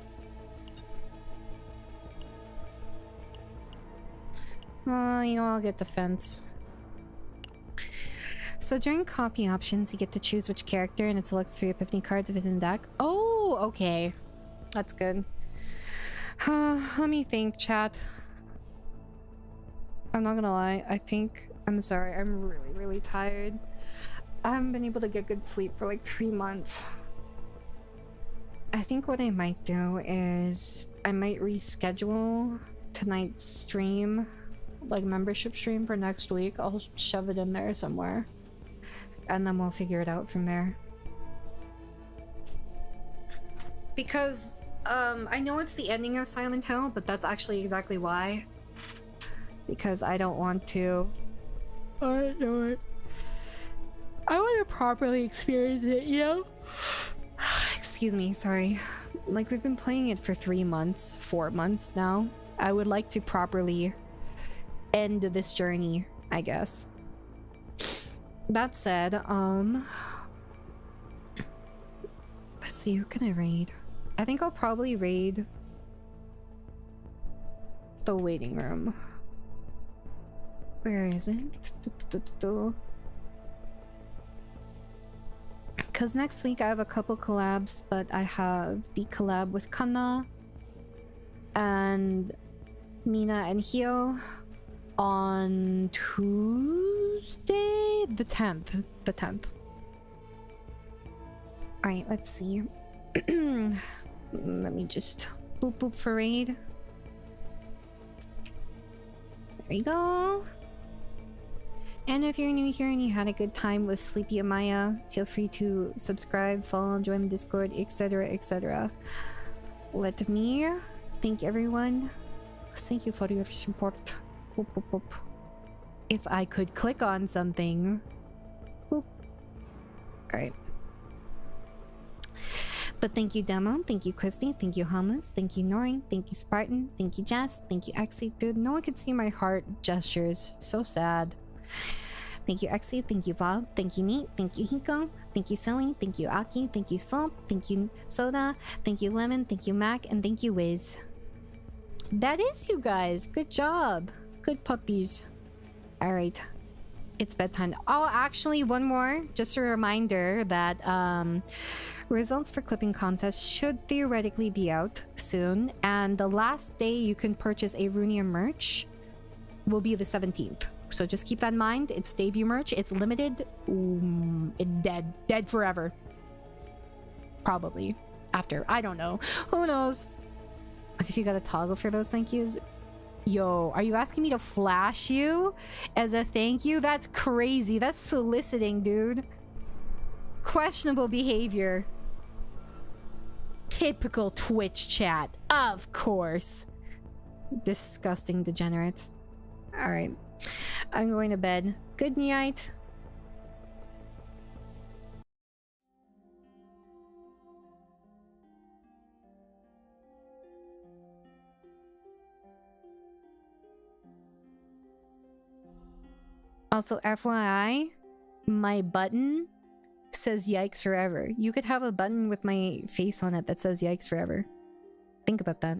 You know, I'll get defense. So during copy options, you get to choose which character, and it selects 3 epiphany cards if it's in the deck. Oh, okay. That's good. Let me think, chat. I'm not gonna lie. I'm sorry. I'm really, really tired. I haven't been able to get good sleep for like 3 months. I think what I might do is I might reschedule tonight's stream, like membership stream for next week. I'll shove it in there somewhere. And then we'll figure it out from there. Because I know it's the ending of Silent Hill, but that's actually exactly why. Because I don't want to. I want to properly experience it, you know? Excuse me, sorry. Like, we've been playing it for 3 months, 4 months now. I would like to properly end this journey, I guess. That said, let's see, who can I raid? I think I'll probably raid the waiting room. Where is it? Because next week I have a couple collabs, but I have the collab with Kanna and Mina and Hio on Tuesday, the 10th. The 10th. Alright, let's see. Let me just boop boop for raid. There we go. And if you're new here and you had a good time with Sleepy Amaya, feel free to subscribe, follow, join the Discord, etc, etc. Let me thank everyone. Thank you for your support. Boop, boop, boop. If I could click on something. Boop. Alright. But thank you Demo, thank you Crispy, thank you Hummus, thank you Noring, thank you Spartan, thank you Jess, thank you Exy. Dude, no one could see my heart gestures. So sad. Thank you Exy, thank you Bob, thank you Neat, thank you Hiko, thank you Silly, thank you Aki, thank you Soap, thank you Soda, thank you Lemon, thank you Mac, and thank you Wiz. That is you guys. Good job. Good puppies. Alright. It's bedtime. Oh, actually, one more. Just a reminder that results for clipping contest should theoretically be out soon. And the last day you can purchase Aerunia merch will be the 17th. So just keep that in mind. It's debut merch. It's limited. It's dead. Dead forever. Probably. After. I don't know. Who knows? If you got a toggle for those thank yous. Yo, are you asking me to flash you as a thank you? That's crazy. That's soliciting, dude. Questionable behavior. Typical Twitch chat. Of course. Disgusting degenerates. Alright. I'm going to bed. Good night. Also, FYI, my button says yikes forever. You could have a button with my face on it that says yikes forever. Think about that.